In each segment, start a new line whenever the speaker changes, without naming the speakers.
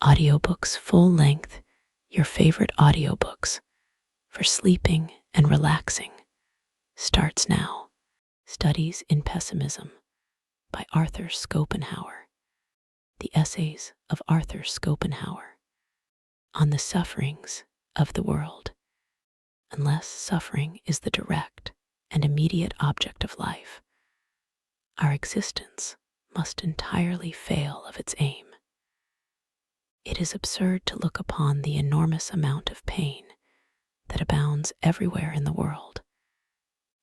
Audiobooks full length, your favorite audiobooks for sleeping and relaxing, starts now. Studies in Pessimism by Arthur Schopenhauer. The Essays of Arthur Schopenhauer on the sufferings of the world. Unless suffering is the direct and immediate object of life, our existence must entirely fail of its aim. It is absurd to look upon the enormous amount of pain that abounds everywhere in the world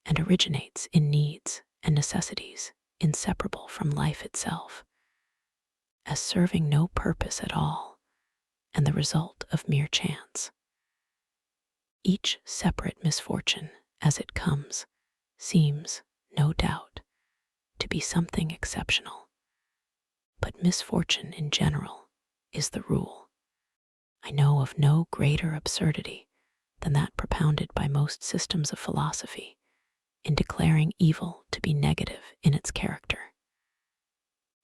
and originates in needs and necessities inseparable from life itself, as serving no purpose at all and the result of mere chance. Each separate misfortune as it comes seems, no doubt, to be something exceptional, but misfortune in general is the rule. I know of no greater absurdity than that propounded by most systems of philosophy in declaring evil to be negative in its character.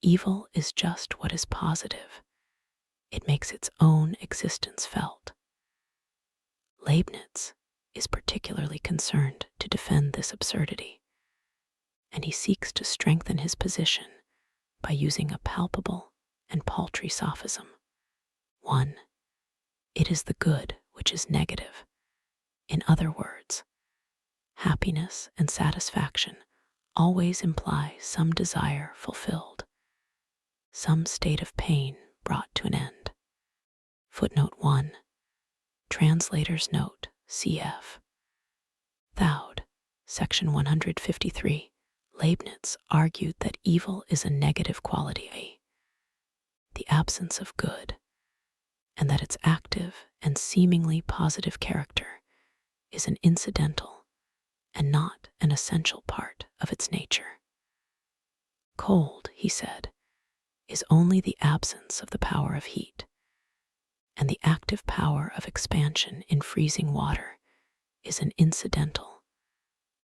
Evil is just what is positive. It makes its own existence felt. Leibniz is particularly concerned to defend this absurdity, and he seeks to strengthen his position by using a palpable and paltry sophism. 1. It is the good which is negative. In other words, happiness and satisfaction always imply some desire fulfilled, some state of pain brought to an end. Footnote 1. Translator's Note, cf. Thoude, section 153. Leibniz argued that evil is a negative quality, the absence of good, and that its active and seemingly positive character is an incidental and not an essential part of its nature. Cold, he said, is only the absence of the power of heat, and the active power of expansion in freezing water is an incidental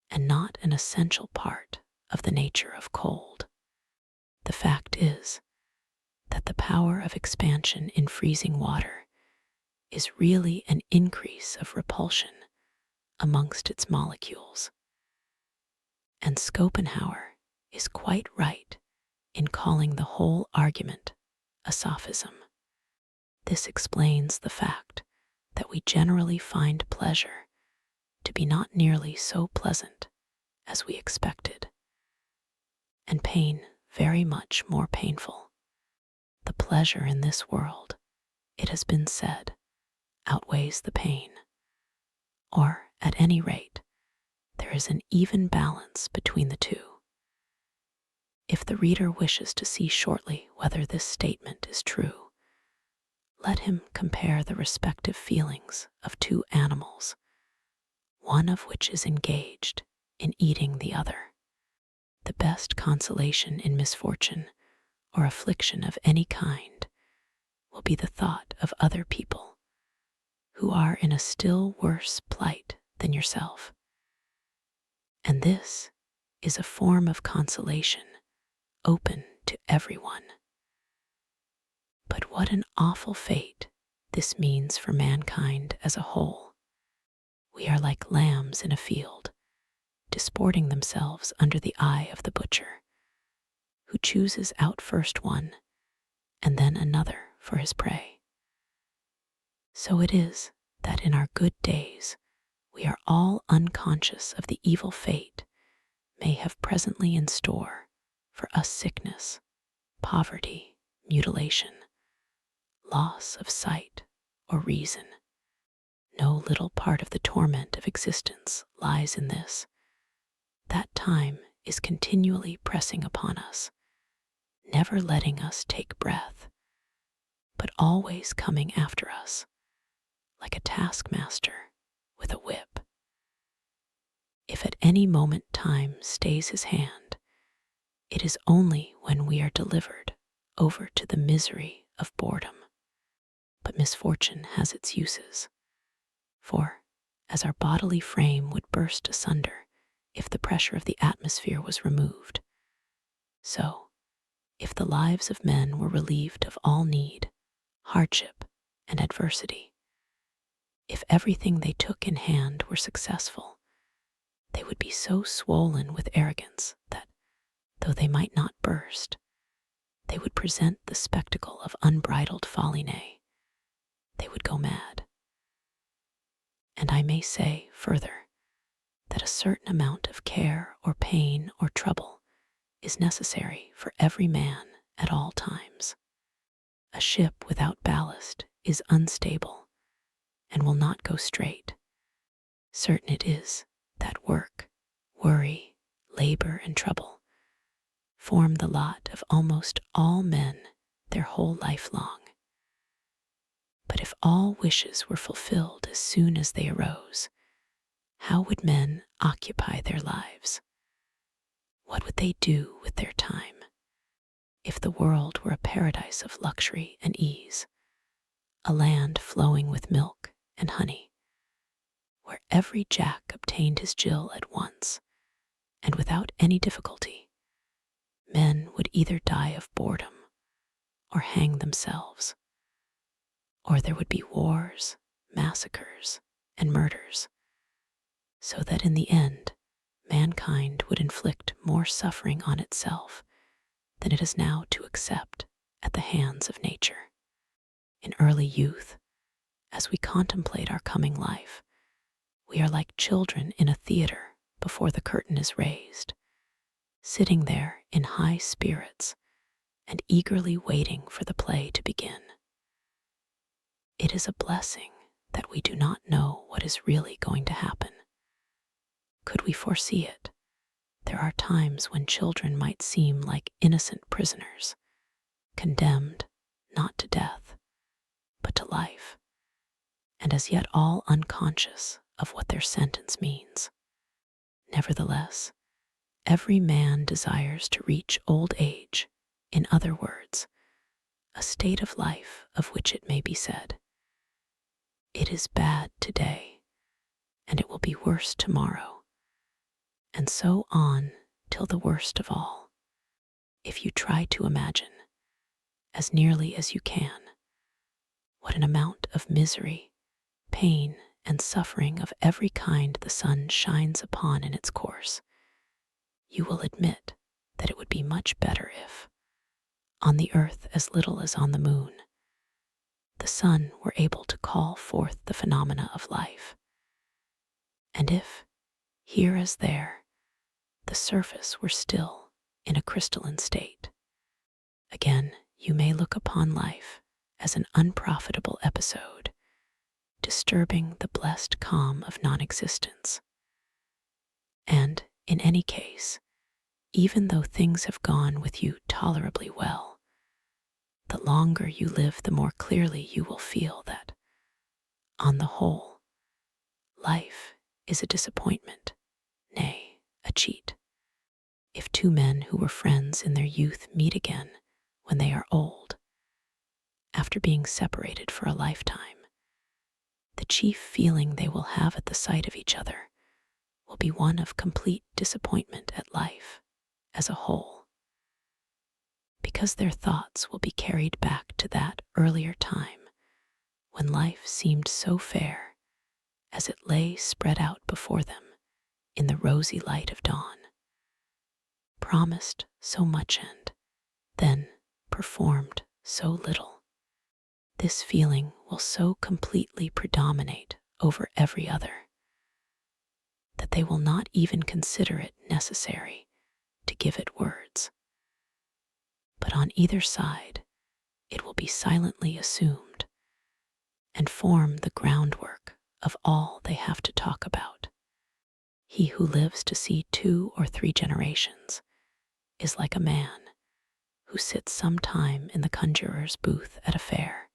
and not an essential part of the nature of cold. The fact is that the power of expansion in freezing water is really an increase of repulsion amongst its molecules. And Schopenhauer is quite right in calling the whole argument a sophism. This explains the fact that we generally find pleasure to be not nearly so pleasant as we expected, and pain very much more painful. The pleasure in this world, it has been said, outweighs the pain, or at any rate, there is an even balance between the two. If the reader wishes to see shortly whether this statement is true, let him compare the respective feelings of two animals, one of which is engaged in eating the other. The best consolation in misfortune or affliction of any kind will be the thought of other people who are in a still worse plight than yourself. And this is a form of consolation open to everyone. But what an awful fate this means for mankind as a whole. We are like lambs in a field, disporting themselves under the eye of the butcher, who chooses out first one and then another for his prey. So it is that in our good days we are all unconscious of the evil fate may have presently in store for us: sickness, poverty, mutilation, loss of sight or reason. No little part of the torment of existence lies in this. That time is continually pressing upon us, never letting us take breath, but always coming after us, like a taskmaster with a whip. If at any moment time stays his hand, it is only when we are delivered over to the misery of boredom. But misfortune has its uses, for as our bodily frame would burst asunder if the pressure of the atmosphere was removed, so, if the lives of men were relieved of all need, hardship, and adversity. If everything they took in hand were successful, they would be so swollen with arrogance that, though they might not burst, they would present the spectacle of unbridled folly, nay, they would go mad. And I may say, further, that a certain amount of care or pain or trouble is necessary for every man at all times. A ship without ballast is unstable and will not go straight. Certain it is that work, worry, labor, and trouble form the lot of almost all men their whole life long. But if all wishes were fulfilled as soon as they arose, how would men occupy their lives? What would they do with their time? If the world were a paradise of luxury and ease, a land flowing with milk and honey, where every Jack obtained his Jill at once, and without any difficulty, men would either die of boredom or hang themselves, or there would be wars, massacres, and murders, so that in the end, mankind would inflict more suffering on itself than it is now to accept at the hands of nature. In early youth, as we contemplate our coming life, we are like children in a theater before the curtain is raised, sitting there in high spirits and eagerly waiting for the play to begin. It is a blessing that we do not know what is really going to happen. Could we foresee it, there are times when children might seem like innocent prisoners, condemned not to death, but to life, and as yet all unconscious of what their sentence means. Nevertheless, every man desires to reach old age, in other words, a state of life of which it may be said, "It is bad today, and it will be worse tomorrow," and so on till the worst of all. If you try to imagine, as nearly as you can, what an amount of misery, pain, and suffering of every kind the sun shines upon in its course, you will admit that it would be much better if, on the earth as little as on the moon, the sun were able to call forth the phenomena of life, and if, here as there, the surface were still in a crystalline state. Again, you may look upon life as an unprofitable episode, disturbing the blessed calm of non-existence. And, in any case, even though things have gone with you tolerably well, the longer you live, the more clearly you will feel that, on the whole, life is a disappointment, nay, a cheat. If two men who were friends in their youth meet again when they are old, after being separated for a lifetime, the chief feeling they will have at the sight of each other will be one of complete disappointment at life as a whole, because their thoughts will be carried back to that earlier time when life seemed so fair as it lay spread out before them in the rosy light of dawn, promised so much and then performed so little. This feeling will so completely predominate over every other that they will not even consider it necessary to give it words. But on either side, it will be silently assumed and form the groundwork of all they have to talk about. He who lives to see 2 or 3 generations is like a man who sits some time in the conjurer's booth at a fair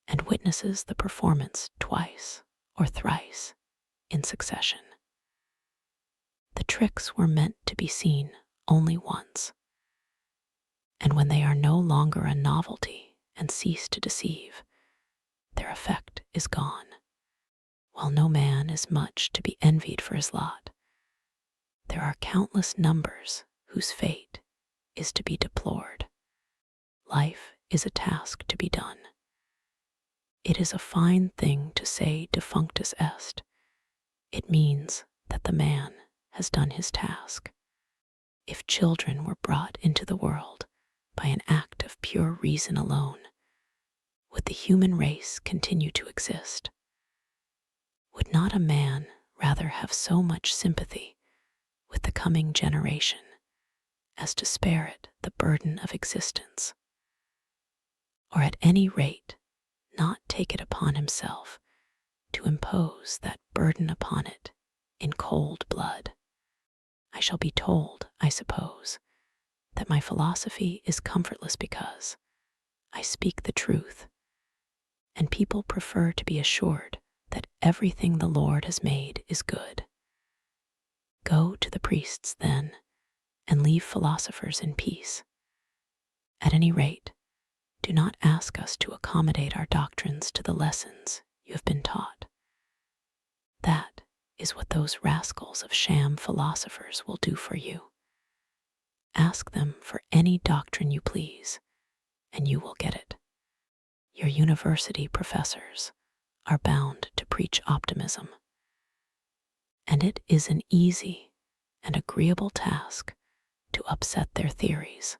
and witnesses the performance twice or thrice in succession. The tricks were meant to be seen only once, and when they are no longer a novelty and cease to deceive, their effect is gone. While no man is much to be envied for his lot, there are countless numbers whose fate is to be deplored. Life is a task to be done, It is a fine thing to say defunctus est. It means that the man has done his task. If children were brought into the world by an act of pure reason alone, would the human race continue to exist? Would not a man rather have so much sympathy with the coming generation as to spare it the burden of existence? Or at any rate, not take it upon himself to impose that burden upon it in cold blood? I shall be told, I suppose, that my philosophy is comfortless because I speak the truth, and people prefer to be assured that everything the Lord has made is good. Go to the priests, then, and leave philosophers in peace. At any rate, do not ask us to accommodate our doctrines to the lessons you have been taught. That is what those rascals of sham philosophers will do for you. Ask them for any doctrine you please, and you will get it. Your university professors are bound to preach optimism, and it is an easy and agreeable task to upset their theories.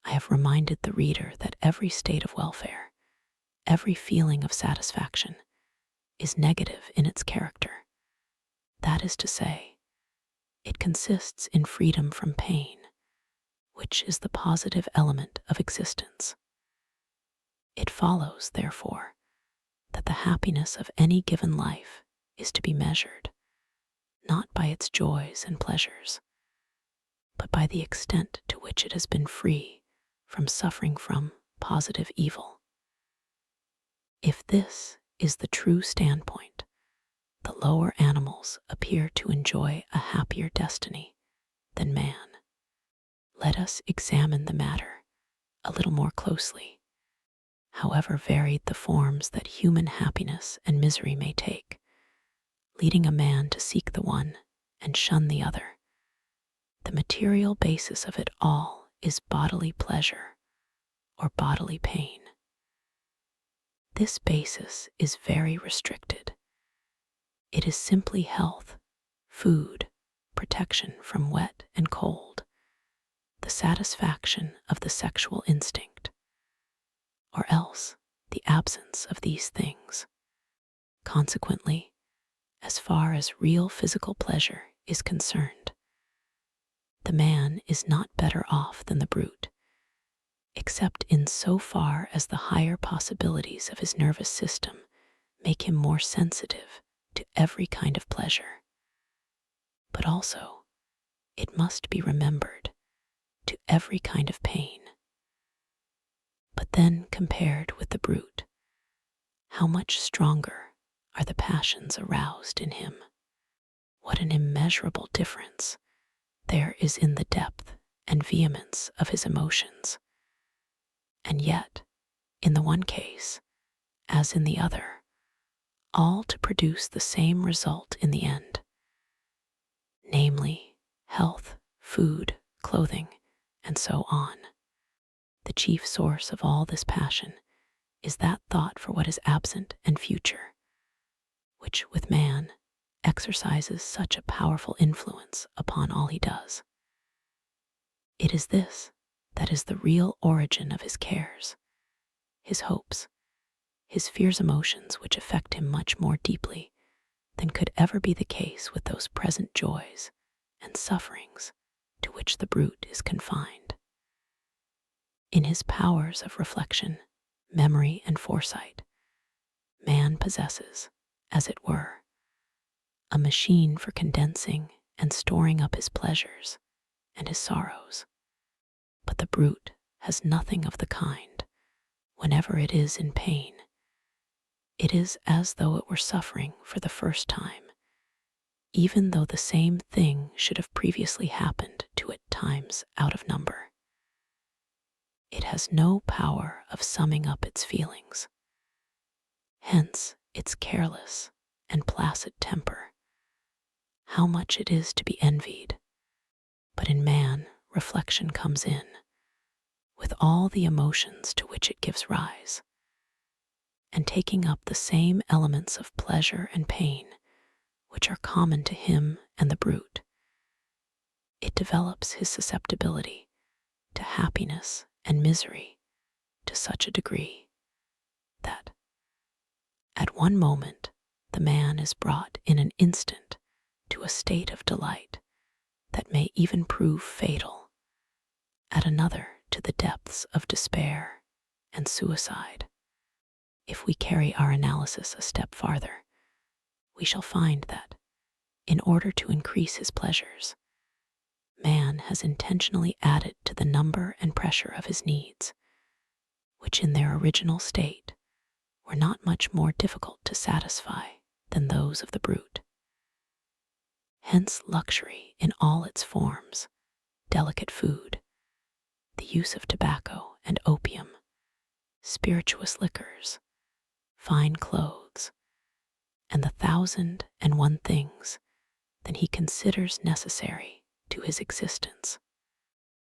I have reminded the reader that every state of welfare, every feeling of satisfaction, is negative in its character. That is to say, it consists in freedom from pain, which is the positive element of existence. It follows, therefore, that the happiness of any given life is to be measured, not by its joys and pleasures, but by the extent to which it has been free from suffering from positive evil. If this is the true standpoint, the lower animals appear to enjoy a happier destiny than man. Let us examine the matter a little more closely. However varied the forms that human happiness and misery may take, leading a man to seek the one and shun the other, the material basis of it all is bodily pleasure or bodily pain. This basis is very restricted. It is simply health, food, protection from wet and cold, the satisfaction of the sexual instinct, or else the absence of these things. Consequently, as far as real physical pleasure is concerned, the man is not better off than the brute, except in so far as the higher possibilities of his nervous system make him more sensitive to every kind of pleasure. But also, it must be remembered, to every kind of pain. But then, compared with the brute, how much stronger are the passions aroused in him? What an immeasurable difference there is in the depth and vehemence of his emotions. And yet, in the one case, as in the other, all to produce the same result in the end, namely, health, food, clothing, and so on. The chief source of all this passion is that thought for what is absent and future, which, with man, exercises such a powerful influence upon all he does. It is this that is the real origin of his cares, his hopes, his fears, emotions which affect him much more deeply than could ever be the case with those present joys and sufferings to which the brute is confined. In his powers of reflection, memory, and foresight, man possesses, as it were, a machine for condensing and storing up his pleasures and his sorrows. But the brute has nothing of the kind. Whenever it is in pain, it is as though it were suffering for the first time, even though the same thing should have previously happened to it times out of number. It has no power of summing up its feelings. Hence its careless and placid temper. How much it is to be envied. But in man, reflection comes in, with all the emotions to which it gives rise, and taking up the same elements of pleasure and pain which are common to him and the brute. It develops his susceptibility to happiness and misery to such a degree that at one moment the man is brought in an instant to a state of delight that may even prove fatal, at another to the depths of despair and suicide. If we carry our analysis a step farther, we shall find that, in order to increase his pleasures, man has intentionally added to the number and pressure of his needs, which in their original state were not much more difficult to satisfy than those of the brute. Hence luxury in all its forms, delicate food, the use of tobacco and opium, spirituous liquors, fine clothes, and the 1,001 things that he considers necessary to his existence.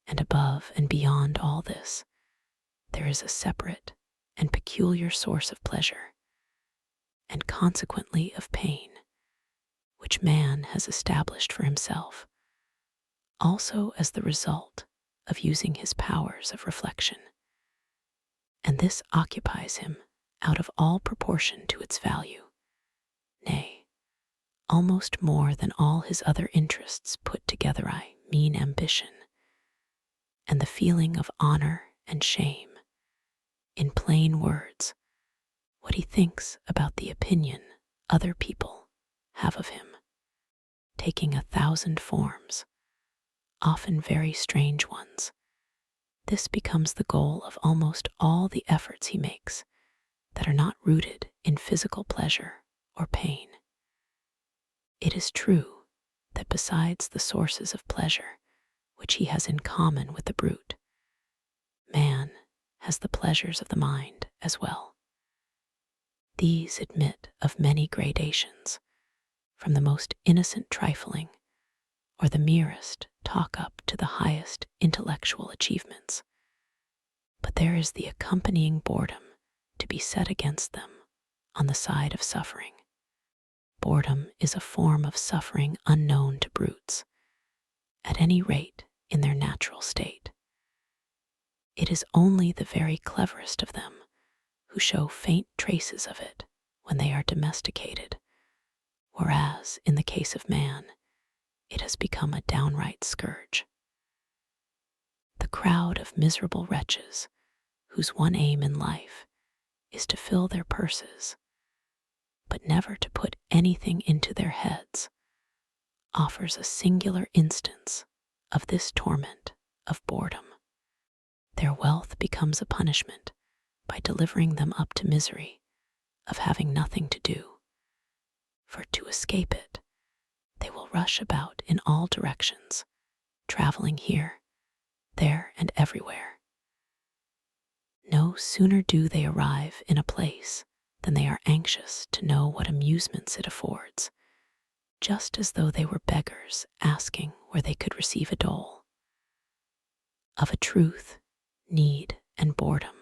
And above and beyond all this, there is a separate and peculiar source of pleasure, and consequently of pain, which man has established for himself, also as the result of using his powers of reflection. And this occupies him out of all proportion to its value, nay, almost more than all his other interests put together. I mean ambition, and the feeling of honor and shame. In plain words, what he thinks about the opinion other people have of him, taking 1,000 forms, often very strange ones. This becomes the goal of almost all the efforts he makes that are not rooted in physical pleasure or pain. It is true that besides the sources of pleasure which he has in common with the brute, man has the pleasures of the mind as well. These admit of many gradations, from the most innocent trifling or the merest talk up to the highest intellectual achievements. But there is the accompanying boredom to be set against them on the side of suffering. Boredom is a form of suffering unknown to brutes, at any rate in their natural state. It is only the very cleverest of them who show faint traces of it when they are domesticated, whereas in the case of man, it has become a downright scourge. The crowd of miserable wretches whose one aim in life is to fill their purses, but never to put anything into their heads, offers a singular instance of this torment of boredom. Their wealth becomes a punishment by delivering them up to misery of having nothing to do, for to escape it, they will rush about in all directions, traveling here, there, and everywhere. No sooner do they arrive in a place than they are anxious to know what amusements it affords, just as though they were beggars asking where they could receive a dole. Of a truth, need and boredom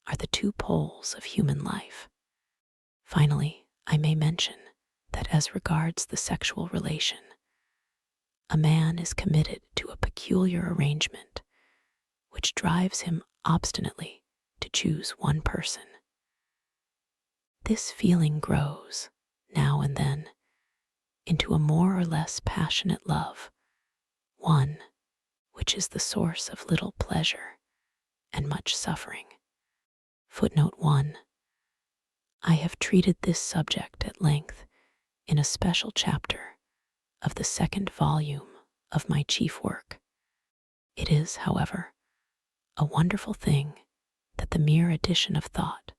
are the two poles of human life. Finally, I may mention that as regards the sexual relation, a man is committed to a peculiar arrangement which drives him obstinately to choose one person. This feeling grows, now and then, into a more or less passionate love, one which is the source of little pleasure and much suffering. Footnote 1. I have treated this subject at length in a special chapter of the 2nd volume of my chief work. It is, however, a wonderful thing that the mere addition of thought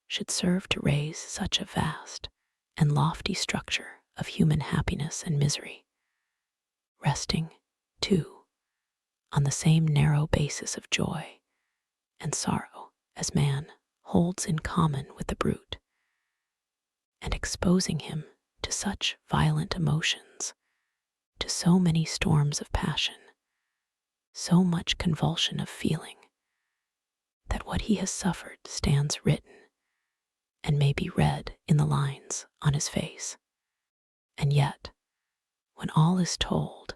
should serve to raise such a vast and lofty structure of human happiness and misery, resting, too, on the same narrow basis of joy and sorrow as man holds in common with the brute, and exposing him to such violent emotions, to so many storms of passion, so much convulsion of feeling, that what he has suffered stands written, may be read in the lines on his face. And yet, when all is told,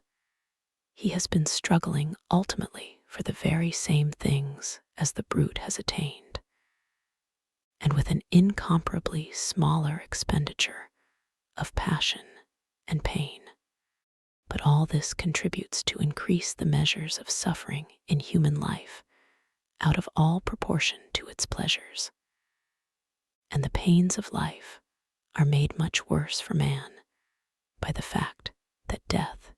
he has been struggling ultimately for the very same things as the brute has attained, and with an incomparably smaller expenditure of passion and pain. But all this contributes to increase the measures of suffering in human life out of all proportion to its pleasures. And the pains of life are made much worse for man by the fact that death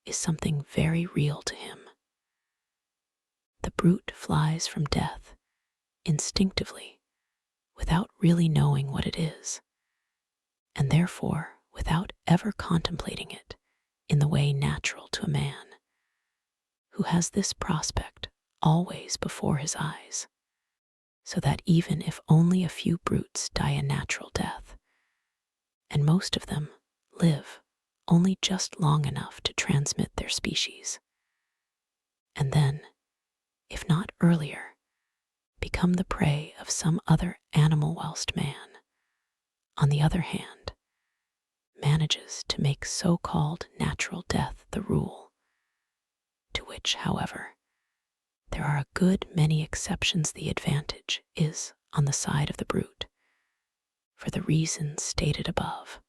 is something very real to him. The brute flies from death instinctively without really knowing what it is, and therefore without ever contemplating it in the way natural to a man, who has this prospect always before his eyes, so that even if only a few brutes die a natural death, and most of them live only just long enough to transmit their species, and then, if not earlier, become the prey of some other animal, whilst man, on the other hand, manages to make so-called natural death the rule, to which, however, there are a good many exceptions. The advantage is on the side of the brute, for the reasons stated above.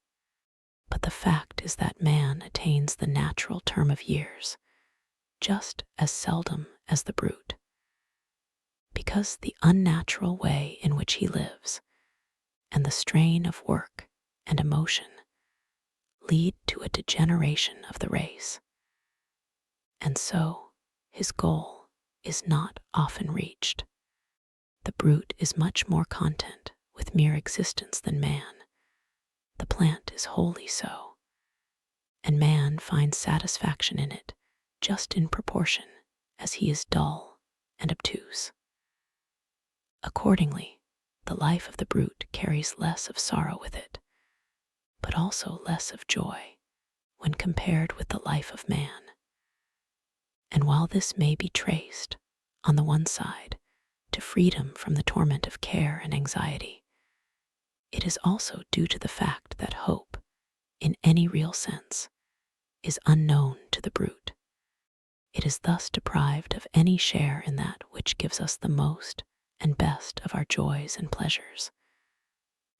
But the fact is that man attains the natural term of years just as seldom as the brute, because the unnatural way in which he lives and the strain of work and emotion lead to a degeneration of the race. And so his goal is not often reached. The brute is much more content with mere existence than man. The plant is wholly so, and man finds satisfaction in it just in proportion as he is dull and obtuse. Accordingly, the life of the brute carries less of sorrow with it, but also less of joy when compared with the life of man. And while this may be traced, on the one side, to freedom from the torment of care and anxiety, it is also due to the fact that hope, in any real sense, is unknown to the brute. It is thus deprived of any share in that which gives us the most and best of our joys and pleasures,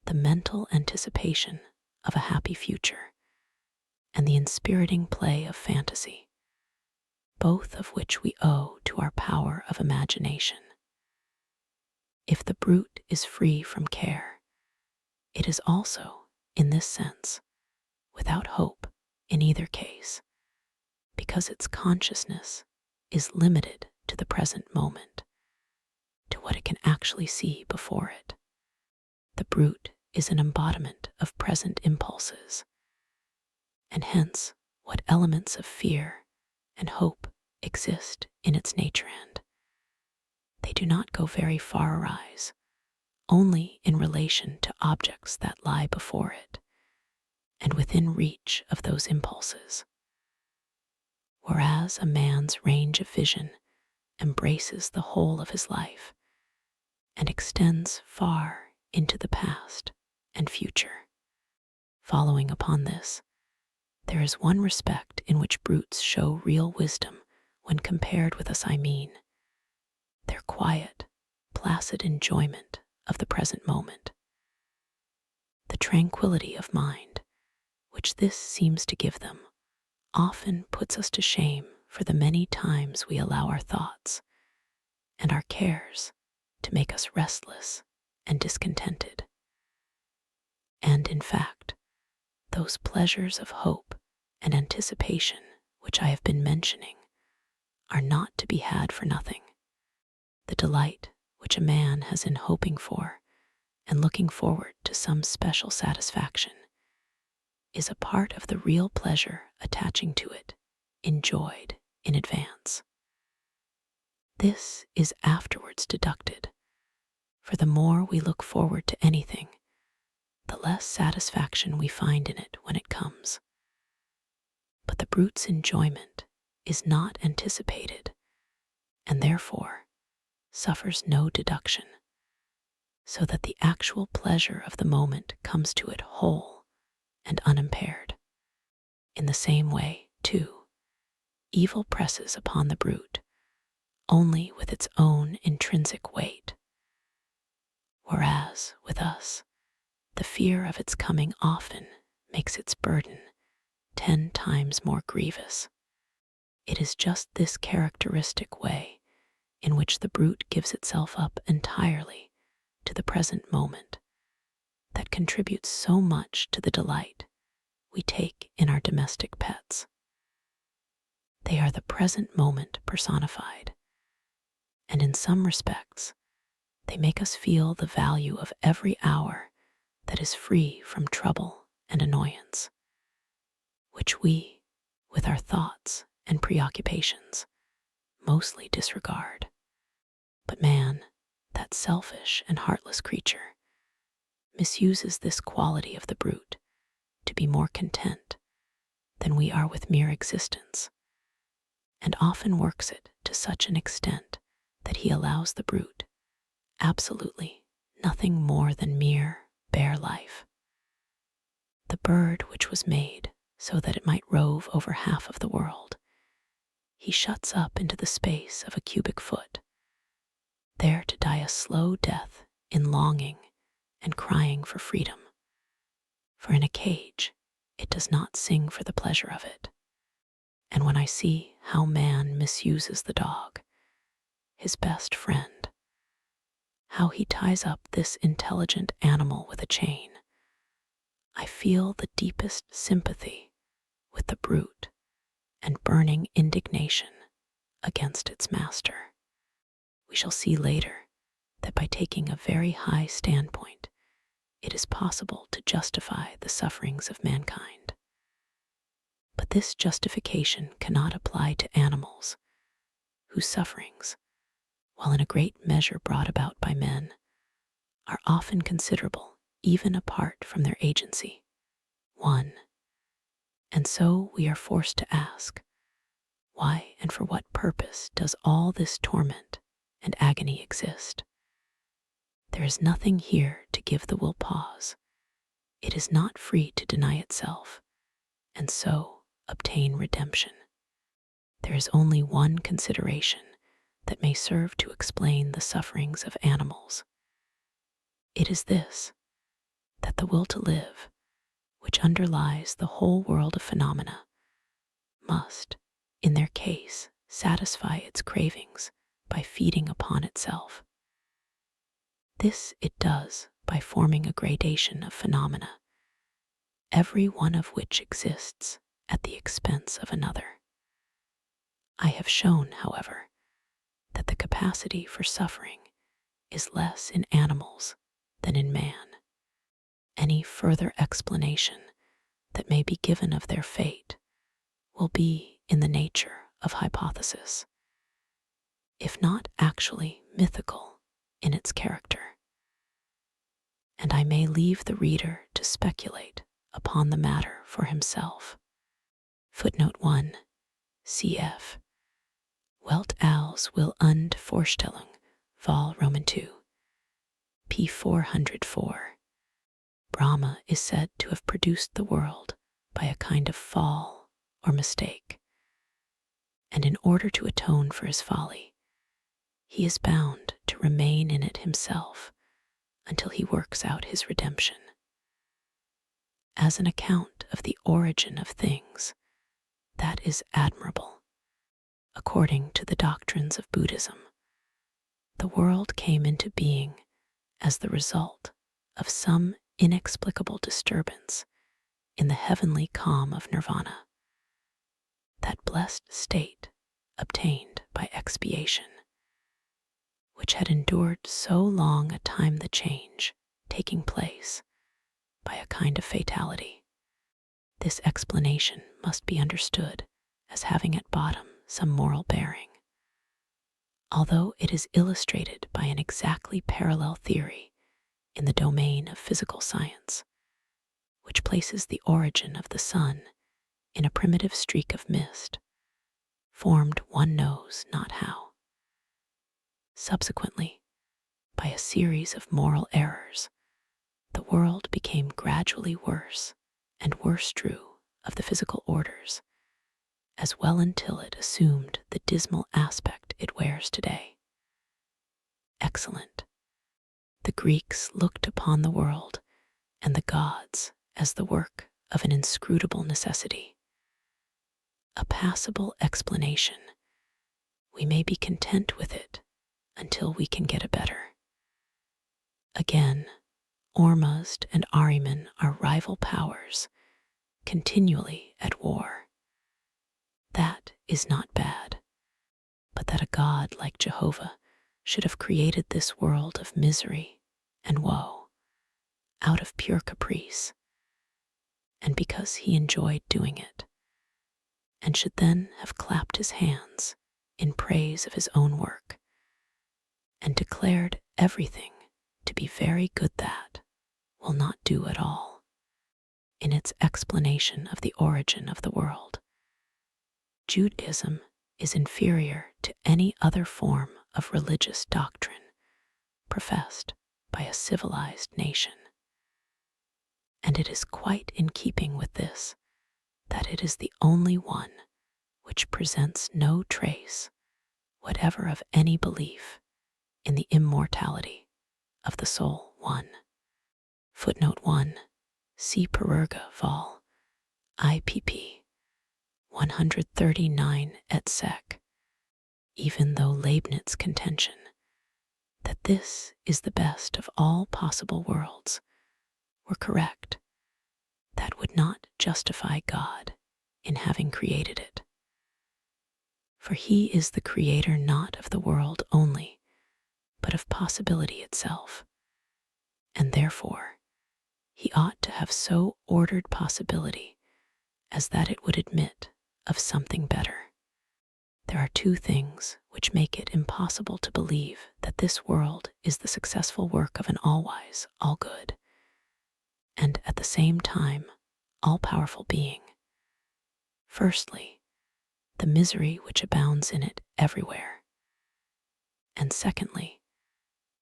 the mental anticipation of a happy future, and the inspiriting play of fantasy, both of which we owe to our power of imagination. If the brute is free from care, it is also, in this sense, without hope in either case, because its consciousness is limited to the present moment, to what it can actually see before it. The brute is an embodiment of present impulses, and hence what elements of fear and hope exist in its nature, and they do not go very far arise, only in relation to objects that lie before it and within reach of those impulses. Whereas a man's range of vision embraces the whole of his life and extends far into the past and future. Following upon this, there is one respect in which brutes show real wisdom when compared with us, I mean their quiet, placid enjoyment of the present moment. The tranquility of mind which this seems to give them often puts us to shame for the many times we allow our thoughts and our cares to make us restless and discontented. And in fact, those pleasures of hope and anticipation which I have been mentioning are not to be had for nothing. The delight which a man has in hoping for and looking forward to some special satisfaction is a part of the real pleasure attaching to it, enjoyed in advance. This is afterwards deducted, for the more we look forward to anything, the less satisfaction we find in it when it comes. But the brute's enjoyment is not anticipated, and therefore suffers no deduction, so that the actual pleasure of the moment comes to it whole and unimpaired. In the same way, too, evil presses upon the brute only with its own intrinsic weight, whereas with us, the fear of its coming often makes its burden 10 times more grievous. It is just this characteristic way in which the brute gives itself up entirely to the present moment that contributes so much to the delight we take in our domestic pets. They are the present moment personified, and in some respects, they make us feel the value of every hour that is free from trouble and annoyance, which we, with our thoughts and preoccupations, mostly disregard. But man, that selfish and heartless creature, misuses this quality of the brute to be more content than we are with mere existence, and often works it to such an extent that he allows the brute absolutely nothing more than mere bare life. The bird which was made so that it might rove over half of the world, he shuts up into the space of a cubic foot, there to die a slow death in longing and crying for freedom. For in a cage, it does not sing for the pleasure of it. And when I see how man misuses the dog, his best friend, how he ties up this intelligent animal with a chain, I feel the deepest sympathy with the brute and burning indignation against its master. We shall see later that by taking a very high standpoint, it is possible to justify the sufferings of mankind. But this justification cannot apply to animals, whose sufferings, while in a great measure brought about by men, are often considerable even apart from their agency. 1. And so we are forced to ask, why and for what purpose does all this torment and agony exist? There is nothing here to give the will pause. It is not free to deny itself, and so obtain redemption. There is only one consideration that may serve to explain the sufferings of animals. It is this, that the will to live, which underlies the whole world of phenomena, must, in their case, satisfy its cravings by feeding upon itself. This it does by forming a gradation of phenomena, every one of which exists at the expense of another. I have shown, however, that the capacity for suffering is less in animals than in man. Any further explanation that may be given of their fate will be in the nature of hypothesis, if not actually mythical in its character. And I may leave the reader to speculate upon the matter for himself. Footnote 1. Cf. Welt als will und Vorstellung, Vol. Roman 2, p. 404. Brahma is said to have produced the world by a kind of fall or mistake, and in order to atone for his folly, he is bound to remain in it himself until he works out his redemption. As an account of the origin of things, that is admirable. According to the doctrines of Buddhism, the world came into being as the result of some inexplicable disturbance in the heavenly calm of nirvana, that blessed state obtained by expiation, which had endured so long a time the change taking place by a kind of fatality. This explanation must be understood as having at bottom some moral bearing, although it is illustrated by an exactly parallel theory in the domain of physical science, which places the origin of the sun in a primitive streak of mist, formed one knows not how. Subsequently, by a series of moral errors, the world became gradually worse and worse true of the physical orders, as well until it assumed the dismal aspect it wears today. Excellent. The Greeks looked upon the world and the gods as the work of an inscrutable necessity. A passable explanation. We may be content with it until we can get a better. Again, Ormuzd and Ahriman are rival powers, continually at war. That is not bad, but that a god like Jehovah should have created this world of misery and woe out of pure caprice, and because he enjoyed doing it, and should then have clapped his hands in praise of his own work, and declared everything to be very good, that will not do at all in its explanation of the origin of the world. Judaism is inferior to any other form of religious doctrine professed by a civilized nation. And it is quite in keeping with this that it is the only one which presents no trace whatever of any belief in the immortality of the soul. 1. Footnote 1. See Perurga Vol. IPP 139 et seq. Even though Leibniz's contention that this is the best of all possible worlds were correct, that would not justify God in having created it. For he is the creator not of the world only, but of possibility itself, and therefore he ought to have so ordered possibility as that it would admit of something better. There are two things which make it impossible to believe that this world is the successful work of an all-wise, all-good, and at the same time all-powerful being. Firstly, the misery which abounds in it everywhere, and secondly,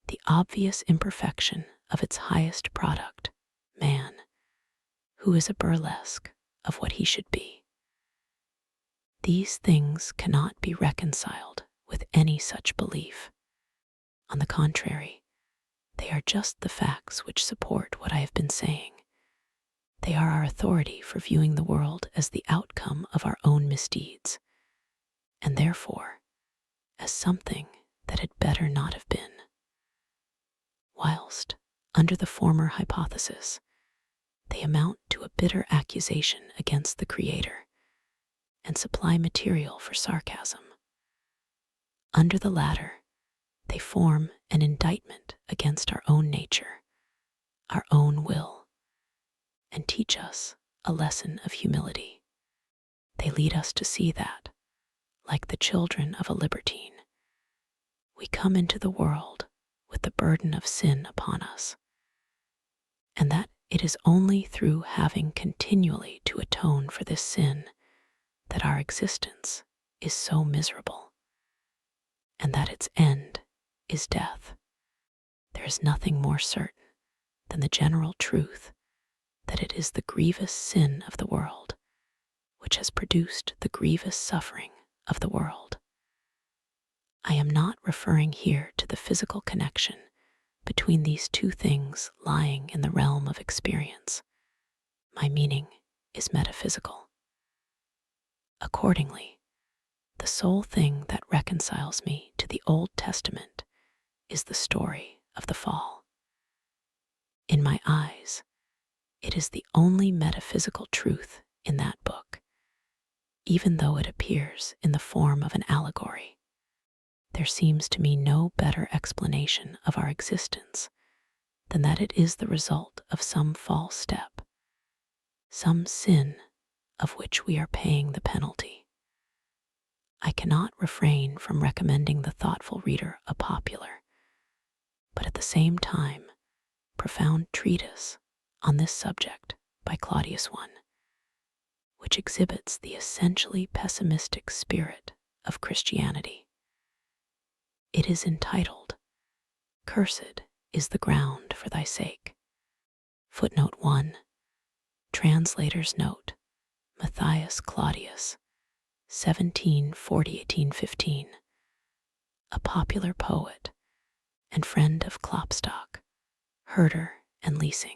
the obvious imperfection of its highest product, man, who is a burlesque of what he should be. These things cannot be reconciled with any such belief. On the contrary, they are just the facts which support what I have been saying. They are our authority for viewing the world as the outcome of our own misdeeds, and therefore as something that had better not have been. Whilst, under the former hypothesis, they amount to a bitter accusation against the Creator and supply material for sarcasm. Under the latter, they form an indictment against our own nature, our own will, and teach us a lesson of humility. They lead us to see that, like the children of a libertine, we come into the world with the burden of sin upon us, and that it is only through having continually to atone for this sin that our existence is so miserable, and that its end is death. There is nothing more certain than the general truth that it is the grievous sin of the world which has produced the grievous suffering of the world. I am not referring here to the physical connection between these two things lying in the realm of experience. My meaning is metaphysical. Accordingly, the sole thing that reconciles me to the Old Testament is the story of the fall. In my eyes, it is the only metaphysical truth in that book, even though it appears in the form of an allegory. There seems to me no better explanation of our existence than that it is the result of some false step, some sin of which we are paying the penalty. I cannot refrain from recommending the thoughtful reader a popular, but at the same time profound treatise on this subject by Claudius I, which exhibits the essentially pessimistic spirit of Christianity. It is entitled Cursed is the ground for thy sake. Footnote 1. Translator's note. Matthias Claudius, 1740–1815, a popular poet and friend of Klopstock, Herder, and Leasing.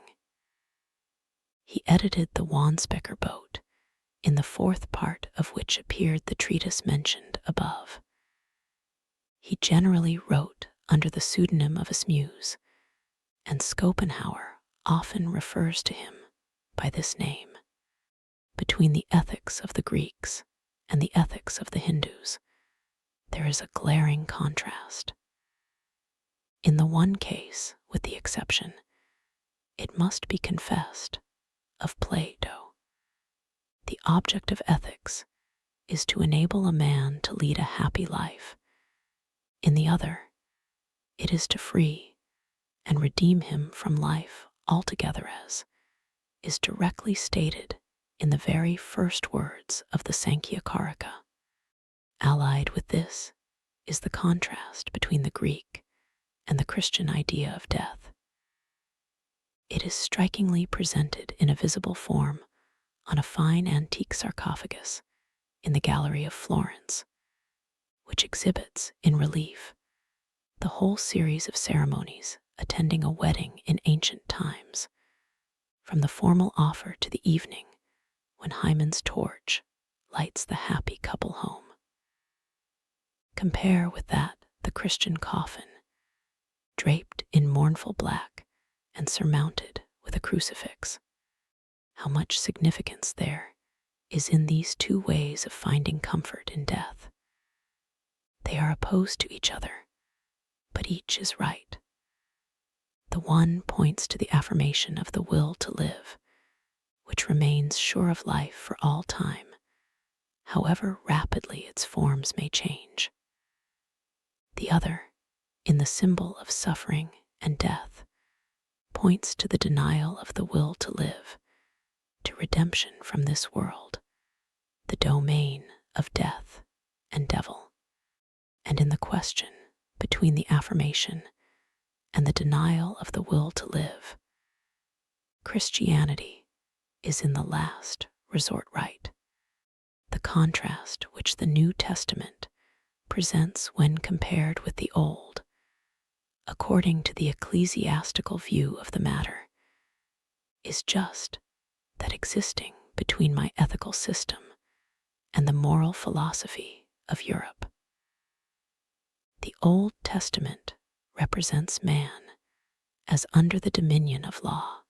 He edited the Wandsbecker Boat, in the fourth part of which appeared the treatise mentioned above. He generally wrote under the pseudonym of his muse, and Schopenhauer often refers to him by this name. Between the ethics of the Greeks and the ethics of the Hindus, there is a glaring contrast. In the one case, with the exception, it must be confessed, of Plato, the object of ethics is to enable a man to lead a happy life. In the other, it is to free and redeem him from life altogether, as is directly stated in the very first words of the Sankhya Karika. Allied with this is the contrast between the Greek and the Christian idea of death. It is strikingly presented in a visible form on a fine antique sarcophagus in the Gallery of Florence, which exhibits in relief the whole series of ceremonies attending a wedding in ancient times, from the formal offer to the evening when Hymen's torch lights the happy couple home. Compare with that the Christian coffin, draped in mournful black and surmounted with a crucifix. How much significance there is in these two ways of finding comfort in death. They are opposed to each other, but each is right. The one points to the affirmation of the will to live, which remains sure of life for all time, however rapidly its forms may change. The other, in the symbol of suffering and death, points to the denial of the will to live, to redemption from this world, the domain of death and devil. And in the question between the affirmation and the denial of the will to live, Christianity is in the last resort right. The contrast which the New Testament presents when compared with the Old, according to the ecclesiastical view of the matter, is just that existing between my ethical system and the moral philosophy of Europe. The Old Testament represents man as under the dominion of law,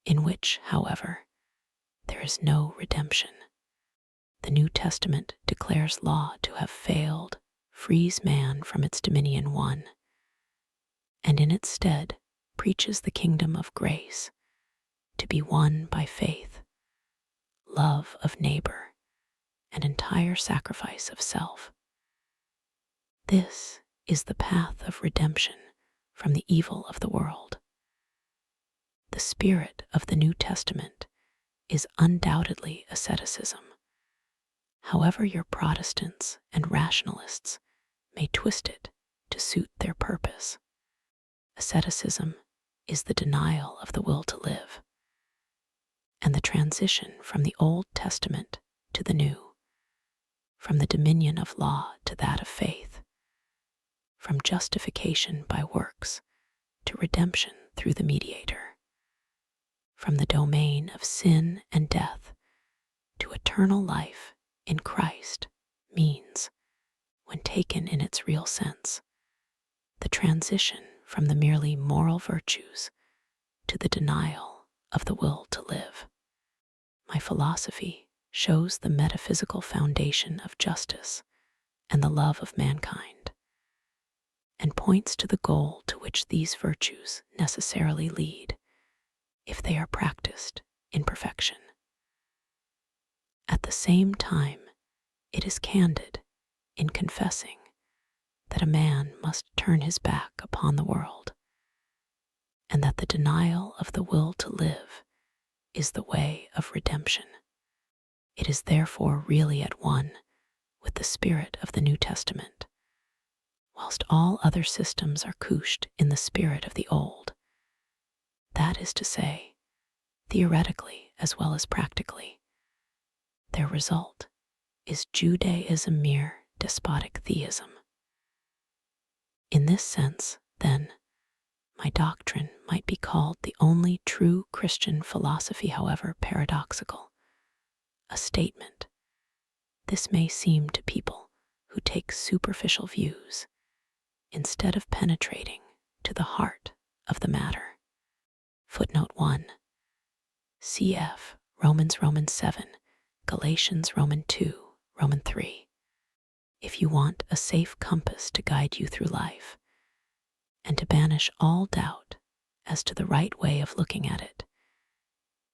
in which, however, there is no redemption. The New Testament declares law to have failed, frees man from its dominion one, and in its stead preaches the kingdom of grace, to be won by faith, love of neighbor, and entire sacrifice of self. This is the path of redemption from the evil of the world. The spirit of the New Testament is undoubtedly asceticism, however your Protestants and rationalists may twist it to suit their purpose. Asceticism is the denial of the will to live, and the transition from the Old Testament to the New, from the dominion of law to that of faith, from justification by works to redemption through the mediator, from the domain of sin and death to eternal life in Christ, means, when taken in its real sense, the transition from the merely moral virtues to the denial of the will to live. My philosophy shows the metaphysical foundation of justice and the love of mankind, and points to the goal to which these virtues necessarily lead, if they are practiced in perfection. At the same time, it is candid in confessing that a man must turn his back upon the world, and that the denial of the will to live is the way of redemption. It is therefore really at one with the spirit of the New Testament, whilst all other systems are couched in the spirit of the old. That is to say, theoretically as well as practically. Their result is Judaism mere despotic theism. In this sense, then, my doctrine might be called the only true Christian philosophy, however paradoxical. A statement. This may seem to people who take superficial views instead of penetrating to the heart of the matter. Footnote 1. Cf. Romans 7, Galatians 2, Romans 3. If you want a safe compass to guide you through life, and to banish all doubt as to the right way of looking at it,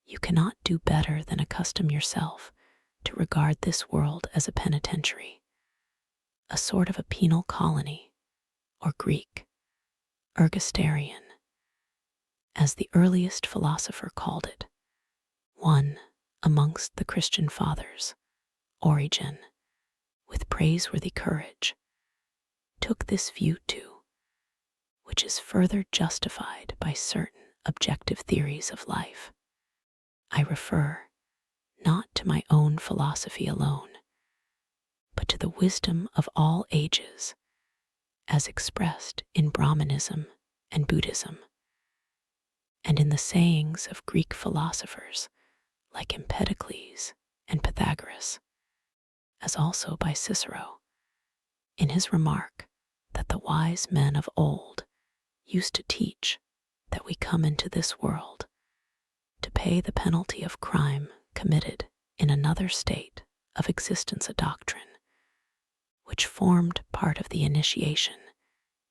you cannot do better than accustom yourself to regard this world as a penitentiary, a sort of a penal colony, or Greek, ergastarion, as the earliest philosopher called it. One amongst the Christian fathers, Origen, with praiseworthy courage, took this view too, which is further justified by certain objective theories of life. I refer not to my own philosophy alone, but to the wisdom of all ages, as expressed in Brahmanism and Buddhism, and in the sayings of Greek philosophers like Empedocles and Pythagoras, as also by Cicero, in his remark that the wise men of old used to teach that we come into this world to pay the penalty of crime committed in another state of existence, a doctrine which formed part of the initiation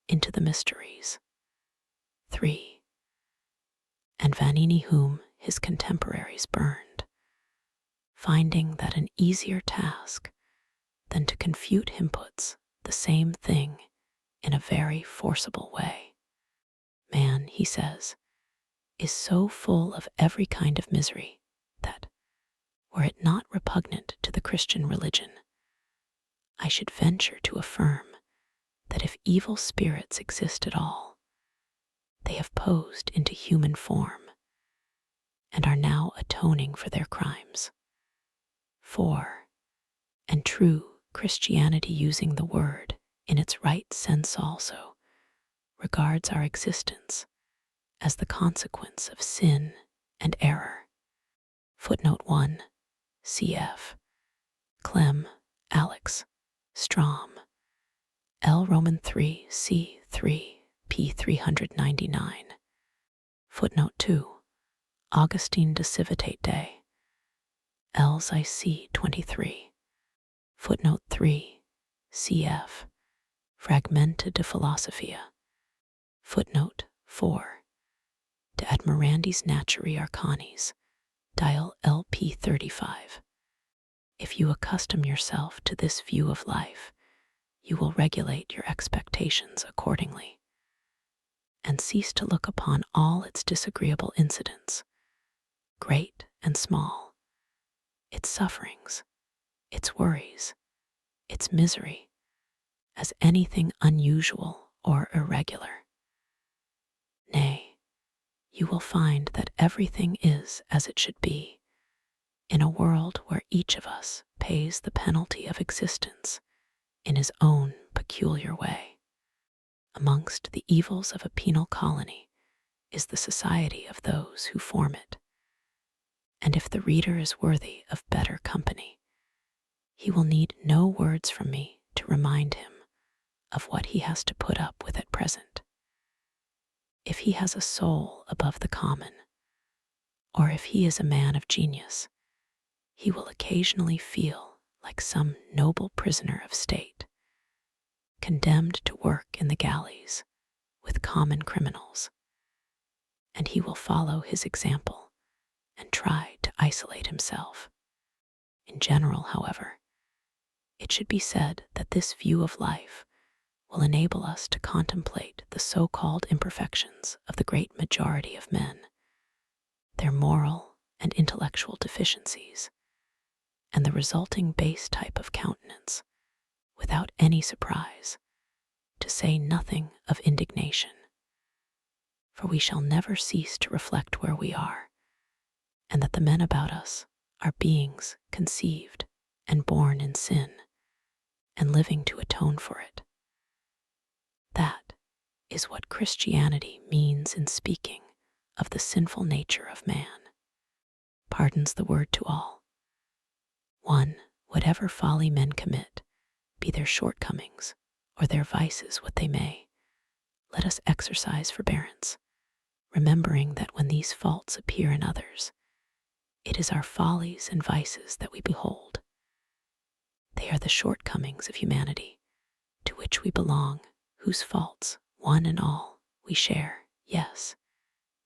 into the mysteries. 3. And Vanini, whom his contemporaries burned, finding that an easier task than to confute him puts the same thing in a very forcible way. Man, he says, is so full of every kind of misery that, were it not repugnant to the Christian religion, I should venture to affirm that if evil spirits exist at all, they have posed into human form and are now atoning for their crimes. 4. And true Christianity, using the word in its right sense also, regards our existence as the consequence of sin and error. Footnote 1. Cf. Clem, Alex, Strom, L. Roman 3, C. 3, p. 399. Footnote 2. Augustine de Civitate Dei, L's IC 23. Footnote 3. Cf. Fragmenta de Philosophia. Footnote 4. De Admirandis Naturae Arcanis, Dial LP 35. If you accustom yourself to this view of life, you will regulate your expectations accordingly, and cease to look upon all its disagreeable incidents, great and small, its sufferings, its worries, its misery, as anything unusual or irregular. Nay, you will find that everything is as it should be, in a world where each of us pays the penalty of existence in his own peculiar way. Amongst the evils of a penal colony is the society of those who form it, and if the reader is worthy of better company, he will need no words from me to remind him of what he has to put up with at present. If he has a soul above the common, or if he is a man of genius, he will occasionally feel like some noble prisoner of state, condemned to work in the galleys with common criminals, and he will follow his example and try to isolate himself. In general, however, it should be said that this view of life will enable us to contemplate the so-called imperfections of the great majority of men, their moral and intellectual deficiencies, and the resulting base type of countenance, without any surprise, to say nothing of indignation. For we shall never cease to reflect where we are, and that the men about us are beings conceived and born in sin, and living to atone for it. That is what Christianity means in speaking of the sinful nature of man. Pardons the word to all. 1. Whatever folly men commit, be their shortcomings or their vices what they may, let us exercise forbearance, remembering that when these faults appear in others, it is our follies and vices that we behold. They are the shortcomings of humanity, to which we belong, whose faults, one and all, we share, yes,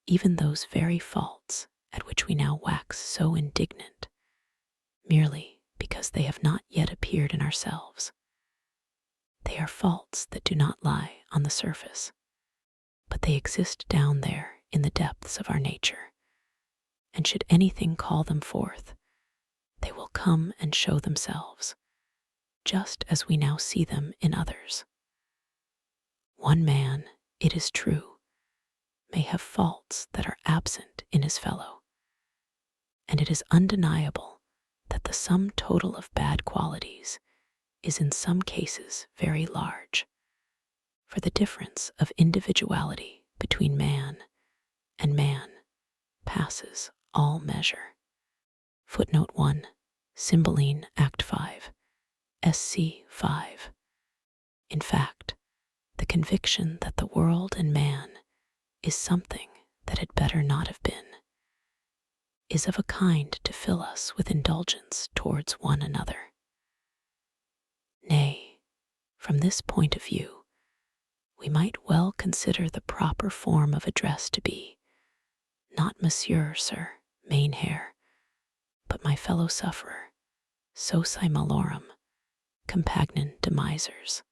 even those very faults at which we now wax so indignant, merely because they have not yet appeared in ourselves. They are faults that do not lie on the surface, but they exist down there in the depths of our nature, and should anything call them forth, they will come and show themselves, just as we now see them in others. One man, it is true, may have faults that are absent in his fellow, and it is undeniable that the sum total of bad qualities is in some cases very large, for the difference of individuality between man and man passes all measure. Footnote 1, Cymbeline, Act 5, SC 5. In fact, the conviction that the world and man is something that had better not have been is of a kind to fill us with indulgence towards one another. Nay, from this point of view, we might well consider the proper form of address to be, not Monsieur, Sir, Mainherr, but my fellow sufferer, soci malorum, compagnon demisers.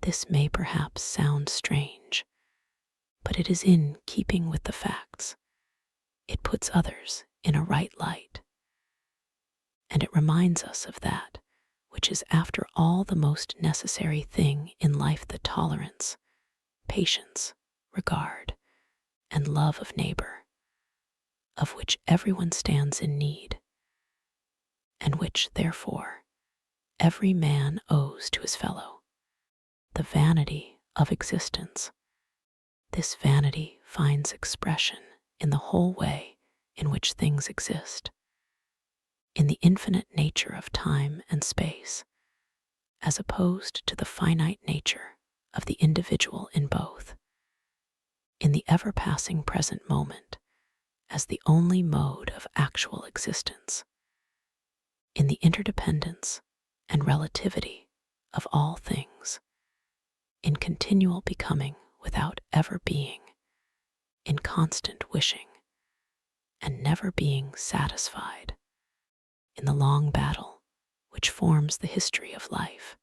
This may perhaps sound strange, but it is in keeping with the facts. It puts others in a right light, and it reminds us of that which is after all the most necessary thing in life, the tolerance, patience, regard, and love of neighbor, of which everyone stands in need, and which, therefore, every man owes to his fellow. The vanity of existence. This vanity finds expression in the whole way in which things exist, in the infinite nature of time and space, as opposed to the finite nature of the individual in both, in the ever-passing present moment as the only mode of actual existence, in the interdependence and relativity of all things, in continual becoming without ever being, in constant wishing and never being satisfied, in the long battle which forms the history of life,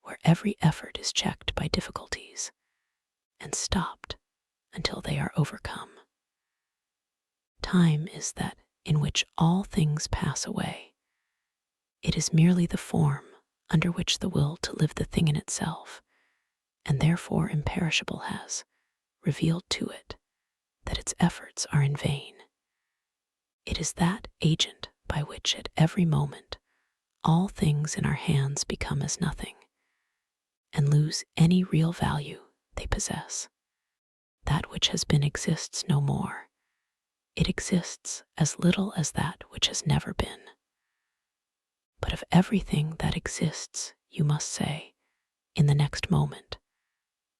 where every effort is checked by difficulties and stopped until they are overcome. Time is that in which all things pass away. It is merely the form under which the will to live the thing in itself, and therefore imperishable, has revealed to it that its efforts are in vain. It is that agent by which at every moment all things in our hands become as nothing, and lose any real value they possess. That which has been exists no more. It exists as little as that which has never been. But of everything that exists, you must say, in the next moment,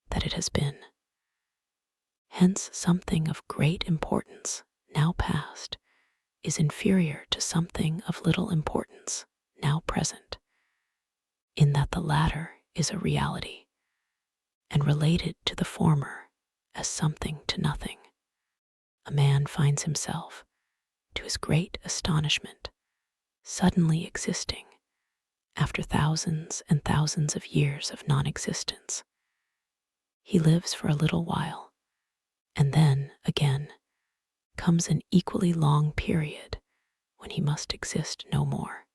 that it has been. Hence something of great importance, now past, is inferior to something of little importance, now present, in that the latter is a reality, and related to the former as something to nothing. A man finds himself, to his great astonishment, suddenly existing after thousands and thousands of years of non-existence. He lives for a little while, and then, again, comes an equally long period when he must exist no more.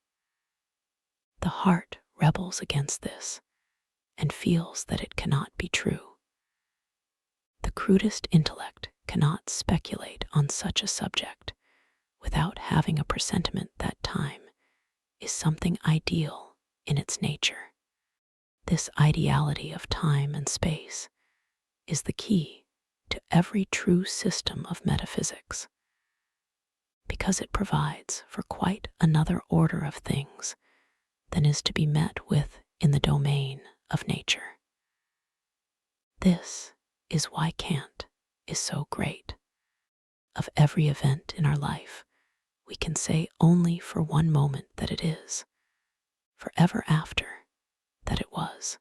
The heart rebels against this, and feels that it cannot be true. The crudest intellect cannot speculate on such a subject without having a presentiment that time is something ideal in its nature. This ideality of time and space is the key to every true system of metaphysics, because it provides for quite another order of things than is to be met with in the domain of nature. This is why Kant is so great. Of every event in our life, we can say only for one moment that it is, forever after that it was.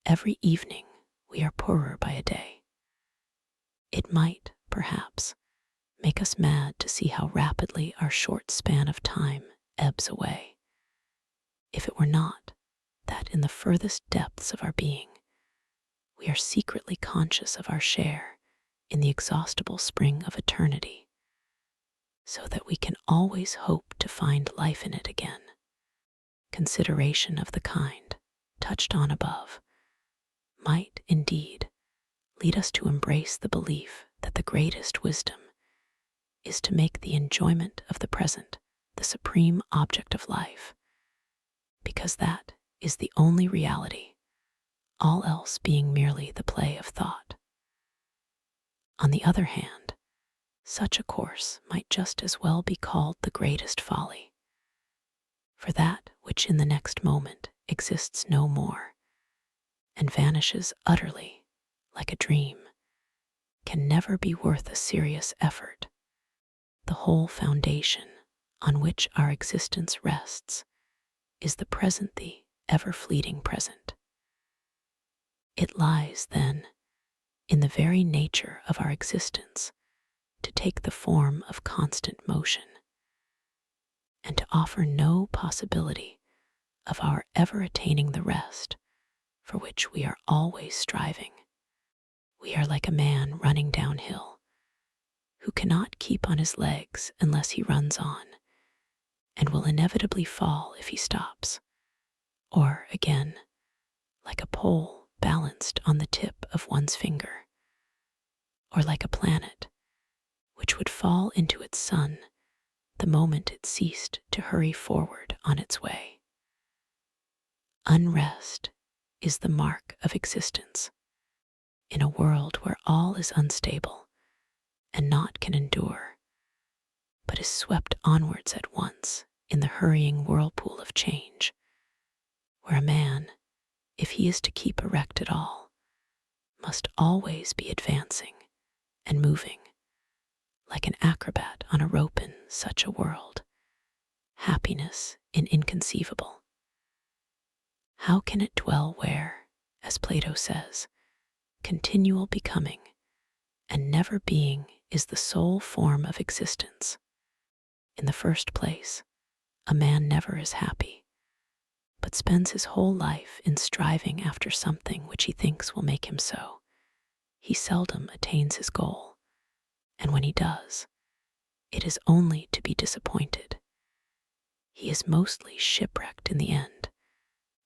Every evening we are poorer by a day. It might, perhaps, make us mad to see how rapidly our short span of time ebbs away, if it were not that in the furthest depths of our being, we are secretly conscious of our share in the exhaustible spring of eternity, so that we can always hope to find life in it again. Consideration of the kind touched on above might, indeed, lead us to embrace the belief that the greatest wisdom is to make the enjoyment of the present the supreme object of life, because that is the only reality, all else being merely the play of thought. On the other hand, such a course might just as well be called the greatest folly, for that which in the next moment exists no more and vanishes utterly like a dream can never be worth a serious effort. The whole foundation on which our existence rests is the present, the ever-fleeting present. It lies, then, in the very nature of our existence to take the form of constant motion and to offer no possibility of our ever attaining the rest for which we are always striving. We are like a man running downhill who cannot keep on his legs unless he runs on, and will inevitably fall if he stops. Or, again, like a pole balanced on the tip of one's finger, or like a planet which would fall into its sun the moment it ceased to hurry forward on its way. Unrest is the mark of existence in a world where all is unstable and naught can endure, but is swept onwards at once in the hurrying whirlpool of change, where a man, if he is to keep erect at all, must always be advancing and moving, like an acrobat on a rope. In such a world, happiness is inconceivable. How can it dwell where, as Plato says, continual becoming and never being is the sole form of existence? In the first place, a man never is happy, but spends his whole life in striving after something which he thinks will make him so. He seldom attains his goal, and when he does, it is only to be disappointed. He is mostly shipwrecked in the end,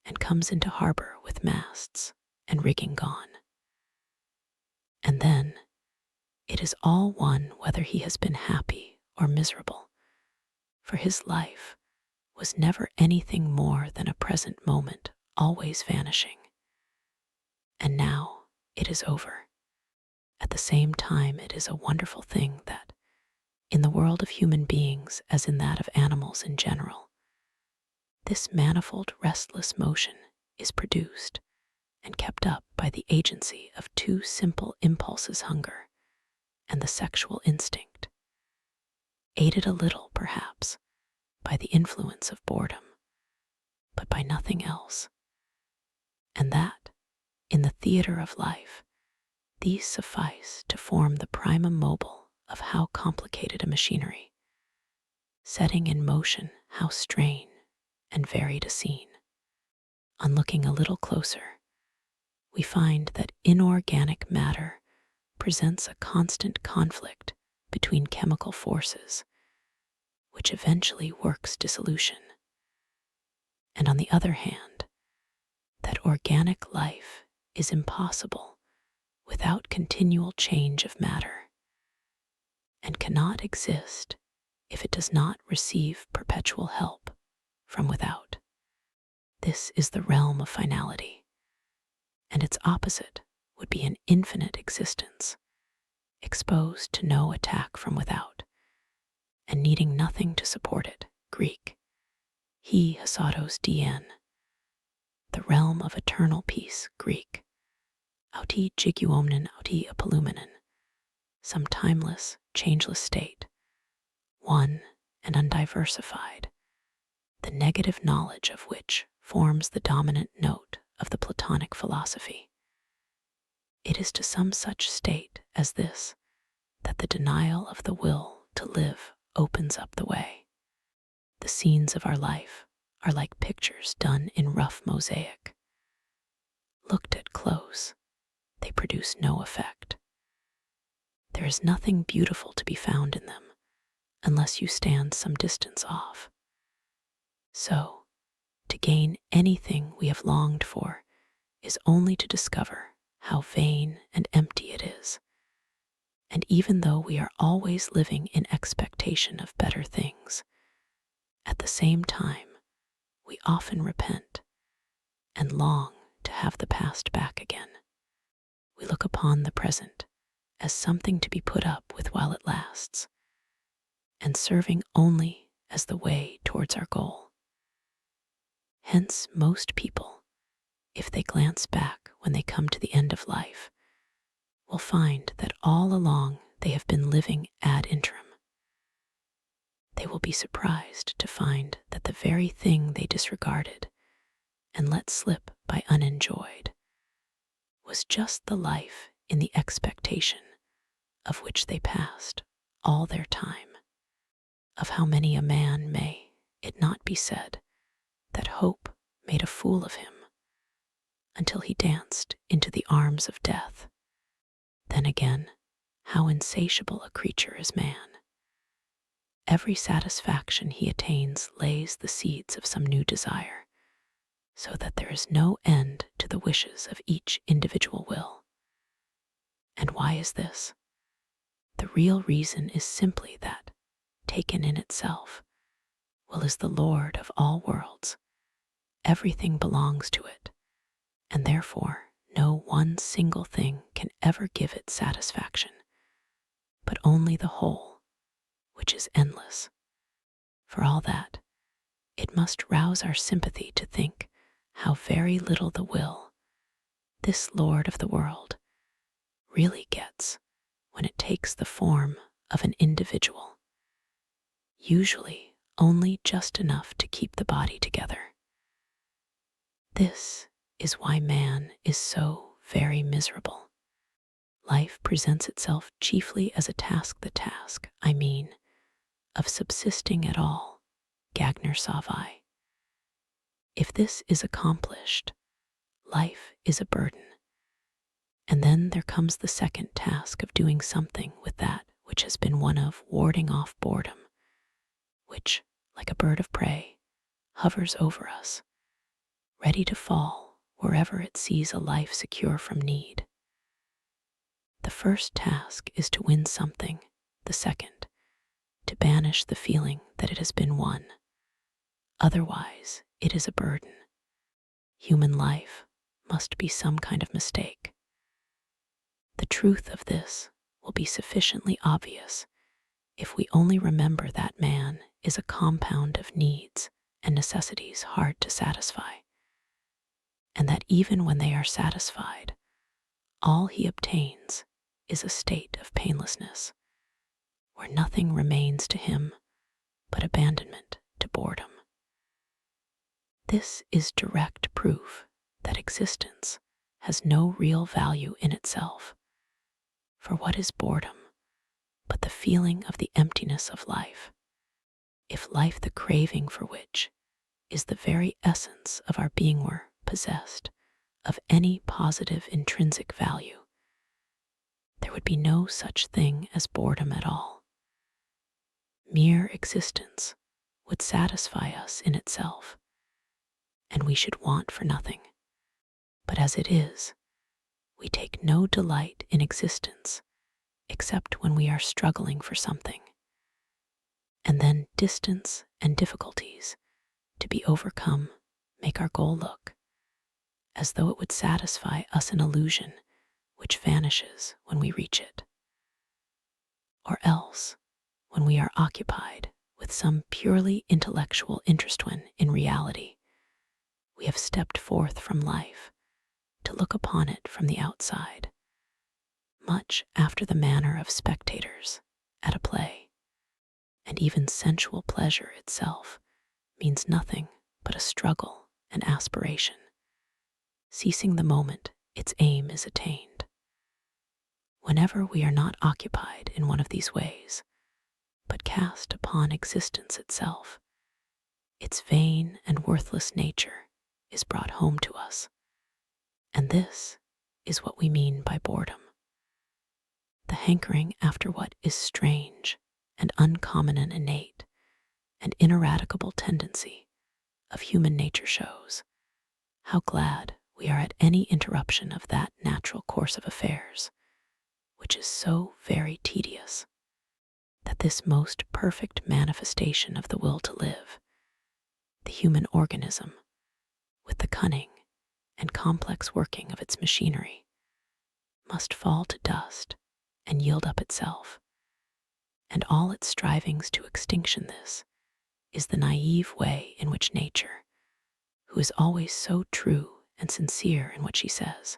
and comes into harbor with masts and rigging gone. And then, it is all one whether he has been happy or miserable, for his life was never anything more than a present moment always vanishing. And now it is over. At the same time, it is a wonderful thing that, in the world of human beings as in that of animals in general, this manifold restless motion is produced and kept up by the agency of two simple impulses, hunger and the sexual instinct, aided a little, perhaps, by the influence of boredom, but by nothing else. And that, in the theater of life, these suffice to form the primum mobile of how complicated a machinery, setting in motion how strange and varied a scene. On looking a little closer, we find that inorganic matter presents a constant conflict between chemical forces, which eventually works dissolution. And on the other hand, that organic life is impossible without continual change of matter, and cannot exist if it does not receive perpetual help from without. This is the realm of finality, and its opposite would be an infinite existence, exposed to no attack from without, and needing nothing to support it. Greek, he hasados dien, the realm of eternal peace. Greek, auti giguomnen auti apolumenen, some timeless, changeless state, one and undiversified, the negative knowledge of which forms the dominant note of the Platonic philosophy. It is to some such state as this that the denial of the will to live opens up the way. The scenes of our life are like pictures done in rough mosaic. Looked at close, they produce no effect. There is nothing beautiful to be found in them unless you stand some distance off. So, to gain anything we have longed for is only to discover how vain and empty it is. And even though we are always living in expectation of better things, at the same time, we often repent and long to have the past back again. We look upon the present as something to be put up with while it lasts, and serving only as the way towards our goal. Hence, most people, if they glance back when they come to the end of life, will find that all along they have been living ad interim. They will be surprised to find that the very thing they disregarded and let slip by unenjoyed was just the life in the expectation of which they passed all their time. Of how many a man may it not be said that hope made a fool of him until he danced into the arms of death. Then again, how insatiable a creature is man. Every satisfaction he attains lays the seeds of some new desire, so that there is no end to the wishes of each individual will. And why is this? The real reason is simply that, taken in itself, will is the Lord of all worlds. Everything belongs to it, and therefore no one single thing can ever give it satisfaction, but only the whole, which is endless. For all that, it must rouse our sympathy to think how very little the will, this Lord of the world, really gets when it takes the form of an individual, usually only just enough to keep the body together. This is why man is so very miserable. Life presents itself chiefly as a task, of subsisting at all, Gagner Savai. If this is accomplished, life is a burden. And then there comes the second task of doing something with that which has been one of warding off boredom, which, like a bird of prey, hovers over us, ready to fall wherever it sees a life secure from need. The first task is to win something, the second, to banish the feeling that it has been won. Otherwise, it is a burden. Human life must be some kind of mistake. The truth of this will be sufficiently obvious if we only remember that man is a compound of needs and necessities hard to satisfy, and that even when they are satisfied, all he obtains is a state of painlessness, where nothing remains to him but abandonment to boredom. This is direct proof that existence has no real value in itself. For what is boredom but the feeling of the emptiness of life, if life the craving for which is the very essence of our being were possessed of any positive intrinsic value? There would be no such thing as boredom at all. Mere existence would satisfy us in itself, and we should want for nothing. But as it is, we take no delight in existence except when we are struggling for something, and then distance and difficulties to be overcome make our goal look as though it would satisfy us an illusion which vanishes when we reach it. Or else, when we are occupied with some purely intellectual interest when, in reality, we have stepped forth from life to look upon it from the outside, much after the manner of spectators at a play, and even sensual pleasure itself means nothing but a struggle and aspiration, ceasing the moment its aim is attained. Whenever we are not occupied in one of these ways, but cast upon existence itself, its vain and worthless nature is brought home to us. And this is what we mean by boredom. The hankering after what is strange and uncommon and innate, and ineradicable tendency of human nature shows how glad we are at any interruption of that natural course of affairs, which is so very tedious, that this most perfect manifestation of the will to live, the human organism, with the cunning and complex working of its machinery, must fall to dust and yield up itself, and all its strivings to extinction. This is the naive way in which nature, who is always so true and sincere in what she says,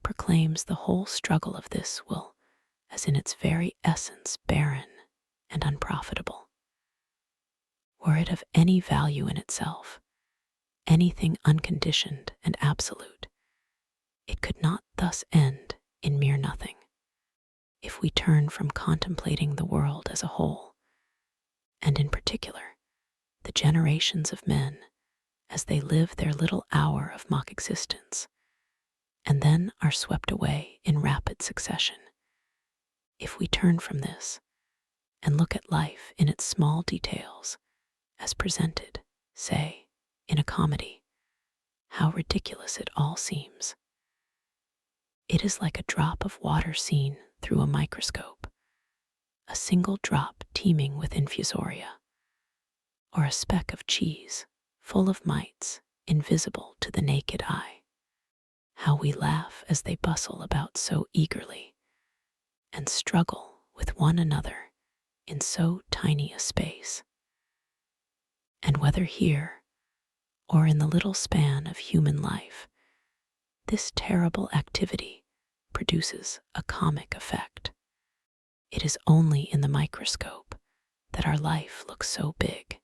proclaims the whole struggle of this will as in its very essence barren and unprofitable. Were it of any value in itself, anything unconditioned and absolute, it could not thus end in mere nothing. If we turn from contemplating the world as a whole, and in particular the generations of men as they live their little hour of mock existence, and then are swept away in rapid succession, if we turn from this and look at life in its small details as presented, say, in a comedy, how ridiculous it all seems. It is like a drop of water seen through a microscope, a single drop teeming with infusoria, or a speck of cheese full of mites invisible to the naked eye. How we laugh as they bustle about so eagerly and struggle with one another in so tiny a space. And whether here or in the little span of human life, this terrible activity produces a comic effect. It is only in the microscope that our life looks so big.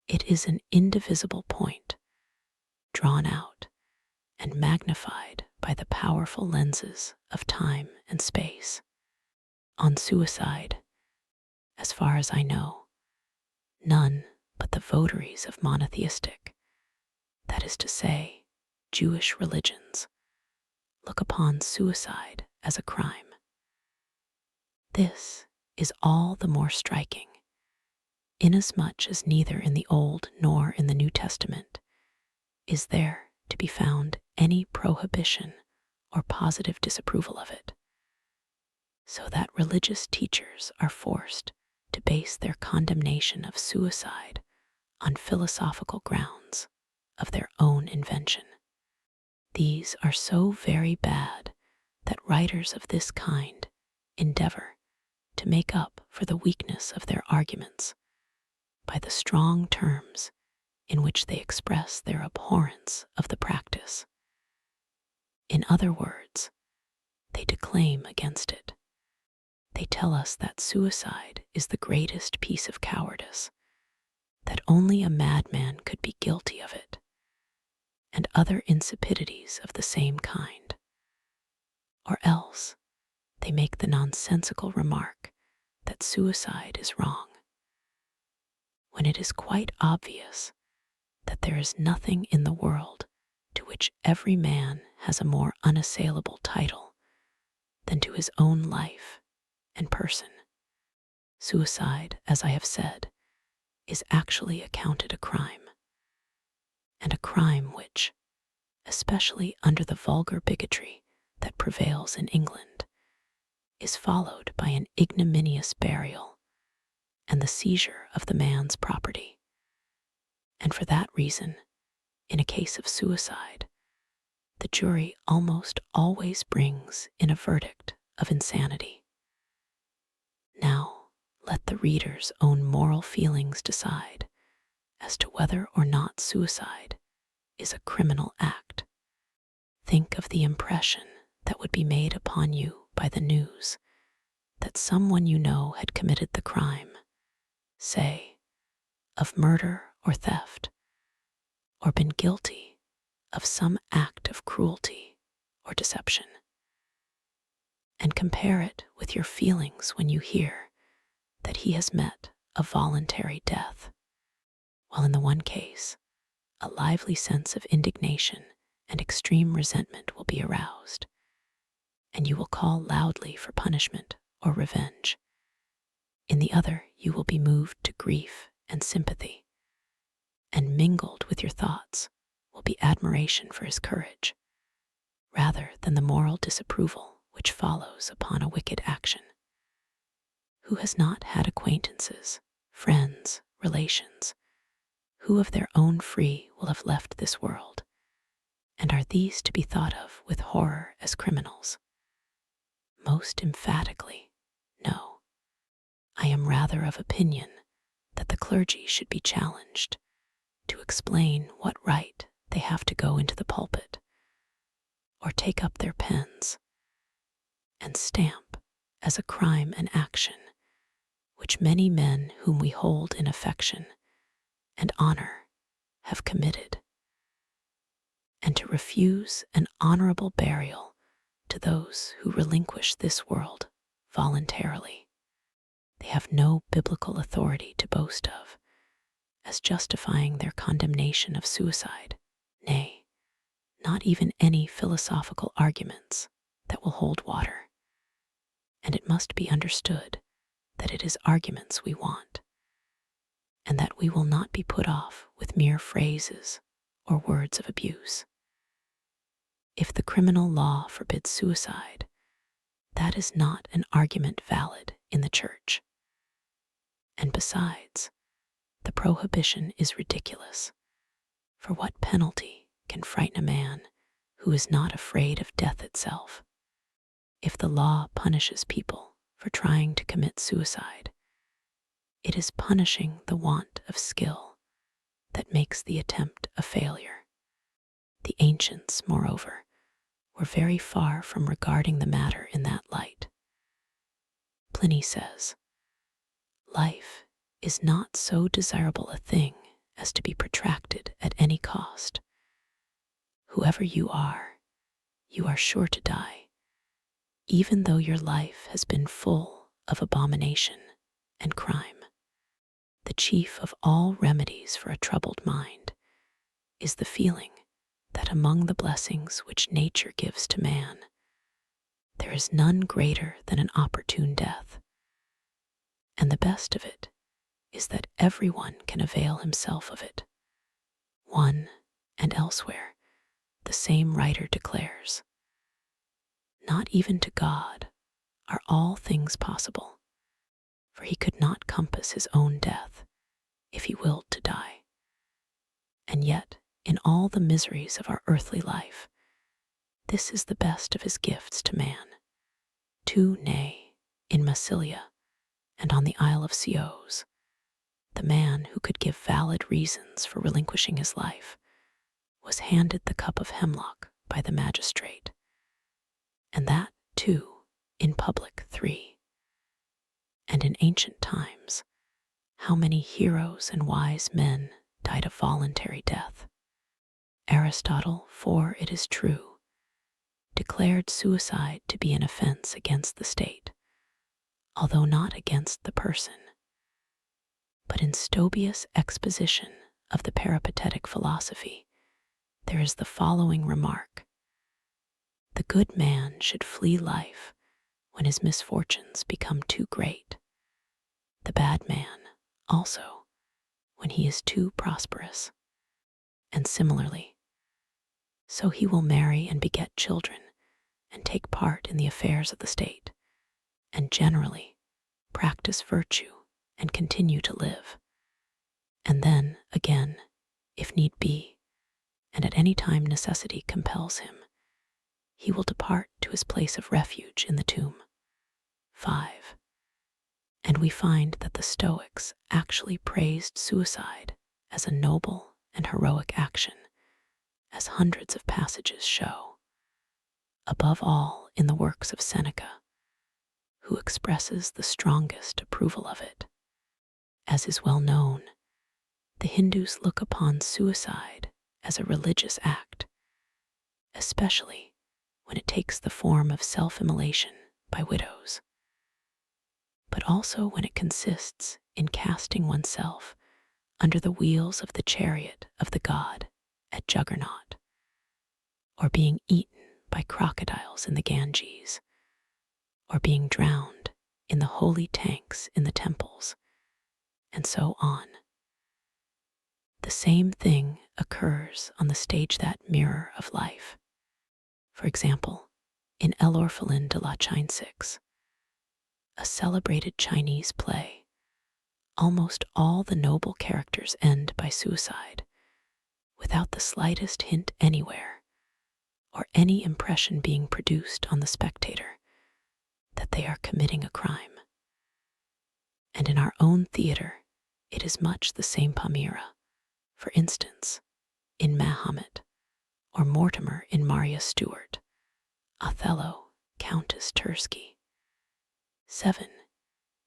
It is an indivisible point, drawn out and magnified by the powerful lenses of time and space. On suicide, as far as I know, none but the votaries of monotheistic, that is to say, Jewish religions, look upon suicide as a crime. This is all the more striking, inasmuch as neither in the Old nor in the New Testament is there to be found any prohibition or positive disapproval of it, so that religious teachers are forced to base their condemnation of suicide on philosophical grounds of their own invention. These are so very bad that writers of this kind endeavor to make up for the weakness of their arguments by the strong terms in which they express their abhorrence of the practice. In other words, they declaim against it. They tell us that suicide is the greatest piece of cowardice, that only a madman could be guilty of it, and other insipidities of the same kind. Or else they make the nonsensical remark that suicide is wrong, when it is quite obvious that there is nothing in the world to which every man has a more unassailable title than to his own life and person. Suicide, as I have said, is actually accounted a crime, and a crime which, especially under the vulgar bigotry that prevails in England, is followed by an ignominious burial and the seizure of the man's property. And for that reason, in a case of suicide, the jury almost always brings in a verdict of insanity. Now, let the reader's own moral feelings decide as to whether or not suicide is a criminal act. Think of the impression that would be made upon you by the news that someone you know had committed the crime, say, of murder or theft, or been guilty of some act of cruelty or deception. And compare it with your feelings when you hear that he has met a voluntary death. While in the one case, a lively sense of indignation and extreme resentment will be aroused, and you will call loudly for punishment or revenge. In the other, you will be moved to grief and sympathy, and mingled with your thoughts will be admiration for his courage, rather than the moral disapproval which follows upon a wicked action. Who has not had acquaintances, friends, relations, who of their own free will have left this world, and are these to be thought of with horror as criminals? Most emphatically, no. I am rather of opinion that the clergy should be challenged to explain what right they have to go into the pulpit, or take up their pens, and stamp as a crime an action which many men whom we hold in affection and honor have committed, and to refuse an honorable burial to those who relinquish this world voluntarily. They have no biblical authority to boast of as justifying their condemnation of suicide, nay, not even any philosophical arguments that will hold water. And it must be understood that it is arguments we want, and that we will not be put off with mere phrases or words of abuse. If the criminal law forbids suicide, that is not an argument valid in the church. And besides, the prohibition is ridiculous, for what penalty can frighten a man who is not afraid of death itself? If the law punishes people for trying to commit suicide, it is punishing the want of skill that makes the attempt a failure. The ancients, moreover, were very far from regarding the matter in that light. Pliny says, "Life is not so desirable a thing as to be protracted at any cost. Whoever you are sure to die, even though your life has been full of abomination and crime. The chief of all remedies for a troubled mind is the feeling that among the blessings which nature gives to man, there is none greater than an opportune death. And the best of it is that everyone can avail himself of it. One and elsewhere, the same writer declares, not even to God are all things possible, for he could not compass his own death if he willed to die. And yet, in all the miseries of our earthly life, this is the best of his gifts to man. Nay, in Massilia and on the Isle of Scios, the man who could give valid reasons for relinquishing his life was handed the cup of hemlock by the magistrate, and that, too, in public 3. And in ancient times, how many heroes and wise men died a voluntary death? Aristotle, for it is true, declared suicide to be an offense against the state, although not against the person. But in Stobaeus' exposition of the peripatetic philosophy, there is the following remark: the good man should flee life when his misfortunes become too great, the bad man also when he is too prosperous. And similarly, So he will marry and beget children and take part in the affairs of the state, and generally practice virtue and continue to live. And then, again, if need be, and at any time necessity compels him, he will depart to his place of refuge in the tomb. 5. And we find that the Stoics actually praised suicide as a noble and heroic action, as hundreds of passages show. Above all, in the works of Seneca, who expresses the strongest approval of it. As is well known, the Hindus look upon suicide as a religious act, especially when it takes the form of self-immolation by widows, but also when it consists in casting oneself under the wheels of the chariot of the god at Juggernaut, or being eaten by crocodiles in the Ganges, or being drowned in the holy tanks in the temples, and so on. The same thing occurs on the stage, that mirror of life. For example, in L'Orphelin de la Chine 6, a celebrated Chinese play, almost all the noble characters end by suicide, without the slightest hint anywhere, or any impression being produced on the spectator that they are committing a crime. And in our own theater, it is much the same Palmyra. For instance, in Mahomet, or Mortimer in Maria Stuart, Othello, Countess Tersky. 7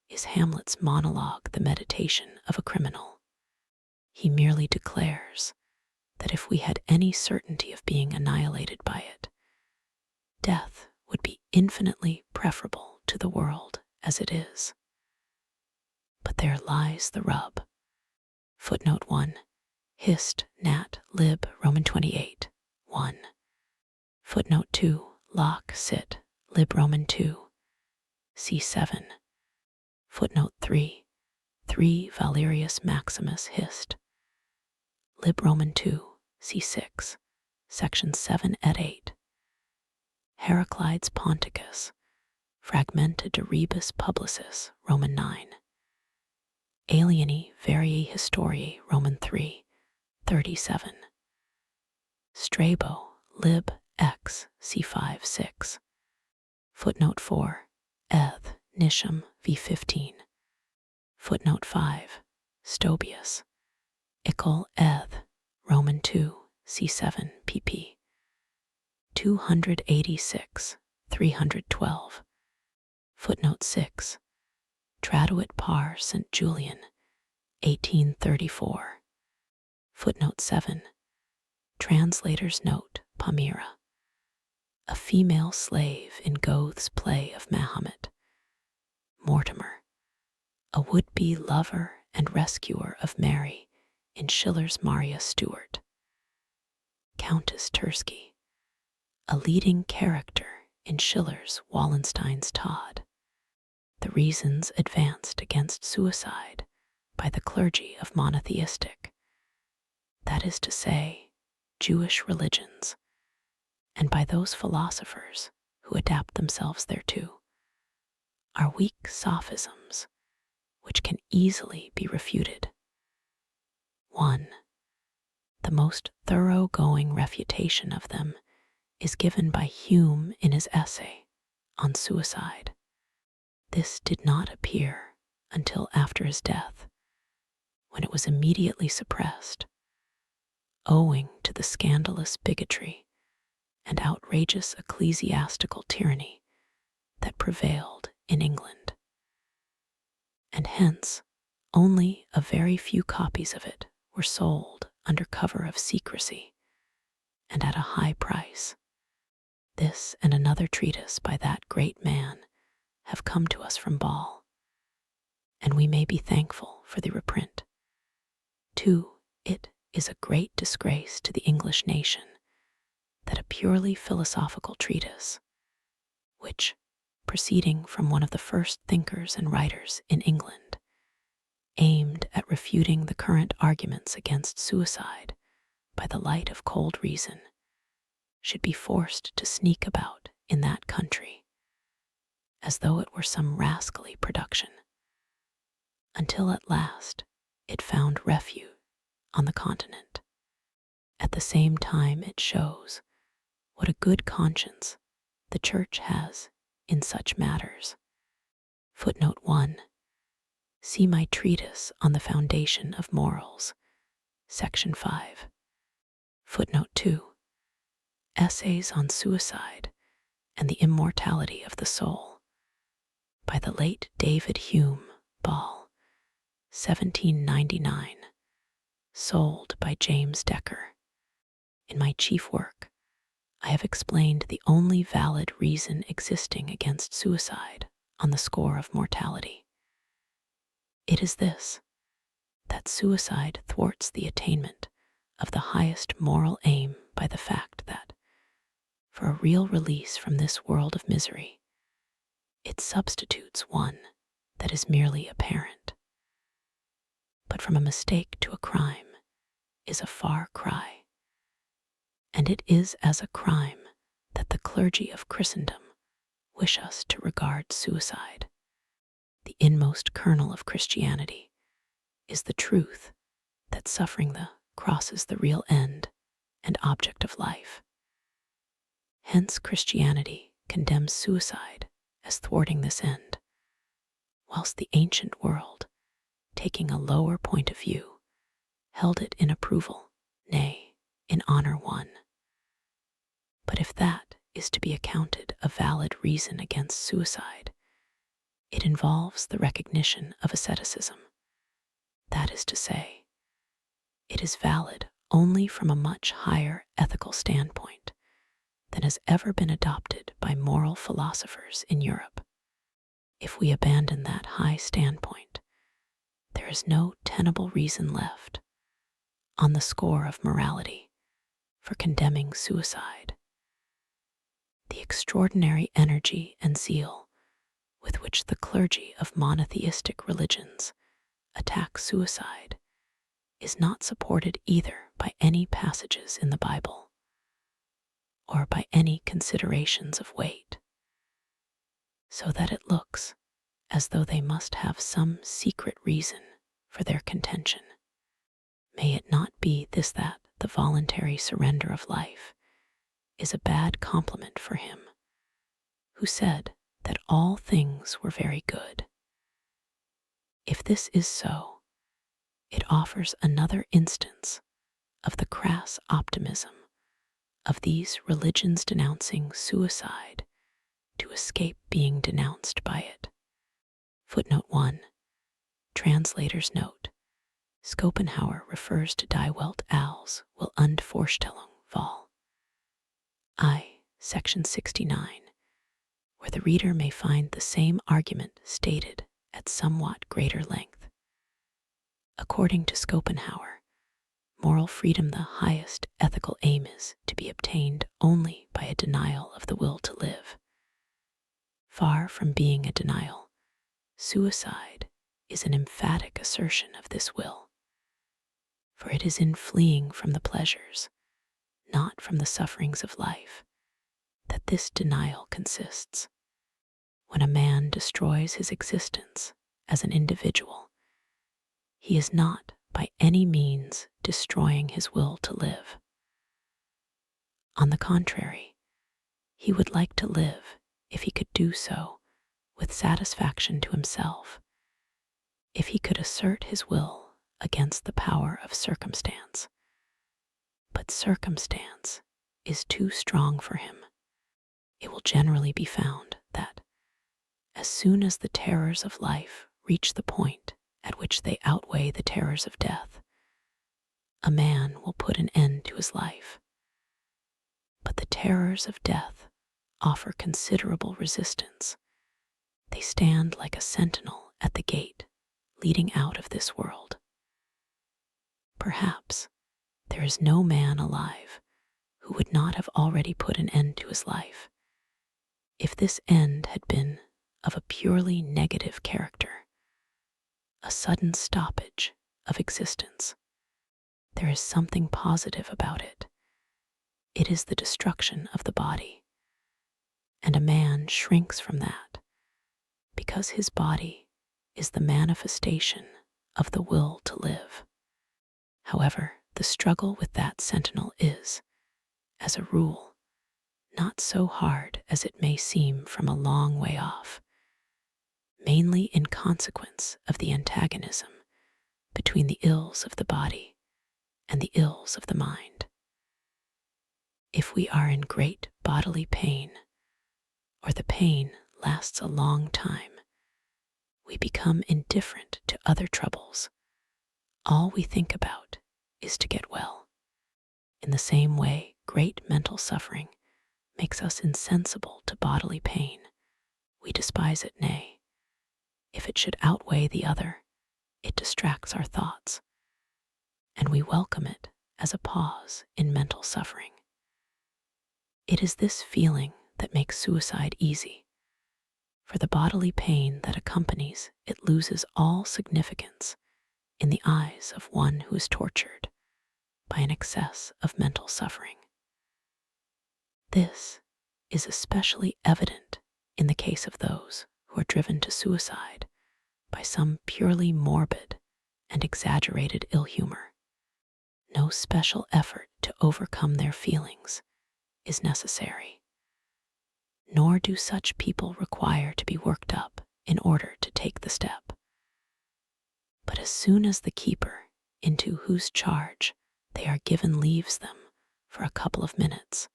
is Hamlet's monologue, the meditation of a criminal. He merely declares that if we had any certainty of being annihilated by it, death would be infinitely preferable to the world as it is. But there lies the rub. Footnote 1. Hist. Nat. Lib. Roman 28. 1. Footnote 2. Locke. Sit. Lib. Roman 2. C7. Footnote 3. 3 Valerius Maximus Hist. Lib. Roman 2. C6. Section 7 et 8. Heraclides Ponticus. Fragmenta de Rebus Publicis. Roman 9. Alieni Variae Historiae. Roman 3. 37. Strabo, Lib. X, C5, 6. Footnote 4. Eth. Nisham, v15. Footnote 5. Stobius. Icol. Eth. Roman 2, C7, pp. 286, 312. Footnote 6. Traduit par St. Julian, 1834. Footnote 7. Translator's note, Palmyra. A female slave in Goethe's play of Mahomet. Mortimer, a would-be lover and rescuer of Mary in Schiller's Maria Stuart. Countess Tersky, a leading character in Schiller's Wallenstein's Tod. The reasons advanced against suicide by the clergy of monotheistic, that is to say, Jewish religions, and by those philosophers who adapt themselves thereto, are weak sophisms which can easily be refuted. 1. The most thoroughgoing refutation of them is given by Hume in his essay on suicide. This did not appear until after his death, when it was immediately suppressed, owing to the scandalous bigotry and outrageous ecclesiastical tyranny that prevailed in England. And hence, only a very few copies of it were sold under cover of secrecy and at a high price. This and another treatise by that great man have come to us from Ball, and we may be thankful for the reprint. 2. It is a great disgrace to the English nation that a purely philosophical treatise, which, proceeding from one of the first thinkers and writers in England, aimed at refuting the current arguments against suicide by the light of cold reason, should be forced to sneak about in that country, as though it were some rascally production, until at last it found refuge on the continent. At the same time, it shows what a good conscience the Church has in such matters. Footnote 1. See my treatise on the foundation of morals, section 5. Footnote 2. Essays on Suicide and the Immortality of the Soul, by the late David Hume Ball, 1799, sold by James Decker. In my chief work, I have explained the only valid reason existing against suicide on the score of mortality. It is this, that suicide thwarts the attainment of the highest moral aim by the fact that, for a real release from this world of misery, it substitutes one that is merely apparent. But from a mistake to a crime is a far cry, and it is as a crime that the clergy of Christendom wish us to regard suicide. The inmost kernel of Christianity is the truth that suffering crosses the real end and object of life. Hence Christianity condemns suicide as thwarting this end, whilst the ancient world, taking a lower point of view, held it in approval, nay, in honor one. But if that is to be accounted a valid reason against suicide, it involves the recognition of asceticism. That is to say, it is valid only from a much higher ethical standpoint than has ever been adopted by moral philosophers in Europe. If we abandon that high standpoint, there is no tenable reason left, on the score of morality, for condemning suicide. The extraordinary energy and zeal with which the clergy of monotheistic religions attack suicide is not supported either by any passages in the Bible or by any considerations of weight, so that it looks as though they must have some secret reason for their contention. May it not be this, that the voluntary surrender of life is a bad compliment for him who said that all things were very good. If this is so, it offers another instance of the crass optimism of these religions denouncing suicide to escape being denounced by it. Footnote 1. Translator's note. Schopenhauer refers to Die Welt als Will und Vorstellung, Vol. I, section 69, where the reader may find the same argument stated at somewhat greater length. According to Schopenhauer, moral freedom, the highest ethical aim, is to be obtained only by a denial of the will to live. Far from being a denial, suicide is an emphatic assertion of this will, for it is in fleeing from the pleasures, not from the sufferings of life, that this denial consists. When a man destroys his existence as an individual, he is not by any means destroying his will to live. On the contrary, he would like to live if he could do so with satisfaction to himself, if he could assert his will against the power of circumstance. But circumstance is too strong for him. It will generally be found that, as soon as the terrors of life reach the point at which they outweigh the terrors of death, a man will put an end to his life. But the terrors of death offer considerable resistance. They stand like a sentinel at the gate leading out of this world. Perhaps there is no man alive who would not have already put an end to his life, if this end had been of a purely negative character, a sudden stoppage of existence. There is something positive about it, It is the destruction of the body, and a man shrinks from that because his body is the manifestation of the will to live. However, the struggle with that sentinel is, as a rule, not so hard as it may seem from a long way off, mainly in consequence of the antagonism between the ills of the body and the ills of the mind. If we are in great bodily pain, or the pain lasts a long time, we become indifferent to other troubles. All we think about is to get well. In the same way, great mental suffering makes us insensible to bodily pain. We despise it, nay, if it should outweigh the other, it distracts our thoughts, and we welcome it as a pause in mental suffering. It is this feeling that makes suicide easy, for the bodily pain that accompanies it loses all significance in the eyes of one who is tortured by an excess of mental suffering. This is especially evident in the case of those who are driven to suicide by some purely morbid and exaggerated ill humor. No special effort to overcome their feelings is necessary, nor do such people require to be worked up in order to take the step. But as soon as the keeper into whose charge they are given leaves them for a couple of minutes,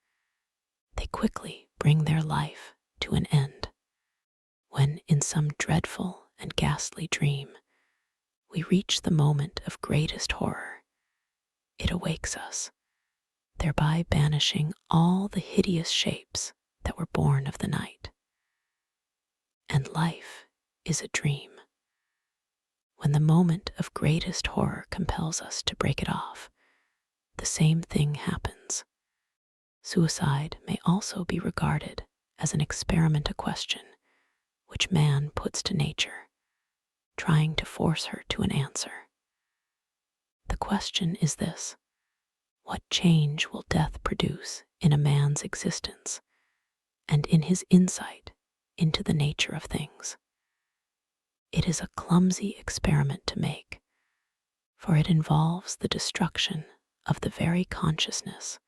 they quickly bring their life to an end. When in some dreadful and ghastly dream we reach the moment of greatest horror, it awakes us, thereby banishing all the hideous shapes that were born of the night. And life is a dream. When the moment of greatest horror compels us to break it off, the same thing happens. Suicide may also be regarded as an experiment, a question which man puts to nature, trying to force her to an answer. The question is this: what change will death produce in a man's existence and in his insight into the nature of things? It is a clumsy experiment to make, for it involves the destruction of the very consciousness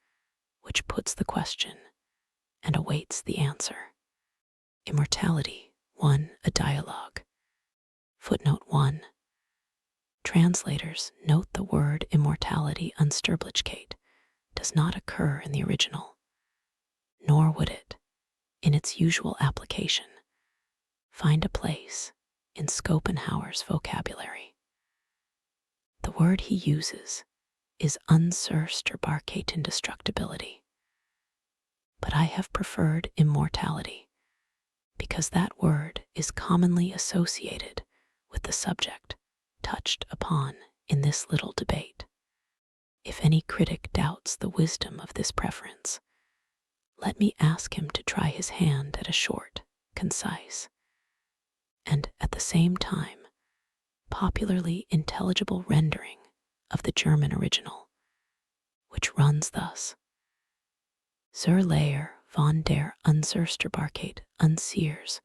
which puts the question and awaits the answer. Immortality 1. A dialogue. Footnote 1. Translators note the word immortality unsterblichkeit does not occur in the original, nor would it, in its usual application, find a place in Schopenhauer's vocabulary. The word he uses is unsterblichkeit, indestructibility, but I have preferred immortality because that word is commonly associated with the subject touched upon in this little debate. If any critic doubts the wisdom of this preference, let me ask him to try his hand at a short, concise, and at the same time popularly intelligible rendering of the German original, which runs thus: Zur Lehre von der Unsterblichkeit unseres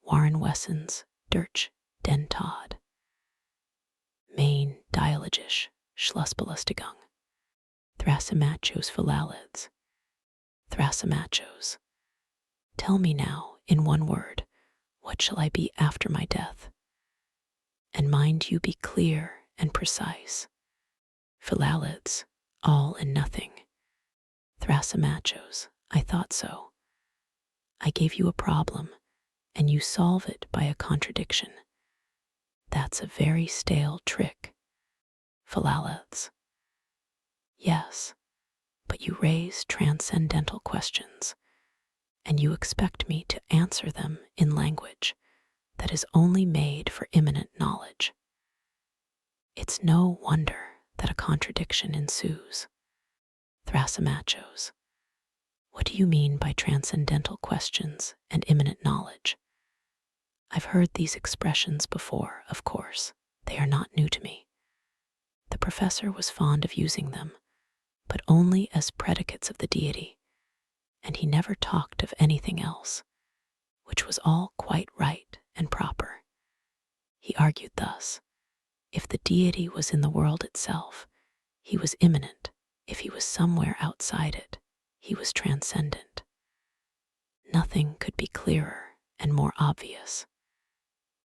Waren Wessens durch den Tod. Mein dialogische Schlussbelustigung. Thrasymachos Philalids. Thrasymachos. Tell me now, in one word, what shall I be after my death? And mind you be clear and precise. Philalids, all and nothing. Thrasymachos, I thought so. I gave you a problem, and you solve it by a contradiction. That's a very stale trick. Philalids. Yes, but you raise transcendental questions, and you expect me to answer them in language that is only made for immanent knowledge. It's no wonder that a contradiction ensues. Thrasymachos. What do you mean by transcendental questions and immanent knowledge? I've heard these expressions before, of course. They are not new to me. The professor was fond of using them, but but only as predicates of the deity, and he never talked of anything else, which was all quite right and proper. He argued thus: if the deity was in the world itself, he was immanent; if he was somewhere outside it, he was transcendent. Nothing could be clearer and more obvious.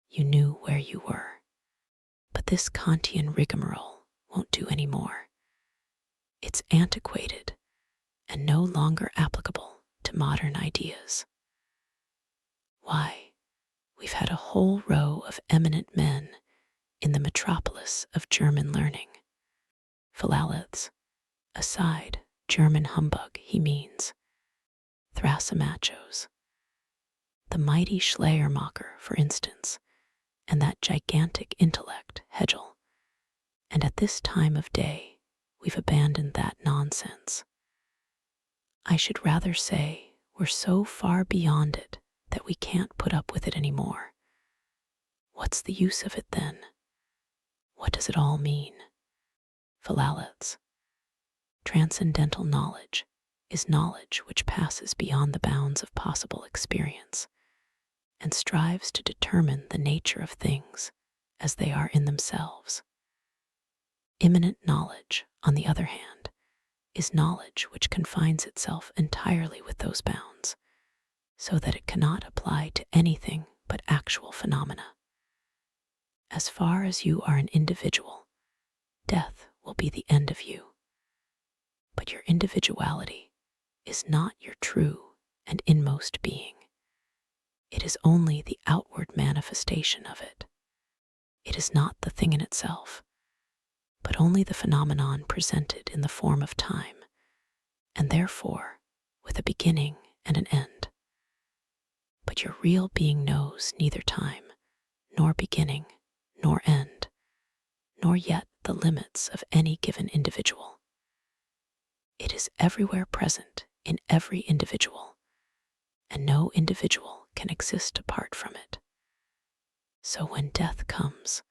You knew where you were. But this Kantian rigmarole won't do any more. It's antiquated and no longer applicable to modern ideas. Why, we've had a whole row of eminent men in the metropolis of German learning. Philalethes, aside, German humbug, he means. Thrasymachos, the mighty Schleiermacher, for instance, and that gigantic intellect, Hegel. And at this time of day, we've abandoned that nonsense. I should rather say we're so far beyond it that we can't put up with it anymore. What's the use of it then? What does it all mean? Philalethes, transcendental knowledge is knowledge which passes beyond the bounds of possible experience and strives to determine the nature of things as they are in themselves. Immanent knowledge, on the other hand, is knowledge which confines itself entirely with those bounds, so that it cannot apply to anything but actual phenomena. As far as you are an individual, death will be the end of you. But your individuality is not your true and inmost being. It is only the outward manifestation of it. It is not the thing in itself, but only the phenomenon presented in the form of time, and therefore with a beginning and an end. But your real being knows neither time, nor beginning, nor end, nor yet the limits of any given individual. It is everywhere present in every individual, and no individual can exist apart from it. So when death comes,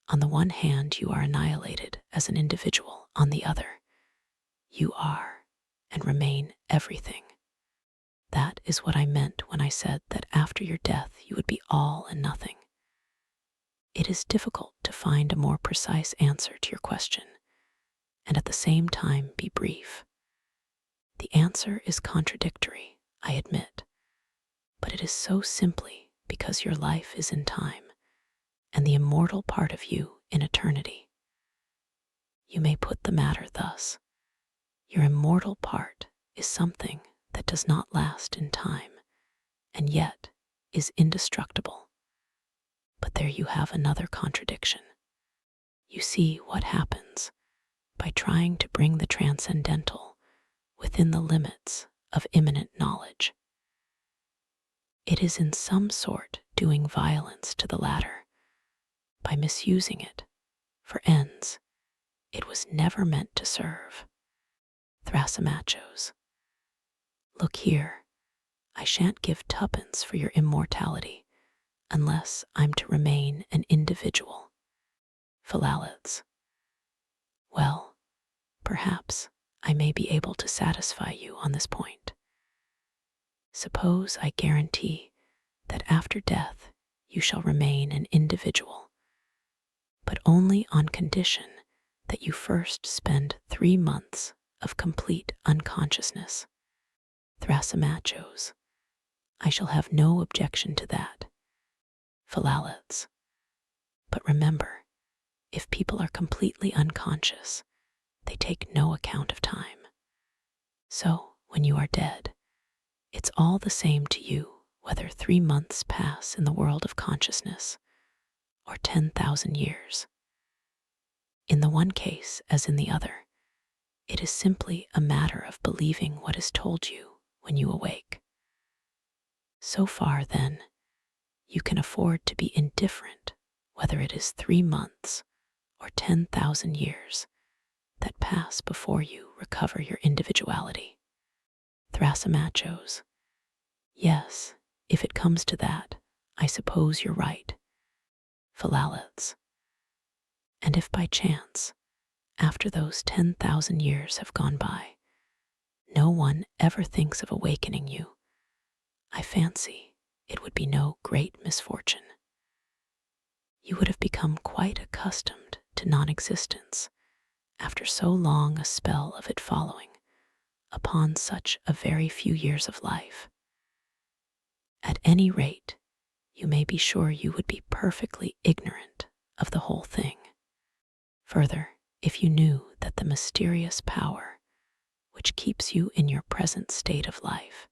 on the one hand you are annihilated as an individual, on the other, you are and remain everything. That is what I meant when I said that after your death you would be all and nothing. It is difficult to find a more precise answer to your question, and at the same time be brief. The answer is contradictory, I admit, but it is so simply because your life is in time, and the immortal part of you in eternity. You may put the matter thus: your immortal part is something that does not last in time, and yet is indestructible. But there you have another contradiction. You see what happens by trying to bring the transcendental within the limits of immanent knowledge. It is in some sort doing violence to the latter by misusing it for ends it was never meant to serve. Thrasymachos, look here, I shan't give tuppence for your immortality unless I'm to remain an individual. Philalethes, well, perhaps I may be able to satisfy you on this point. Suppose I guarantee that after death you shall remain an individual, but only on condition that you first spend 3 months of complete unconsciousness. Thrasymachos, I shall have no objection to that. Philalethes, but remember, if people are completely unconscious, they take no account of time. So, when you are dead, it's all the same to you whether 3 months pass in the world of consciousness or 10,000 years. In the one case, as in the other, it is simply a matter of believing what is told you when you awake. So far, then, you can afford to be indifferent whether it is 3 months or 10,000 years that pass before you recover your individuality. Thrasymachos, yes, if it comes to that, I suppose you're right. Philalethes, and if by chance, after those 10,000 years have gone by, no one ever thinks of awakening you, I fancy it would be no great misfortune. You would have become quite accustomed to non-existence after so long a spell of it following upon such a very few years of life. At any rate, you may be sure you would be perfectly ignorant of the whole thing. Further, if you knew that the mysterious power which keeps you in your present state of life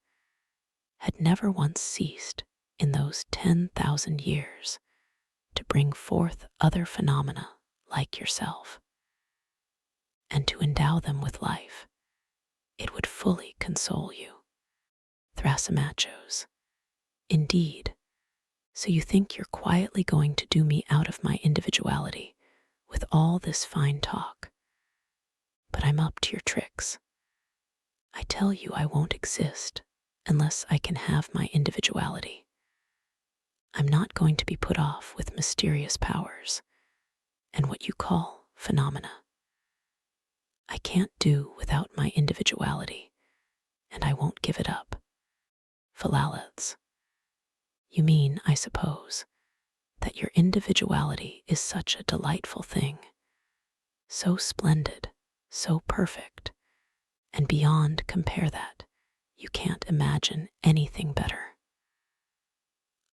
had never once ceased in those 10,000 years to bring forth other phenomena like yourself, and to endow them with life, it would fully console you. Thrasymachos. Indeed, so you think you're quietly going to do me out of my individuality with all this fine talk. But I'm up to your tricks. I tell you I won't exist unless I can have my individuality. I'm not going to be put off with mysterious powers and what you call phenomena. I can't do without my individuality, and I won't give it up. Philalaths. You mean, I suppose, that your individuality is such a delightful thing, so splendid, so perfect, and beyond compare that you can't imagine anything better.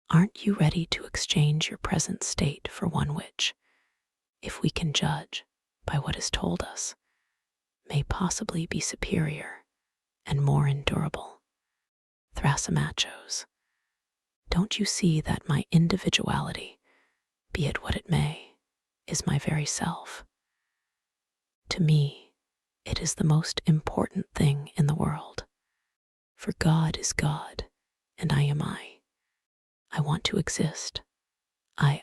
Aren't you ready to exchange your present state for one which, if we can judge by what is told us, may possibly be superior and more endurable? Thrasymachos. Don't you see that my individuality, be it what it may, is my very self? To me, it is the most important thing in the world. For God is God, and I am I. I want to exist. I.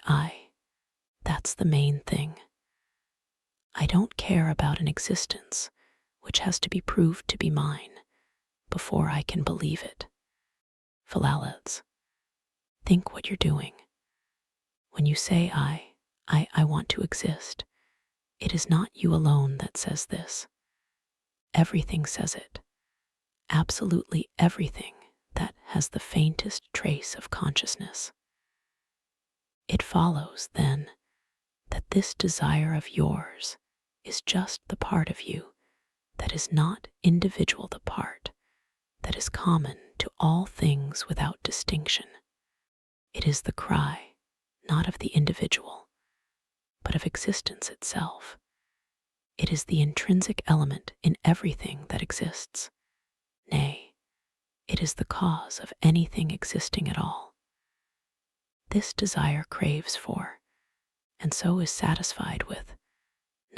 That's the main thing. I don't care about an existence which has to be proved to be mine before I can believe it. Philalaths. Think what you're doing. When you say I want to exist, it is not you alone that says this. Everything says it. Absolutely everything that has the faintest trace of consciousness. It follows, then, that this desire of yours is just the part of you that is not individual, the part that is common to all things without distinction. It is the cry, not of the individual, but of existence itself. It is the intrinsic element in everything that exists. Nay, it is the cause of anything existing at all. This desire craves for, and so is satisfied with,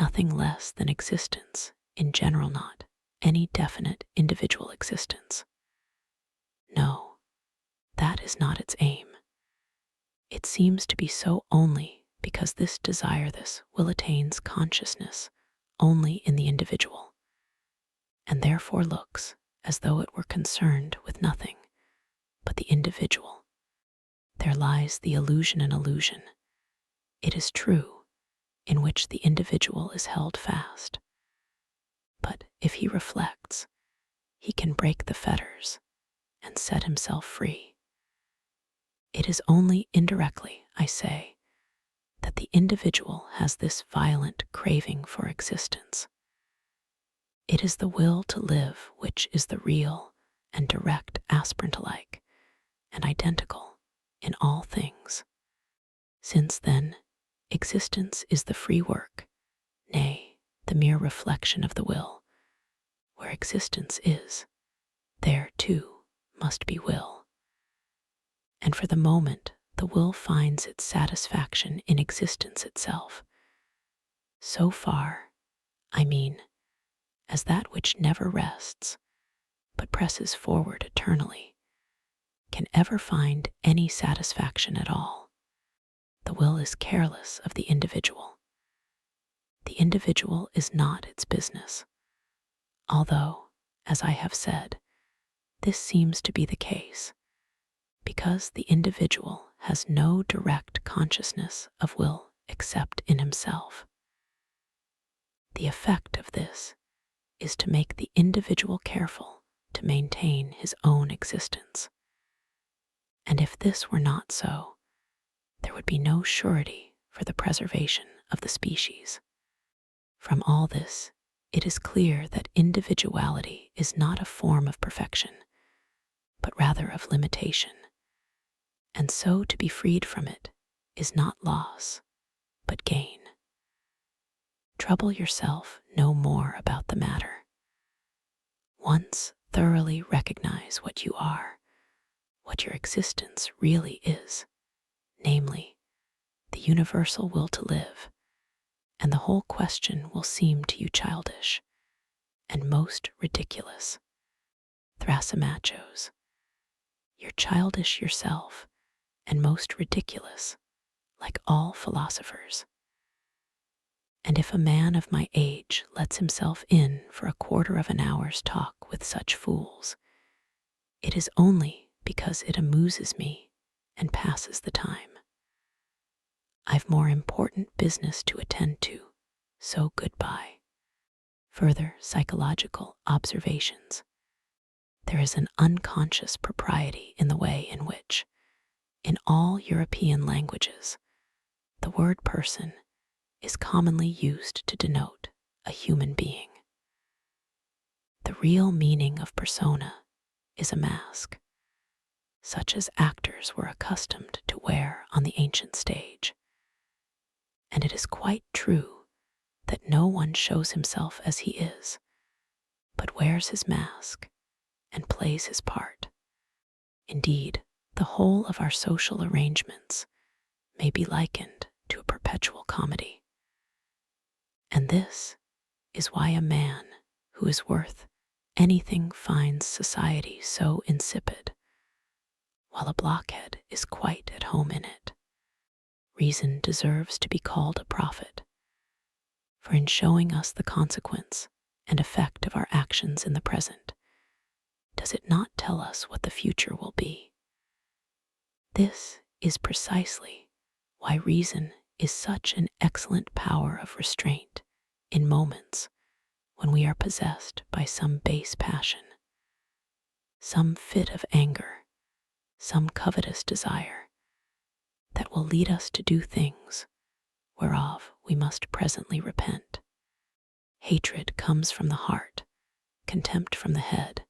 nothing less than existence in general, not any definite individual existence. No, that is not its aim. It seems to be so only because this desire, this will, attains consciousness only in the individual, and therefore looks as though it were concerned with nothing but the individual. There lies the illusion in illusion. It is true, in which the individual is held fast. But if he reflects, he can break the fetters and set himself free. It is only indirectly, I say, that the individual has this violent craving for existence. It is the will to live which is the real and direct aspirant alike and identical in all things. Since then, existence is the free work, nay, the mere reflection of the will. Where existence is, there too must be will. And for the moment, the will finds its satisfaction in existence itself. So far, I mean, as that which never rests, but presses forward eternally, can ever find any satisfaction at all. The will is careless of the individual. The individual is not its business, although, as I have said, this seems to be the case, because the individual has no direct consciousness of will except in himself. The effect of this is to make the individual careful to maintain his own existence. And if this were not so, there would be no surety for the preservation of the species. From all this, it is clear that individuality is not a form of perfection, but rather of limitation. And so to be freed from it is not loss, but gain. Trouble yourself no more about the matter. Once thoroughly recognize what you are, what your existence really is, namely, the universal will to live, and the whole question will seem to you childish and most ridiculous. Thrasymachos, you're childish yourself and most ridiculous, like all philosophers. And if a man of my age lets himself in for a quarter of an hour's talk with such fools, it is only because it amuses me and passes the time. I've more important business to attend to, so goodbye. Further psychological observations. There is an unconscious propriety in the way in which, in all European languages, the word person is commonly used to denote a human being. The real meaning of persona is a mask, such as actors were accustomed to wear on the ancient stage. And it is quite true that no one shows himself as he is, but wears his mask and plays his part. Indeed, the whole of our social arrangements may be likened to a perpetual comedy. And this is why a man who is worth anything finds society so insipid, while a blockhead is quite at home in it. Reason deserves to be called a prophet, for in showing us the consequence and effect of our actions in the present, does it not tell us what the future will be? This is precisely why reason is such an excellent power of restraint in moments when we are possessed by some base passion, some fit of anger, some covetous desire that will lead us to do things whereof we must presently repent. Hatred comes from the heart, contempt from the head,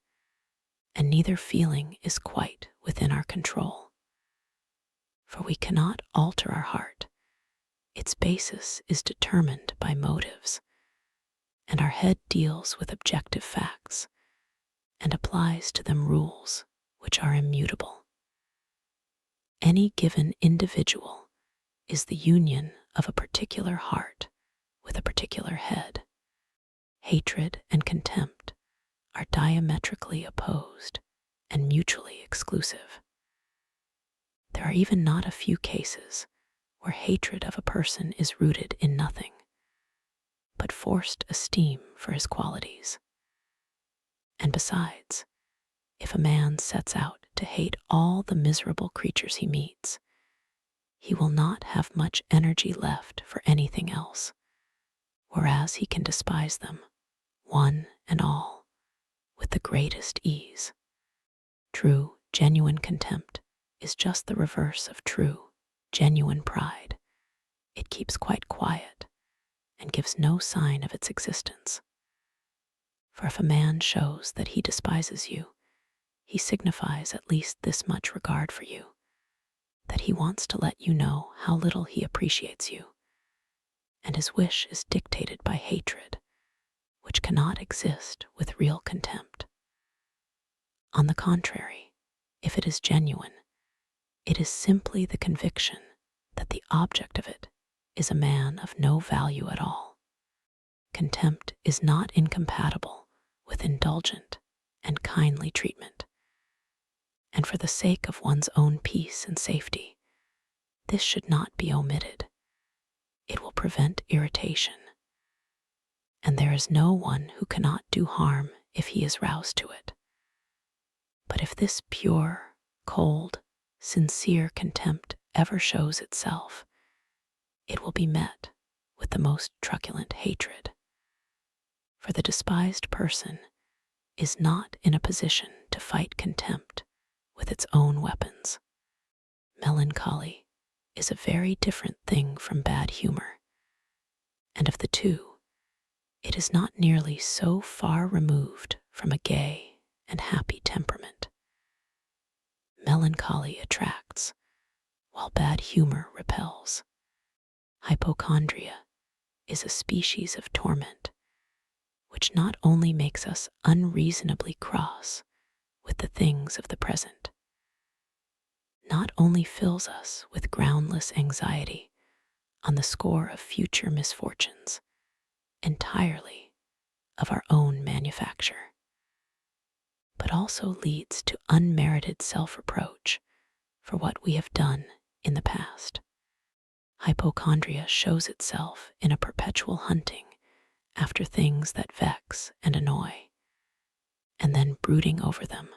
and neither feeling is quite within our control. For we cannot alter our heart. Its basis is determined by motives, and our head deals with objective facts and applies to them rules which are immutable. Any given individual is the union of a particular heart with a particular head. Hatred and contempt are diametrically opposed and mutually exclusive. There are even not a few cases where hatred of a person is rooted in nothing but forced esteem for his qualities. And besides, if a man sets out to hate all the miserable creatures he meets, he will not have much energy left for anything else, whereas he can despise them, one and all, with the greatest ease. True, genuine contempt is just the reverse of true, genuine pride. It keeps quite quiet and gives no sign of its existence. For if a man shows that he despises you, he signifies at least this much regard for you, that he wants to let you know how little he appreciates you, and his wish is dictated by hatred, which cannot exist with real contempt. On the contrary, if it is genuine, it is simply the conviction that the object of it is a man of no value at all. Contempt is not incompatible with indulgent and kindly treatment, and for the sake of one's own peace and safety, this should not be omitted. It will prevent irritation, and there is no one who cannot do harm if he is roused to it. But if this pure, cold, sincere contempt ever shows itself, it will be met with the most truculent hatred. For the despised person is not in a position to fight contempt with its own weapons. Melancholy is a very different thing from bad humor, and of the two, it is not nearly so far removed from a gay and happy temperament. Melancholy attracts, while bad humor repels. Hypochondria is a species of torment which not only makes us unreasonably cross with the things of the present, not only fills us with groundless anxiety on the score of future misfortunes, entirely of our own manufacture, but also leads to unmerited self-reproach for what we have done in the past. Hypochondria shows itself in a perpetual hunting after things that vex and annoy, and then brooding over them.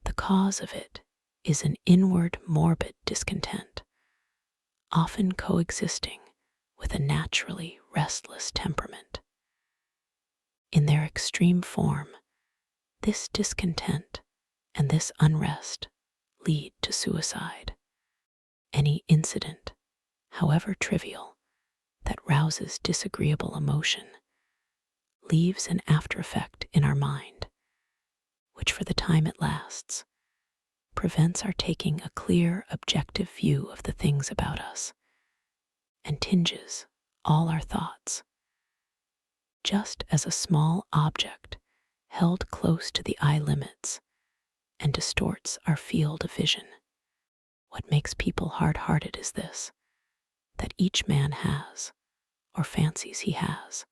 The cause of it is an inward morbid discontent, often coexisting with a naturally restless temperament. In their extreme form, this discontent and this unrest lead to suicide. Any incident, however trivial, that rouses disagreeable emotion leaves an after effect in our mind, which for the time it lasts, prevents our taking a clear, objective view of the things about us and tinges all our thoughts. Just as a small object held close to the eye limits and distorts our field of vision. What makes people hard-hearted is this, that each man has, or fancies he has,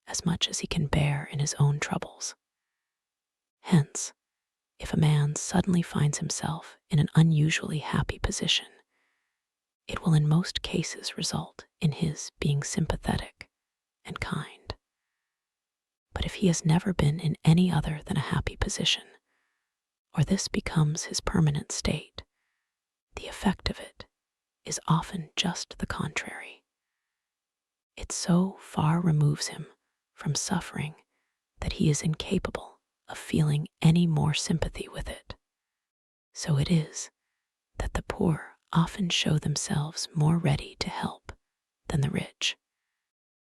as much as he can bear in his own troubles. Hence, if a man suddenly finds himself in an unusually happy position, it will in most cases result in his being sympathetic and kind. But if he has never been in any other than a happy position, or this becomes his permanent state, the effect of it is often just the contrary. It so far removes him from suffering that he is incapable of feeling any more sympathy with it. So it is that the poor often show themselves more ready to help than the rich.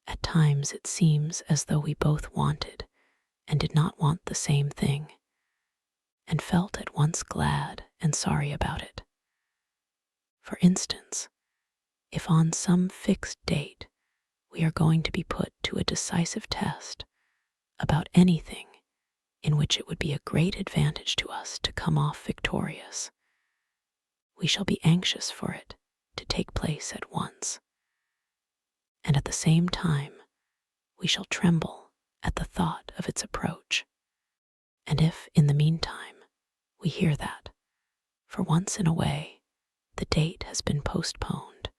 At times it seems as though we both wanted and did not want the same thing, and felt at once glad and sorry about it. For instance, if on some fixed date we are going to be put to a decisive test about anything in which it would be a great advantage to us to come off victorious, we shall be anxious for it to take place at once. And at the same time, we shall tremble at the thought of its approach. And if, in the meantime, we hear that, for once in a way, the date has been postponed,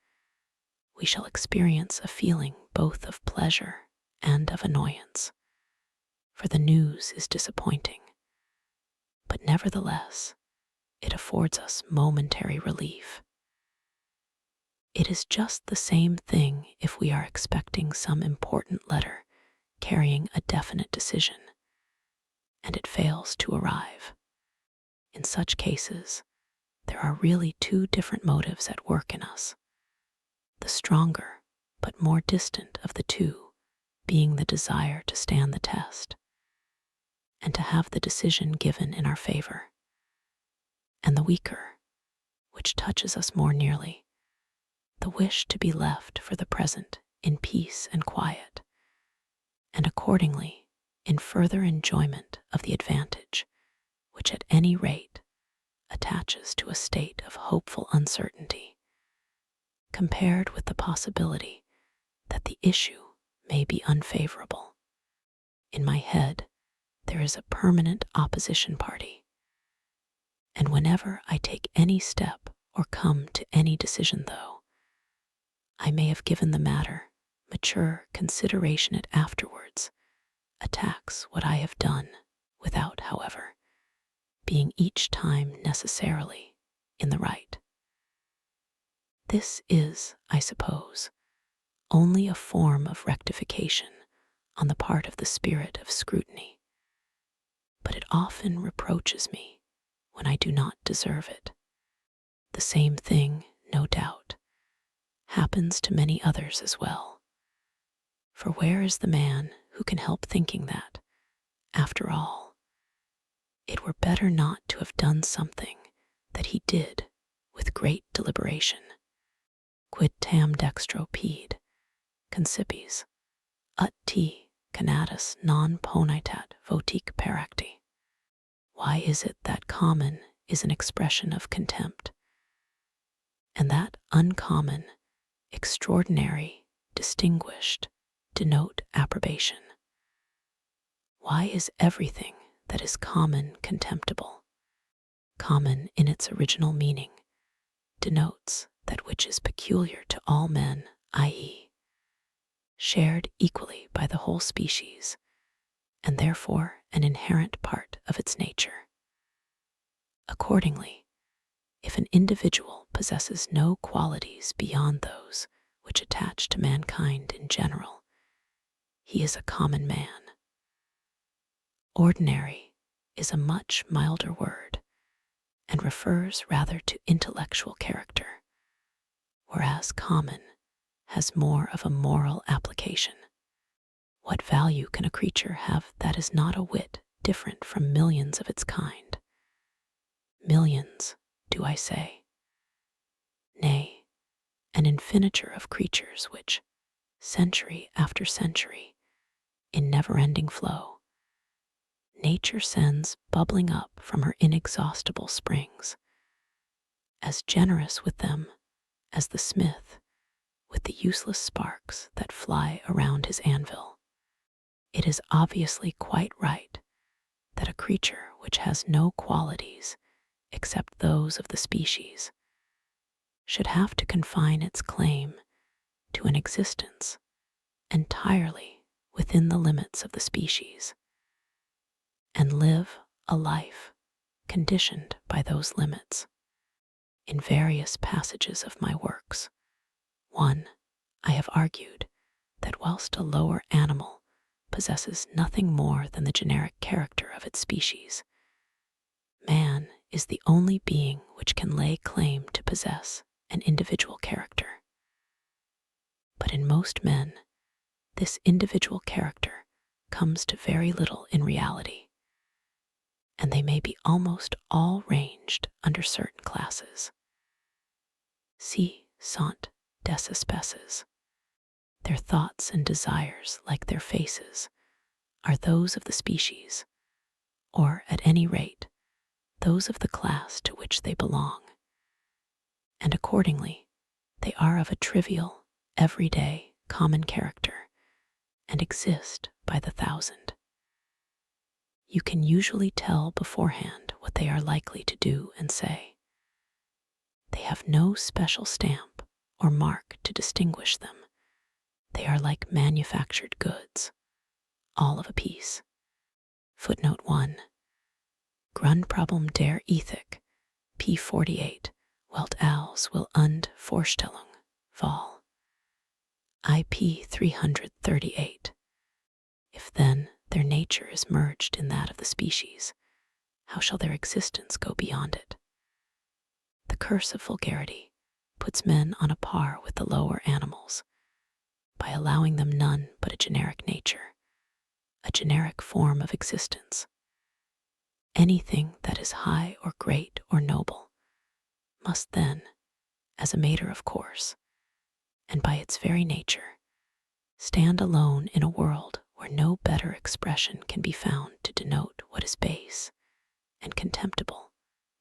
we shall experience a feeling both of pleasure and of annoyance, for the news is disappointing. But nevertheless, it affords us momentary relief. It is just the same thing if we are expecting some important letter carrying a definite decision, and it fails to arrive. In such cases, there are really two different motives at work in us, the stronger but more distant of the two being the desire to stand the test and to have the decision given in our favor, and the weaker, which touches us more nearly, the wish to be left for the present in peace and quiet, and accordingly in further enjoyment of the advantage which at any rate attaches to a state of hopeful uncertainty, compared with the possibility that the issue may be unfavorable. In my head, there is a permanent opposition party, and whenever I take any step or come to any decision, though I may have given the matter mature consideration, it afterwards attacks what I have done without, however, being each time necessarily in the right. This is, I suppose, only a form of rectification on the part of the spirit of scrutiny, but it often reproaches me when I do not deserve it. The same thing, no doubt, happens to many others as well. For where is the man who can help thinking that, after all, it were better not to have done something that he did with great deliberation? Quid tam dextro pede, concipes, ut te canatus non ponitat votique peracti. Why is it that common is an expression of contempt, and that uncommon, extraordinary, distinguished denote approbation? Why is everything that is common contemptible? Common in its original meaning denotes that which is peculiar to all men, i.e., shared equally by the whole species, and therefore an inherent part of its nature. Accordingly, if an individual possesses no qualities beyond those which attach to mankind in general, he is a common man. Ordinary is a much milder word and refers rather to intellectual character, whereas common has more of a moral application. What value can a creature have that is not a whit different from millions of its kind? Millions, do I say? Nay, an infiniture of creatures which, century after century, in never-ending flow, nature sends bubbling up from her inexhaustible springs, as generous with them as the smith with the useless sparks that fly around his anvil. It is obviously quite right that a creature which has no qualities except those of the species should have to confine its claim to an existence entirely within the limits of the species, and live a life conditioned by those limits. In various passages of my works, I have argued that whilst a lower animal possesses nothing more than the generic character of its species, man is the only being which can lay claim to possess an individual character. But in most men, this individual character comes to very little in reality, and they may be almost all ranged under certain classes. Si sont des espèces. Their thoughts and desires, like their faces, are those of the species, or at any rate, those of the class to which they belong, and accordingly, they are of a trivial, everyday, common character, and exist by the thousand. You can usually tell beforehand what they are likely to do and say. They have no special stamp or mark to distinguish them. They are like manufactured goods, all of a piece. Footnote 1. Grundproblem der Ethik, p. 48, Welt als will und Vorstellung, vol. IP 338. If then their nature is merged in that of the species, how shall their existence go beyond it? The curse of vulgarity puts men on a par with the lower animals by allowing them none but a generic nature, a generic form of existence. Anything that is high or great or noble must then, as a matter of course, and by its very nature, stand alone in a world where no better expression can be found to denote what is base and contemptible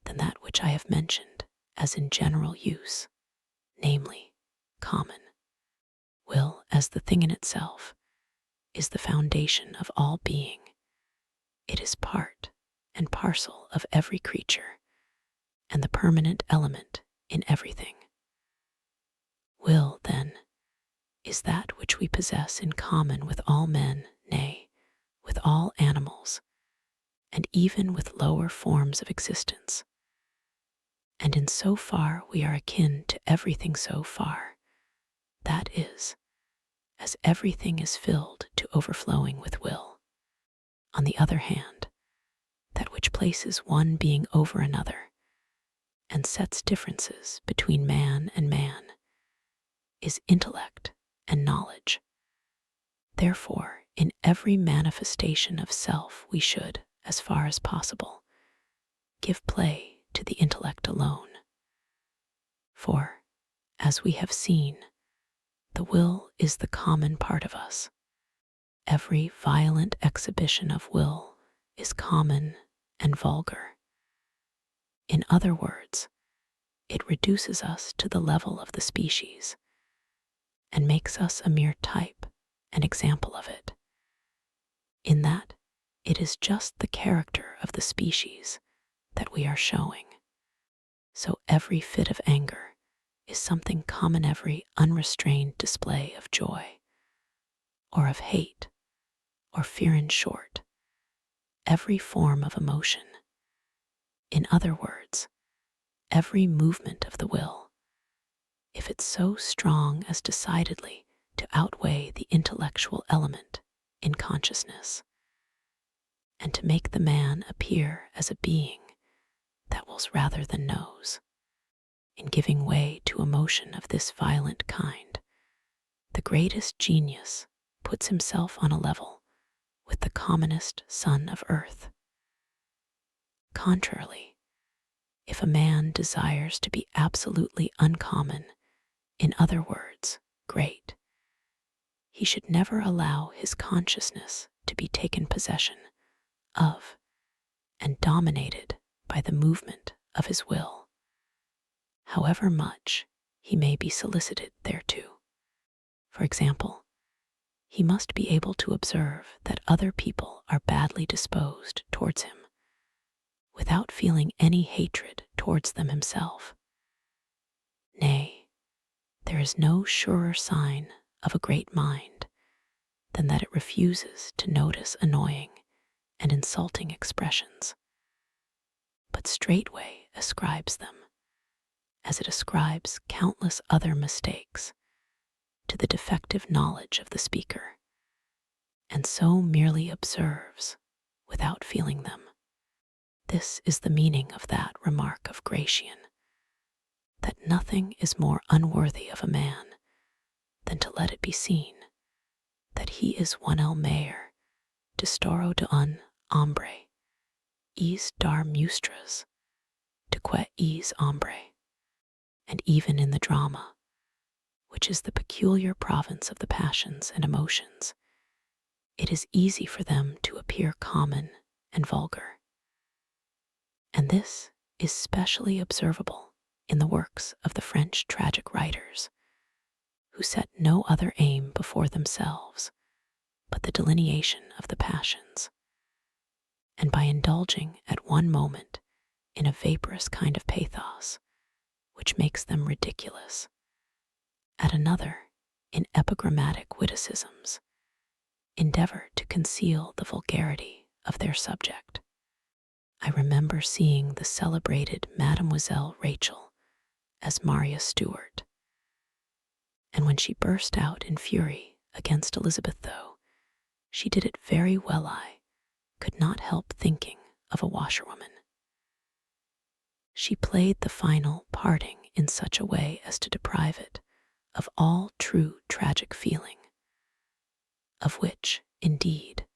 than that which I have mentioned as in general use, namely, common. Will, as the thing in itself, is the foundation of all being. It is part and parcel of every creature, and the permanent element in everything. Will, then, is that which we possess in common with all men, nay, with all animals, and even with lower forms of existence. And in so far we are akin to everything so far, that is, as everything is filled to overflowing with will. On the other hand, that which places one being over another and sets differences between man and man is intellect and knowledge. Therefore, in every manifestation of self, we should, as far as possible, give play to the intellect alone. For, as we have seen, the will is the common part of us. Every violent exhibition of will is common and vulgar. In other words, it reduces us to the level of the species and makes us a mere type, an example of it, in that it is just the character of the species that we are showing. So every fit of anger is something common, every unrestrained display of joy, or of hate, or fear. In short, every form of emotion. In other words, every movement of the will, if it's so strong as decidedly to outweigh the intellectual element in consciousness, and to make the man appear as a being that wills rather than knows. In giving way to emotion of this violent kind, the greatest genius puts himself on a level with the commonest son of earth. Contrarily, if a man desires to be absolutely uncommon, in other words, great, he should never allow his consciousness to be taken possession of and dominated by the movement of his will, however much he may be solicited thereto. For example, he must be able to observe that other people are badly disposed towards him, without feeling any hatred towards them himself. Nay, there is no surer sign of a great mind than that it refuses to notice annoying and insulting expressions, but straightway ascribes them, as it ascribes countless other mistakes, to the defective knowledge of the speaker, and so merely observes without feeling them. This is the meaning of that remark of Gratian, that nothing is more unworthy of a man than to let it be seen that he is one el mayor, distoro de un hombre, is dar mustras, de que is hombre. And even in the drama, which is the peculiar province of the passions and emotions, it is easy for them to appear common and vulgar. And this is specially observable in the works of the French tragic writers, who set no other aim before themselves but the delineation of the passions, and by indulging at one moment in a vaporous kind of pathos, which makes them ridiculous, at another in epigrammatic witticisms, endeavor to conceal the vulgarity of their subject. I remember seeing the celebrated Mademoiselle Rachel as Maria Stuart, and when she burst out in fury against Elizabeth, though she did it very well, I could not help thinking of a washerwoman. She played the final parting in such a way as to deprive it of all true tragic feeling, of which, indeed,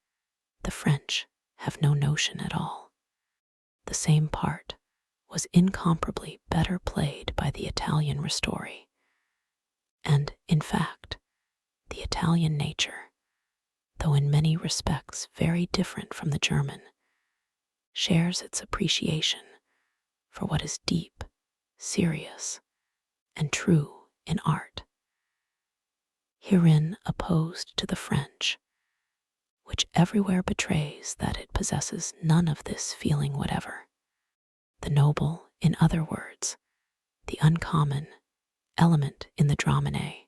the French have no notion at all. The same part was incomparably better played by the Italian Ristori, and, in fact, the Italian nature, though in many respects very different from the German, shares its appreciation for what is deep, serious, and true in art. Herein opposed to the French, which everywhere betrays that it possesses none of this feeling whatever. The noble, in other words, the uncommon, element in the dramine,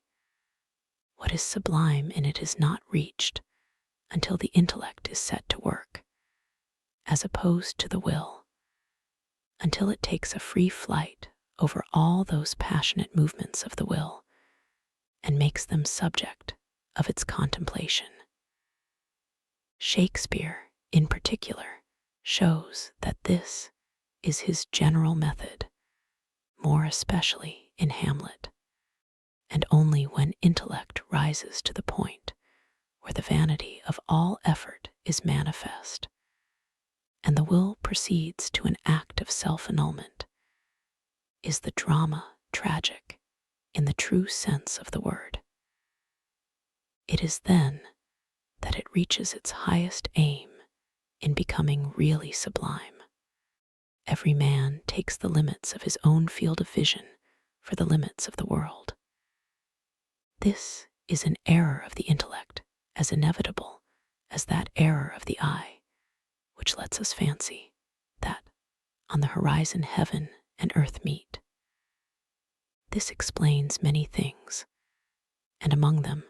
what is sublime in it is not reached until the intellect is set to work, as opposed to the will, until it takes a free flight over all those passionate movements of the will and makes them subject of its contemplation. Shakespeare, in particular, shows that this is his general method, more especially in Hamlet, and only when intellect rises to the point where the vanity of all effort is manifest, and the will proceeds to an act of self-annulment, is the drama tragic in the true sense of the word. It is then that it reaches its highest aim in becoming really sublime. Every man takes the limits of his own field of vision for the limits of the world. This is an error of the intellect as inevitable as that error of the eye, which lets us fancy that on the horizon heaven and earth meet. This explains many things, and among them,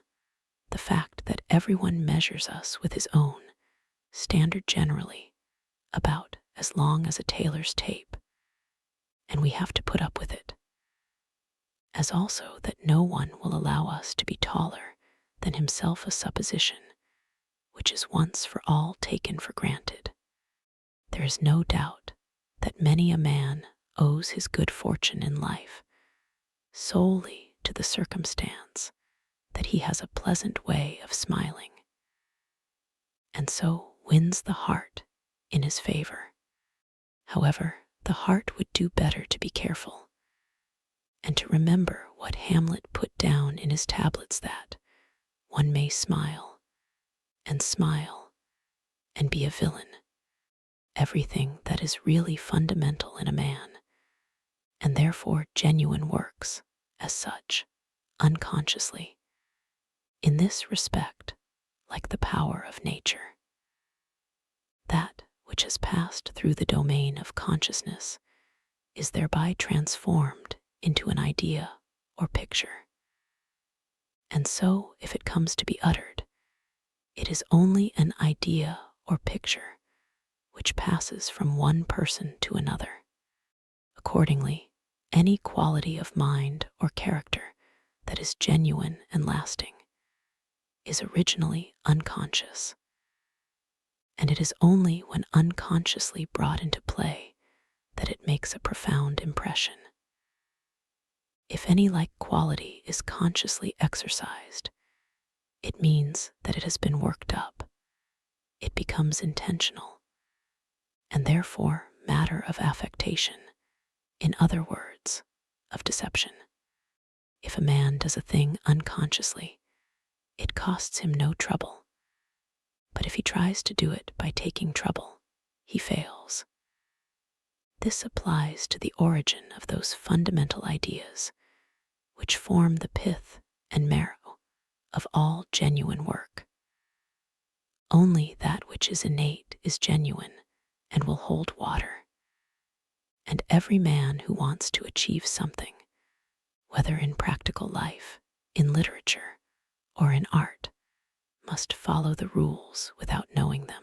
the fact that everyone measures us with his own standard generally about as long as a tailor's tape, and we have to put up with it, as also that no one will allow us to be taller than himself, a supposition which is once for all taken for granted. There is no doubt that many a man owes his good fortune in life solely to the circumstance that he has a pleasant way of smiling, and so wins the heart in his favor. However, the heart would do better to be careful, and to remember what Hamlet put down in his tablets, that one may smile and be a villain. Everything that is really fundamental in a man, and therefore genuine, works as such, unconsciously, in this respect, like the power of nature. That which has passed through the domain of consciousness is thereby transformed into an idea or picture. And so, if it comes to be uttered, it is only an idea or picture which passes from one person to another. Accordingly, any quality of mind or character that is genuine and lasting is originally unconscious, and it is only when unconsciously brought into play that it makes a profound impression. If any like quality is consciously exercised, it means that it has been worked up. It becomes intentional, and therefore matter of affectation, in other words, of deception. If a man does a thing unconsciously, it costs him no trouble, but if he tries to do it by taking trouble, he fails. This applies to the origin of those fundamental ideas which form the pith and marrow of all genuine work. Only that which is innate is genuine and will hold water, and every man who wants to achieve something, whether in practical life, in literature, or in art, must follow the rules without knowing them.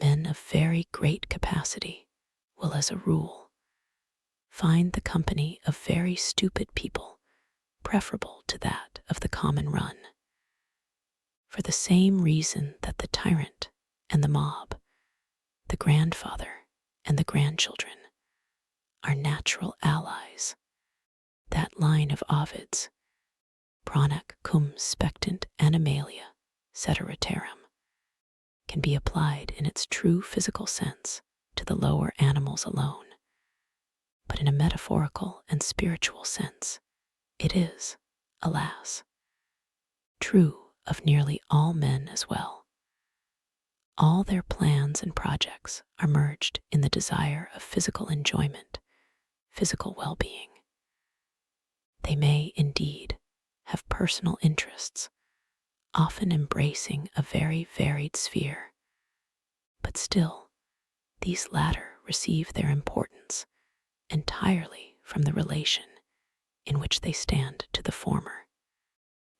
Men of very great capacity will, as a rule, find the company of very stupid people preferable to that of the common run, for the same reason that the tyrant and the mob, the grandfather and the grandchildren, are natural allies. That line of Ovid's, pronac cum spectant animalia, cetera terum, can be applied in its true physical sense to the lower animals alone, but in a metaphorical and spiritual sense, it is, alas, true of nearly all men as well. All their plans and projects are merged in the desire of physical enjoyment, physical well-being. They may, indeed, have personal interests, often embracing a very varied sphere, but still, these latter receive their importance entirely from the relation in which they stand to the former.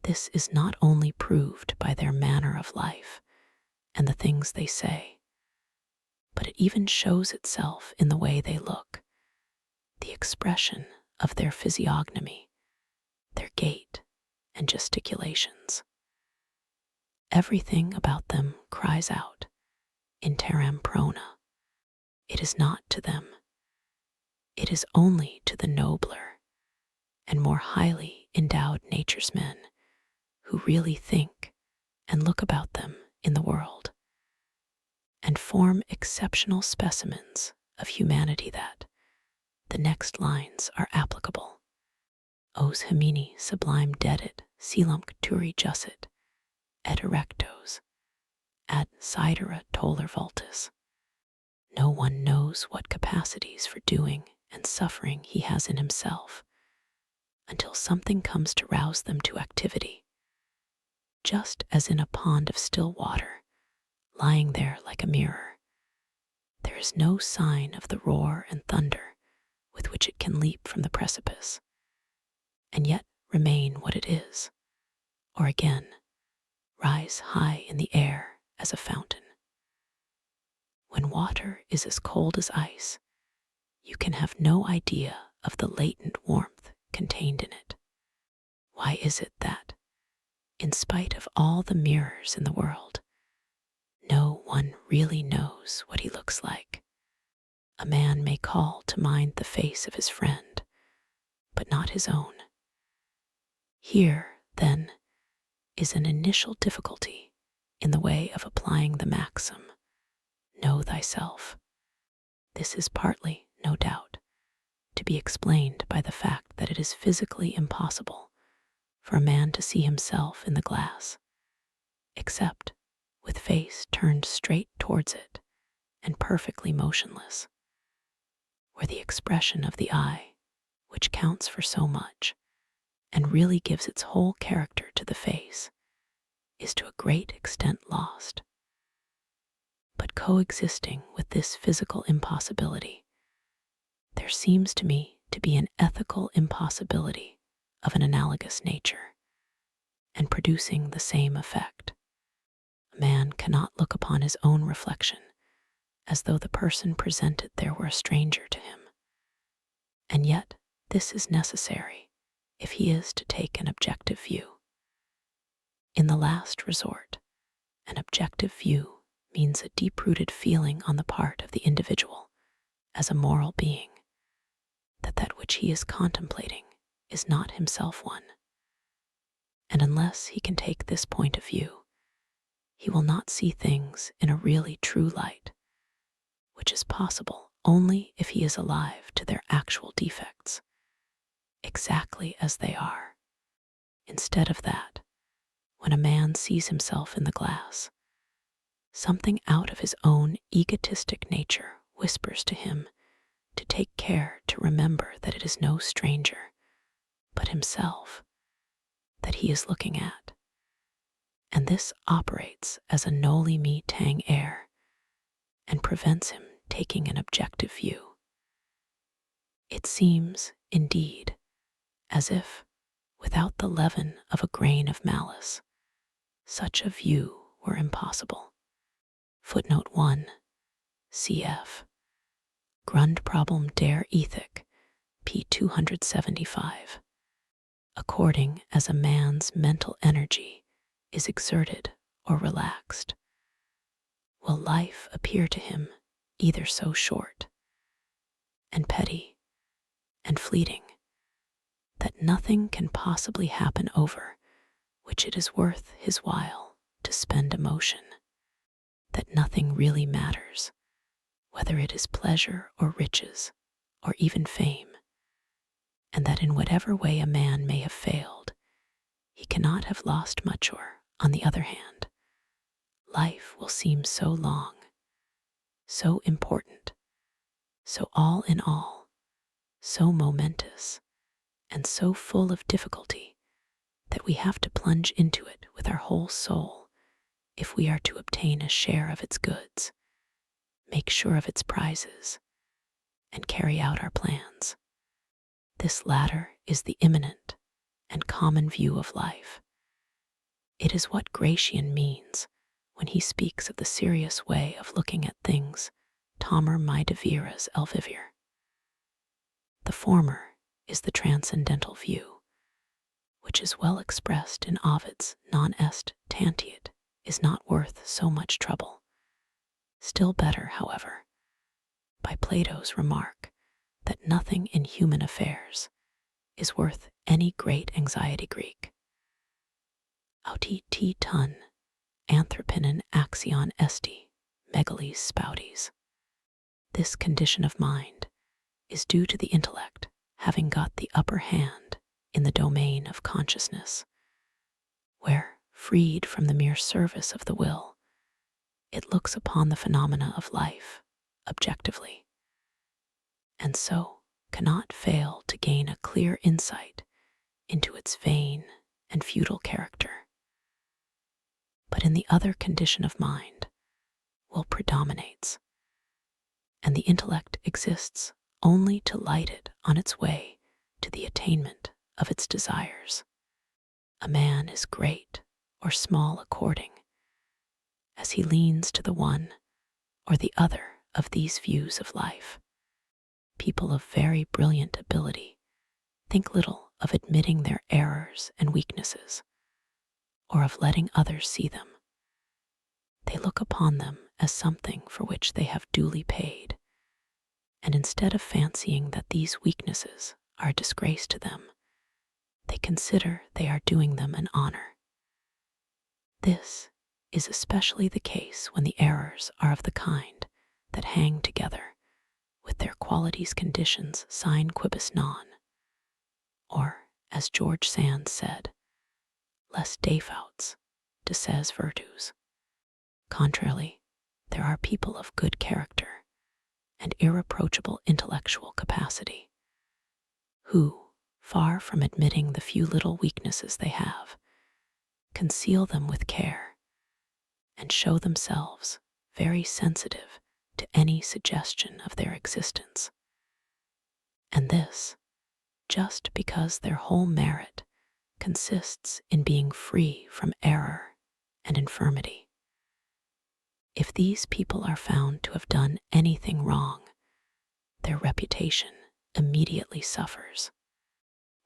This is not only proved by their manner of life and the things they say, but it even shows itself in the way they look, the expression of their physiognomy, their gait and gesticulations. Everything about them cries out, in terram prona. It is not to them. It is only to the nobler and more highly endowed nature's men who really think and look about them in the world and form exceptional specimens of humanity that the next lines are applicable. Os hemini sublime dedit silumc turi jussit, et erectos, ad sidera toller vultus. No one knows what capacities for doing and suffering he has in himself until something comes to rouse them to activity. Just as in a pond of still water, lying there like a mirror, there is no sign of the roar and thunder with which it can leap from the precipice, and yet remain what it is, or again, rise high in the air as a fountain. When water is as cold as ice, you can have no idea of the latent warmth contained in it. Why is it that, in spite of all the mirrors in the world, no one really knows what he looks like? A man may call to mind the face of his friend, but not his own. Here, then, is an initial difficulty in the way of applying the maxim, know thyself. This is partly, no doubt, to be explained by the fact that it is physically impossible for a man to see himself in the glass, except with face turned straight towards it and perfectly motionless, where the expression of the eye, which counts for so much and really gives its whole character to the face, is to a great extent lost. But coexisting with this physical impossibility, there seems to me to be an ethical impossibility of an analogous nature, and producing the same effect. A man cannot look upon his own reflection as though the person presented there were a stranger to him, and yet this is necessary if he is to take an objective view. In the last resort, an objective view means a deep-rooted feeling on the part of the individual as a moral being that which he is contemplating is not himself one. And unless he can take this point of view, he will not see things in a really true light, which is possible only if he is alive to their actual defects, exactly as they are. Instead of that, when a man sees himself in the glass, something out of his own egotistic nature whispers to him to take care to remember that it is no stranger, but himself, that he is looking at. And this operates as a noli me tang air and prevents him taking an objective view. It seems, indeed, as if, without the leaven of a grain of malice, such a view were impossible. Footnote 1, cf. Grundproblem der Ethik, p. 275. According as a man's mental energy is exerted or relaxed, will life appear to him either so short and petty and fleeting that nothing can possibly happen over which it is worth his while to spend emotion, that nothing really matters, whether it is pleasure or riches or even fame, and that in whatever way a man may have failed, he cannot have lost much, or, on the other hand, life will seem so long, so important, so all in all, so momentous, and so full of difficulty that we have to plunge into it with our whole soul if we are to obtain a share of its goods, make sure of its prizes, and carry out our plans. This latter is the imminent and common view of life. It is what Gratian means when he speaks of the serious way of looking at things, tamer maeda viras elvivir. The former is the transcendental view, which is well expressed in Ovid's non est tantiet is not worth so much trouble. Still better, however, by Plato's remark that nothing in human affairs is worth any great anxiety Greek. Auti ti ton, anthropinon axion esti, megalis spouties. This condition of mind is due to the intellect having got the upper hand in the domain of consciousness, where, freed from the mere service of the will, it looks upon the phenomena of life objectively, and so cannot fail to gain a clear insight into its vain and futile character. But in the other condition of mind, will predominates, and the intellect exists only to light it on its way to the attainment of its desires. A man is great or small according as he leans to the one or the other of these views of life. People of very brilliant ability think little of admitting their errors and weaknesses, or of letting others see them. They look upon them as something for which they have duly paid, and instead of fancying that these weaknesses are a disgrace to them, they consider they are doing them an honor. This is especially the case when the errors are of the kind that hang together with their qualities conditions sine quibus non, or, as George Sand said, les défauts de ses vertus. Contrarily, there are people of good character and irreproachable intellectual capacity, who, far from admitting the few little weaknesses they have, conceal them with care and show themselves very sensitive to any suggestion of their existence. And this, just because their whole merit consists in being free from error and infirmity. If these people are found to have done anything wrong, their reputation immediately suffers.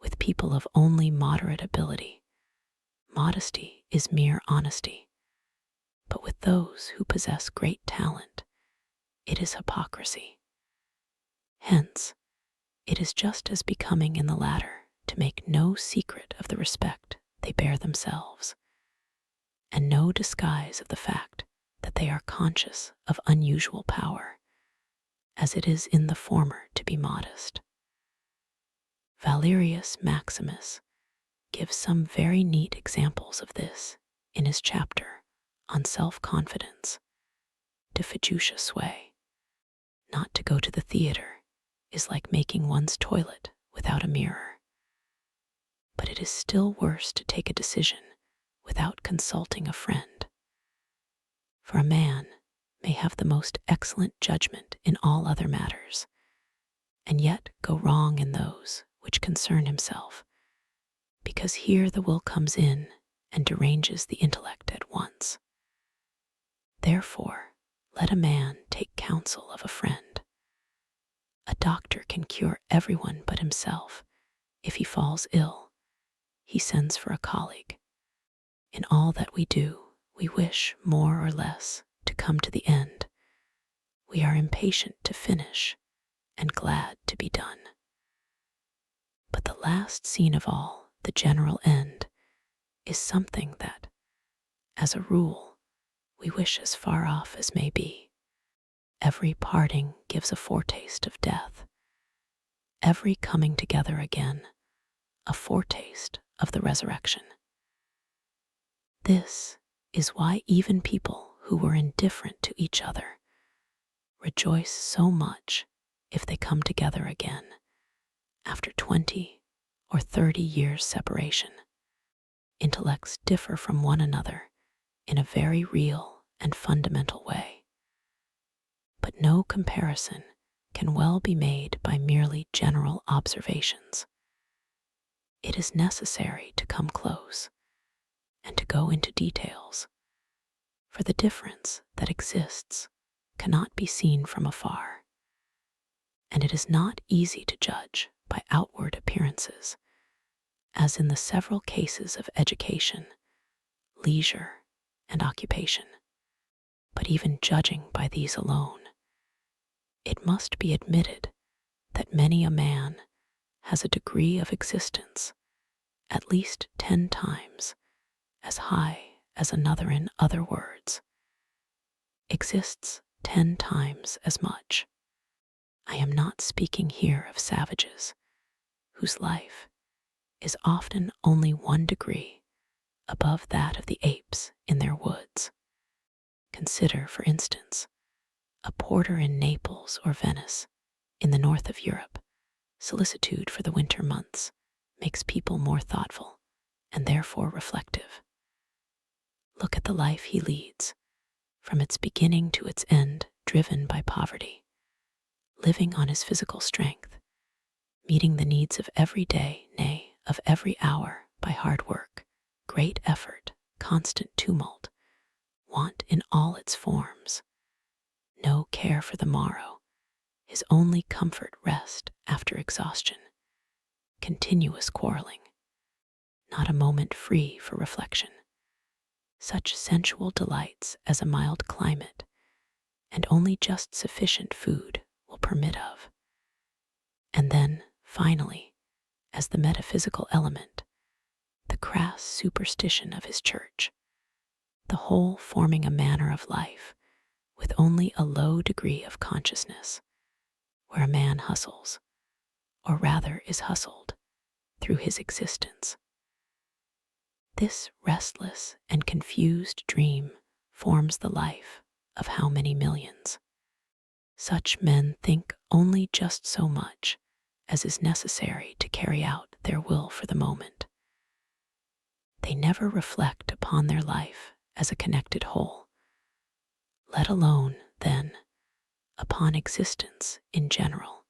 With people of only moderate ability, modesty is mere honesty, but with those who possess great talent, it is hypocrisy. Hence, it is just as becoming in the latter to make no secret of the respect they bear themselves, and no disguise of the fact that they are conscious of unusual power, as it is in the former to be modest. Valerius Maximus gives some very neat examples of this in his chapter on self-confidence, De fiducia sui. Not to go to the theater is like making one's toilet without a mirror. But it is still worse to take a decision without consulting a friend. For a man may have the most excellent judgment in all other matters, and yet go wrong in those which concern himself, because here the will comes in and deranges the intellect at once. Therefore, let a man take counsel of a friend. A doctor can cure everyone but himself. If he falls ill, he sends for a colleague. In all that we do, we wish more or less to come to the end. We are impatient to finish and glad to be done. But the last scene of all, the general end, is something that, as a rule, we wish as far off as may be. Every parting gives a foretaste of death. Every coming together again, a foretaste of the resurrection. This is why even people who were indifferent to each other rejoice so much if they come together again after 20 or 30 years' separation. Intellects differ from one another in a very real and fundamental way, but no comparison can well be made by merely general observations. It is necessary to come close and to go into details, for the difference that exists cannot be seen from afar, and it is not easy to judge by outward appearances, as in the several cases of education, leisure, and occupation. But even judging by these alone, it must be admitted that many a man has a degree of existence at least 10 times as high as another. In other words, exists 10 times as much. I am not speaking here of savages whose life is often only 1 degree above that of the apes in their woods. Consider, for instance, a porter in Naples or Venice in the north of Europe. Solicitude for the winter months makes people more thoughtful and therefore reflective. Look at the life he leads, from its beginning to its end, driven by poverty, living on his physical strength, meeting the needs of every day, nay, of every hour, by hard work, great effort, constant tumult, want in all its forms, no care for the morrow, his only comfort rest after exhaustion, continuous quarreling, not a moment free for reflection, such sensual delights as a mild climate and only just sufficient food will permit of. And then, finally, as the metaphysical element, the crass superstition of his church, the whole forming a manner of life with only a low degree of consciousness, where a man hustles, or rather is hustled, through his existence. This restless and confused dream forms the life of how many millions? Such men think only just so much as is necessary to carry out their will for the moment. They never reflect upon their life as a connected whole, let alone, then, upon existence in general.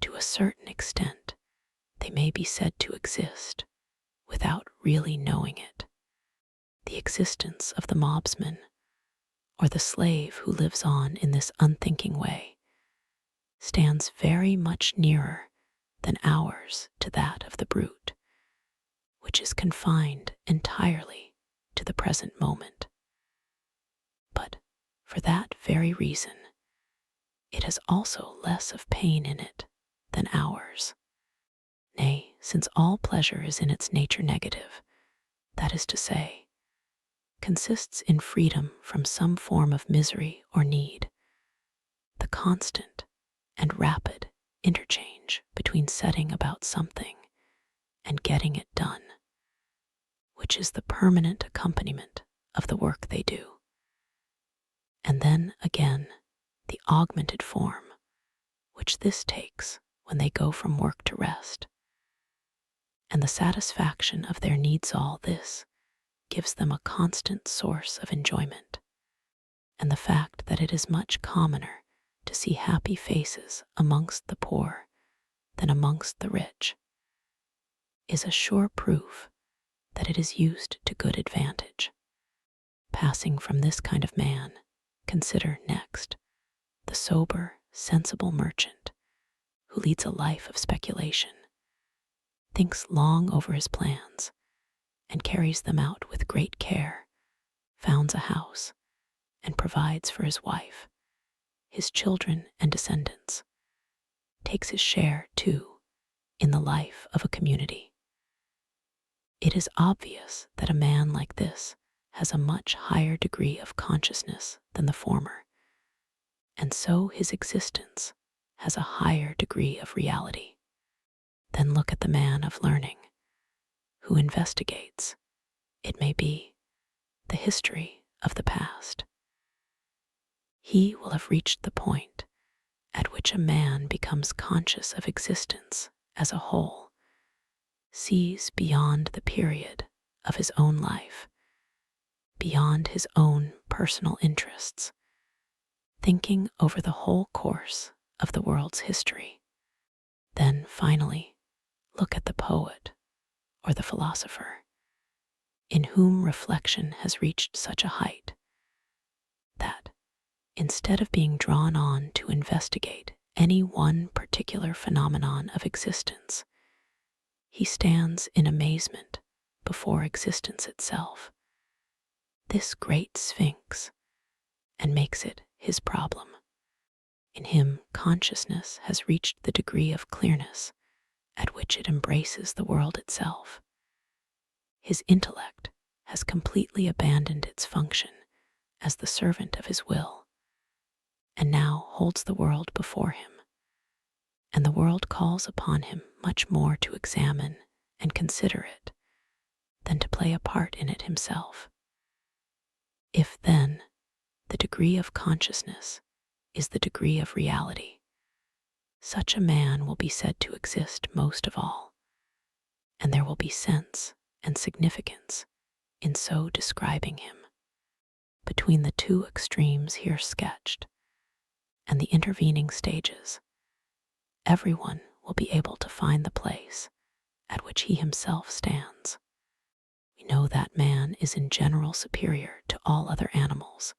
To a certain extent, they may be said to exist without really knowing it. The existence of the mobsman, or the slave who lives on in this unthinking way, stands very much nearer than ours to that of the brute, which is confined entirely to the present moment. But for that very reason, it has also less of pain in it than ours. Nay, since all pleasure is in its nature negative, that is to say, consists in freedom from some form of misery or need, the constant and rapid interchange between setting about something and getting it done, which is the permanent accompaniment of the work they do. And then again, the augmented form, which this takes when they go from work to rest. And the satisfaction of their needs, all this gives them a constant source of enjoyment. And the fact that it is much commoner to see happy faces amongst the poor than amongst the rich is a sure proof that it is used to good advantage. Passing from this kind of man, consider next the sober, sensible merchant who leads a life of speculation, thinks long over his plans, and carries them out with great care, founds a house, and provides for his wife, his children and descendants, takes his share, too, in the life of a community. It is obvious that a man like this has a much higher degree of consciousness than the former, and so his existence has a higher degree of reality. Then look at the man of learning, who investigates, it may be, the history of the past. He will have reached the point at which a man becomes conscious of existence as a whole, sees beyond the period of his own life, beyond his own personal interests, thinking over the whole course of the world's history. Then, finally, look at the poet or the philosopher, in whom reflection has reached such a height that, instead of being drawn on to investigate any one particular phenomenon of existence, he stands in amazement before existence itself. this great sphinx and makes it his problem. In him, consciousness has reached the degree of clearness at which it embraces the world itself. His intellect has completely abandoned its function as the servant of his will, and now holds the world before him, and the world calls upon him much more to examine and consider it than to play a part in it himself. If, then, the degree of consciousness is the degree of reality, such a man will be said to exist most of all, and there will be sense and significance in so describing him. Between the two extremes here sketched and the intervening stages, everyone will be able to find the place at which he himself stands. We know that man is in general superior to all other animals,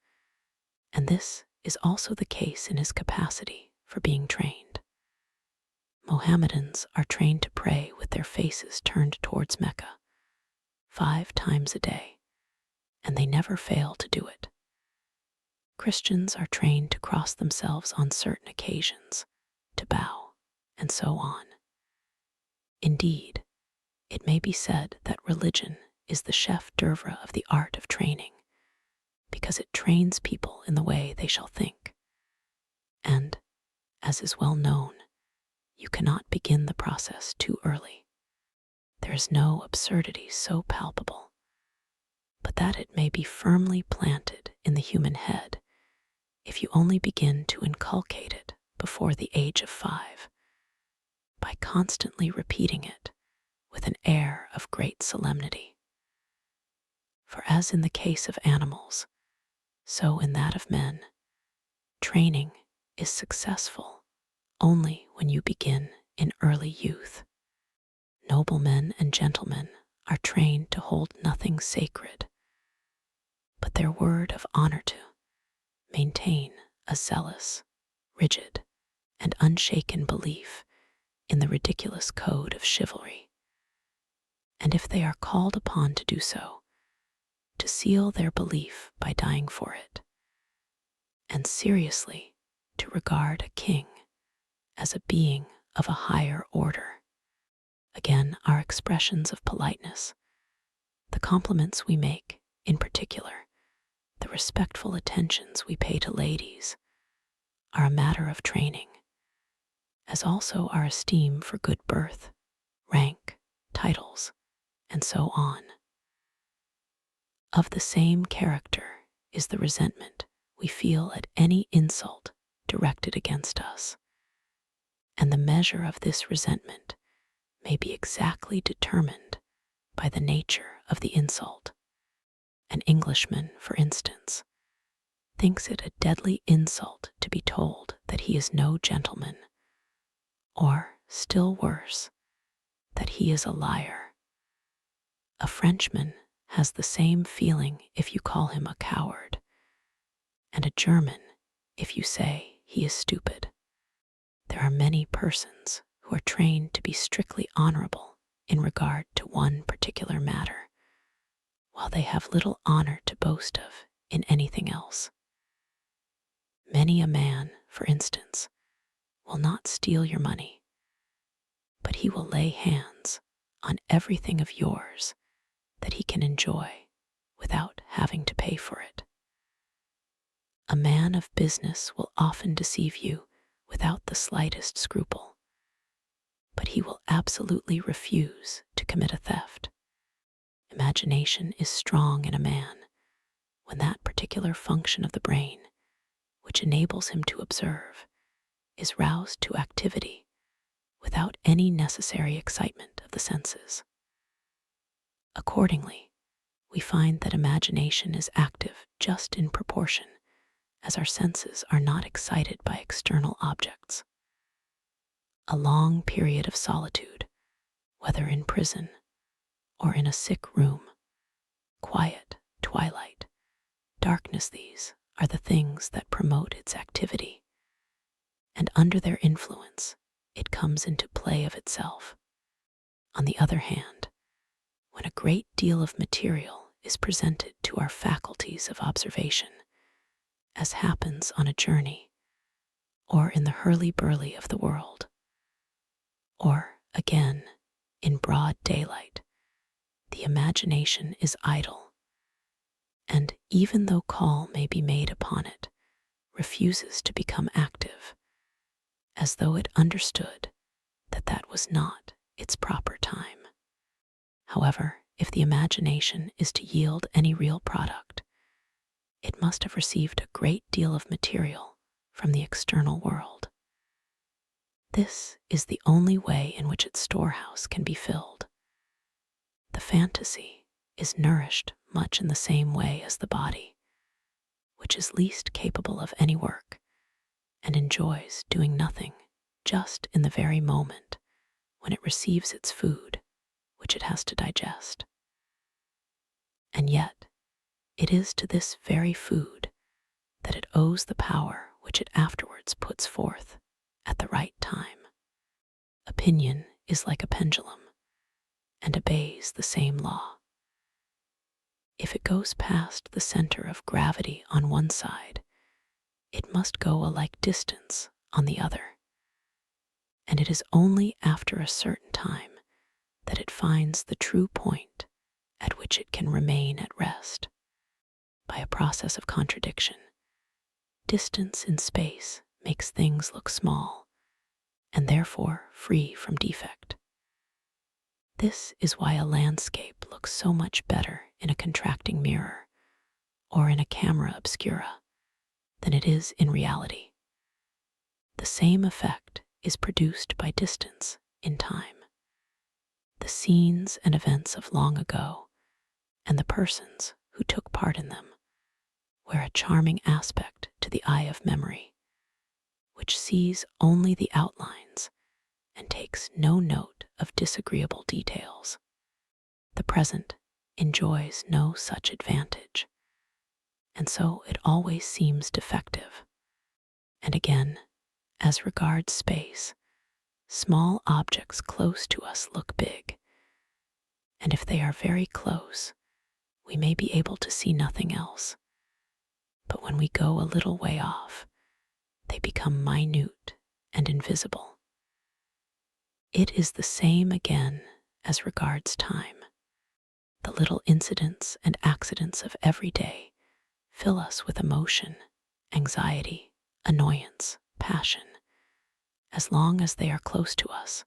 and this is also the case in his capacity for being trained. Mohammedans are trained to pray with their faces turned towards Mecca 5 times a day, and they never fail to do it. Christians are trained to cross themselves on certain occasions, to bow, and so on. Indeed, it may be said that religion is the chef d'oeuvre of the art of training, because it trains people in the way they shall think. And, as is well known, you cannot begin the process too early. There is no absurdity so palpable, but that it may be firmly planted in the human head if you only begin to inculcate it before the age of 5, by constantly repeating it with an air of great solemnity. For as in the case of animals, so in that of men, training is successful only when you begin in early youth. Noblemen and gentlemen are trained to hold nothing sacred but their word of honor to maintain a zealous, rigid, and unshaken belief in the ridiculous code of chivalry. And if they are called upon to do so, to seal their belief by dying for it, and seriously to regard a king as a being of a higher order. Again, our expressions of politeness, the compliments we make, in particular, the respectful attentions we pay to ladies, are a matter of training, as also our esteem for good birth, rank, titles, and so on. Of the same character is the resentment we feel at any insult directed against us, and the measure of this resentment may be exactly determined by the nature of the insult. An Englishman, for instance, thinks it a deadly insult to be told that he is no gentleman, or, still worse, that he is a liar. A Frenchman has the same feeling if you call him a coward, and a German if you say he is stupid. There are many persons who are trained to be strictly honorable in regard to one particular matter, while they have little honor to boast of in anything else. Many a man, for instance, will not steal your money, but he will lay hands on everything of yours that he can enjoy without having to pay for it. A man of business will often deceive you without the slightest scruple, but he will absolutely refuse to commit a theft. Imagination is strong in a man when that particular function of the brain which enables him to observe is roused to activity without any necessary excitement of the senses. Accordingly, we find that imagination is active just in proportion as our senses are not excited by external objects. A long period of solitude, whether in prison or in a sick room, quiet, twilight, darkness, these are the things that promote its activity, and under their influence it comes into play of itself. On the other hand, when a great deal of material is presented to our faculties of observation, as happens on a journey, or in the hurly-burly of the world, or, again, in broad daylight. The imagination is idle, and even though call may be made upon it, refuses to become active, as though it understood that that was not its proper time. However, if the imagination is to yield any real product, it must have received a great deal of material from the external world. This is the only way in which its storehouse can be filled. The fantasy is nourished much in the same way as the body, which is least capable of any work and enjoys doing nothing just in the very moment when it receives its food, which it has to digest. And yet, it is to this very food that it owes the power which it afterwards puts forth at the right time. Opinion is like a pendulum and obeys the same law. If it goes past the center of gravity on one side, it must go a like distance on the other. And it is only after a certain time that it finds the true point at which it can remain at rest. By a process of contradiction, distance in space makes things look small and therefore free from defect. This is why a landscape looks so much better in a contracting mirror or in a camera obscura than it is in reality. The same effect is produced by distance in time. The scenes and events of long ago and the persons who took part in them wear a charming aspect to the eye of memory, which sees only the outlines and takes no note of disagreeable details. The present enjoys no such advantage, and so it always seems defective. And again, as regards space, small objects close to us look big, and if they are very close, we may be able to see nothing else. But when we go a little way off, they become minute and invisible. It is the same again as regards time. The little incidents and accidents of every day fill us with emotion, anxiety, annoyance, passion, as long as they are close to us.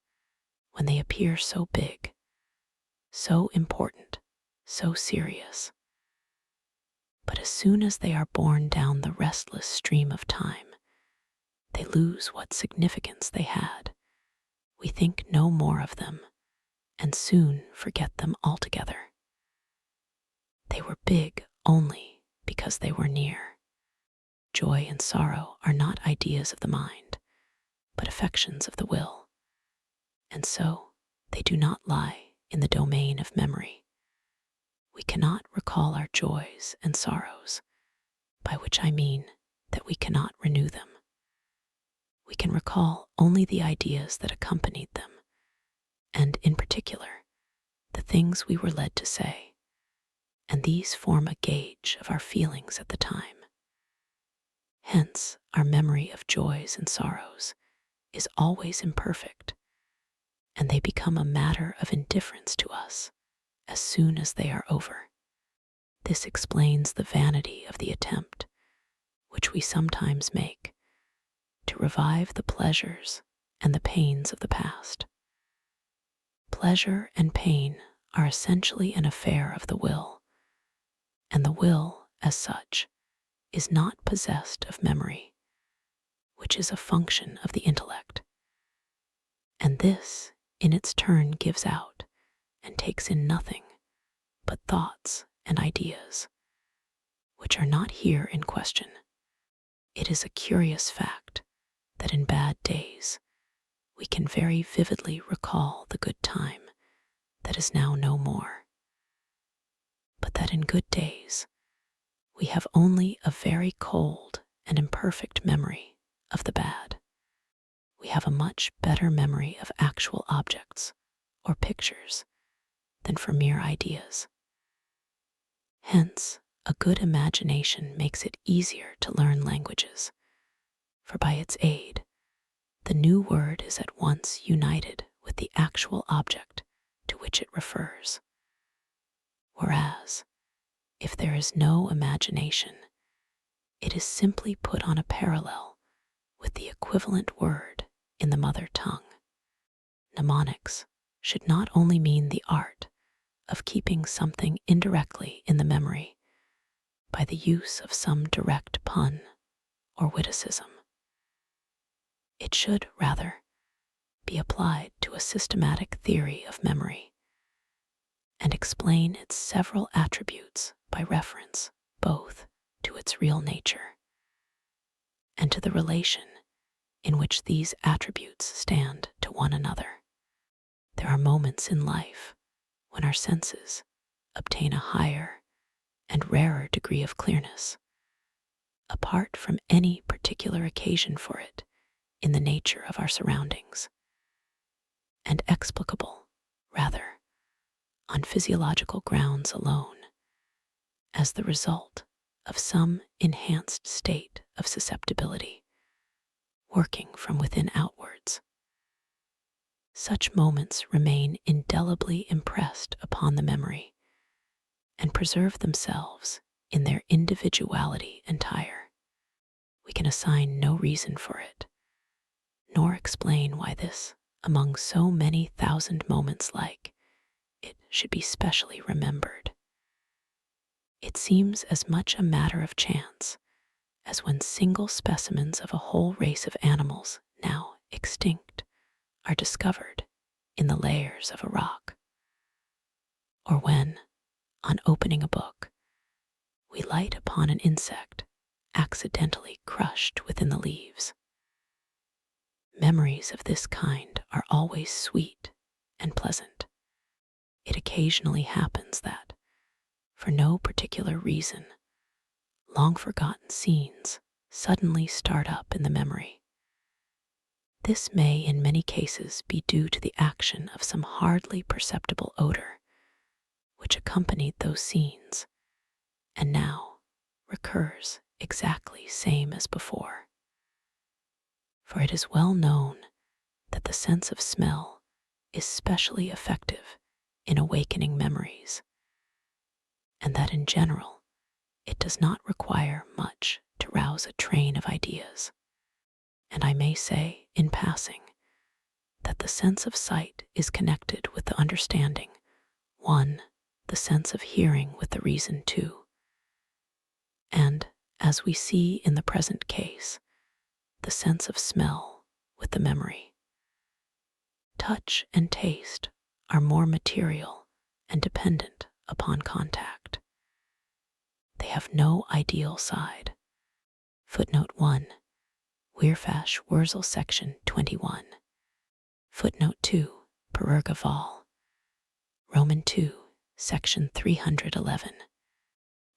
When they appear so big, so important, so serious. But as soon as they are borne down the restless stream of time, they lose what significance they had. We think no more of them, and soon forget them altogether. They were big only because they were near. Joy and sorrow are not ideas of the mind, but affections of the will, and so they do not lie in the domain of memory. We cannot recall our joys and sorrows, by which I mean that we cannot renew them. We can recall only the ideas that accompanied them, and in particular, the things we were led to say, and these form a gauge of our feelings at the time. Hence, our memory of joys and sorrows is always imperfect, and they become a matter of indifference to us as soon as they are over. This explains the vanity of the attempt, which we sometimes make, to revive the pleasures and the pains of the past. Pleasure and pain are essentially an affair of the will, and the will, as such, is not possessed of memory, which is a function of the intellect. And this, in its turn, gives out and takes in nothing but thoughts and ideas, which are not here in question. It is a curious fact that in bad days we can very vividly recall the good time that is now no more, but that in good days we have only a very cold and imperfect memory of the bad. We have a much better memory of actual objects or pictures than for mere ideas. Hence, a good imagination makes it easier to learn languages, for by its aid, the new word is at once united with the actual object to which it refers. Whereas, if there is no imagination, it is simply put on a parallel with the equivalent word in the mother tongue. Mnemonics should not only mean the art of keeping something indirectly in the memory by the use of some direct pun or witticism. It should, rather, be applied to a systematic theory of memory and explain its several attributes by reference both to its real nature and to the relation in which these attributes stand to one another. There are moments in life when our senses obtain a higher and rarer degree of clearness, apart from any particular occasion for it in the nature of our surroundings, and explicable, rather, on physiological grounds alone, as the result of some enhanced state of susceptibility, working from within outwards. Such moments remain indelibly impressed upon the memory and preserve themselves in their individuality entire. We can assign no reason for it, nor explain why this, among so many thousand moments like it, should be specially remembered. It seems as much a matter of chance as when single specimens of a whole race of animals now extinct are discovered in the layers of a rock, or when, on opening a book, we light upon an insect accidentally crushed within the leaves. Memories of this kind are always sweet and pleasant. It occasionally happens that, for no particular reason, long-forgotten scenes suddenly start up in the memory. This may in many cases be due to the action of some hardly perceptible odor which accompanied those scenes and now recurs exactly same as before. For it is well known that the sense of smell is specially effective in awakening memories, and that in general it does not require much to rouse a train of ideas. And I may say, in passing, that the sense of sight is connected with the understanding, one, the sense of hearing with the reason two, and, as we see in the present case, the sense of smell with the memory. Touch and taste are more material and dependent upon contact. They have no ideal side. Footnote 1, Weerfash Wurzel section 21. Footnote 2, Perurga Vol. Roman 2, section 311.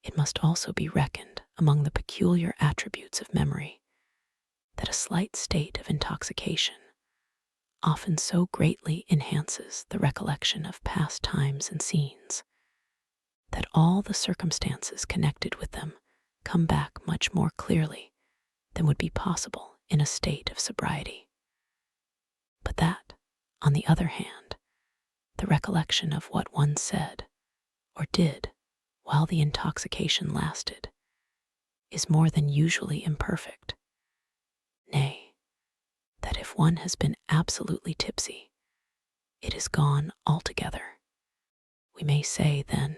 It must also be reckoned among the peculiar attributes of memory that a slight state of intoxication often so greatly enhances the recollection of past times and scenes that all the circumstances connected with them come back much more clearly than would be possible in a state of sobriety. But that, on the other hand, the recollection of what one said or did while the intoxication lasted is more than usually imperfect. Nay, that if one has been absolutely tipsy, it is gone altogether. We may say, then,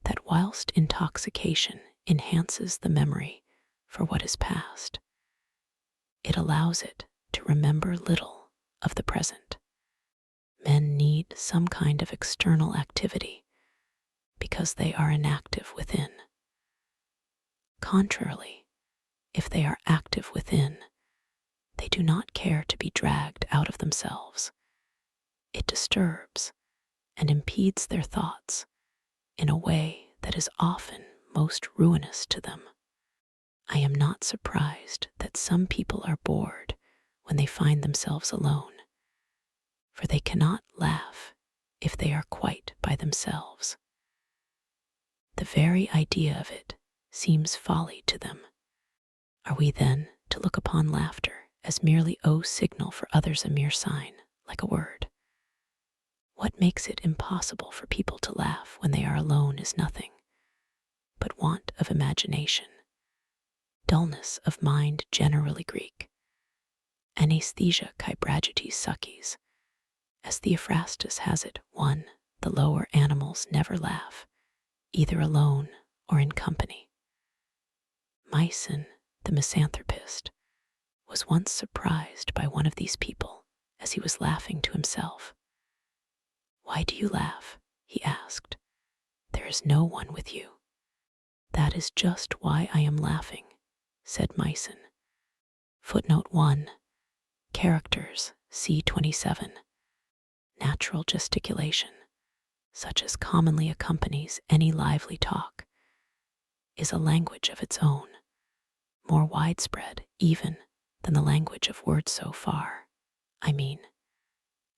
that whilst intoxication enhances the memory for what is past, it allows it to remember little of the present. Men need some kind of external activity because they are inactive within. Contrarily, if they are active within, they do not care to be dragged out of themselves. It disturbs and impedes their thoughts in a way that is often most ruinous to them. I am not surprised that some people are bored when they find themselves alone, for they cannot laugh if they are quite by themselves. the very idea of it seems folly to them. Are we then to look upon laughter as merely signal for others, a mere sign, like a word? What makes it impossible for people to laugh when they are alone is nothing but want of imagination, dullness of mind, generally Greek, anesthesia kai bragites succies. As Theophrastus has it, 1. The lower animals never laugh, either alone or in company. Myson, the misanthropist, was once surprised by one of these people as he was laughing to himself. "Why do you laugh?" he asked. "There is no one with you." "That is just why I am laughing," said Myson. Footnote 1. Characters, C27. Natural gesticulation, such as commonly accompanies any lively talk, is a language of its own, more widespread even than the language of words so far,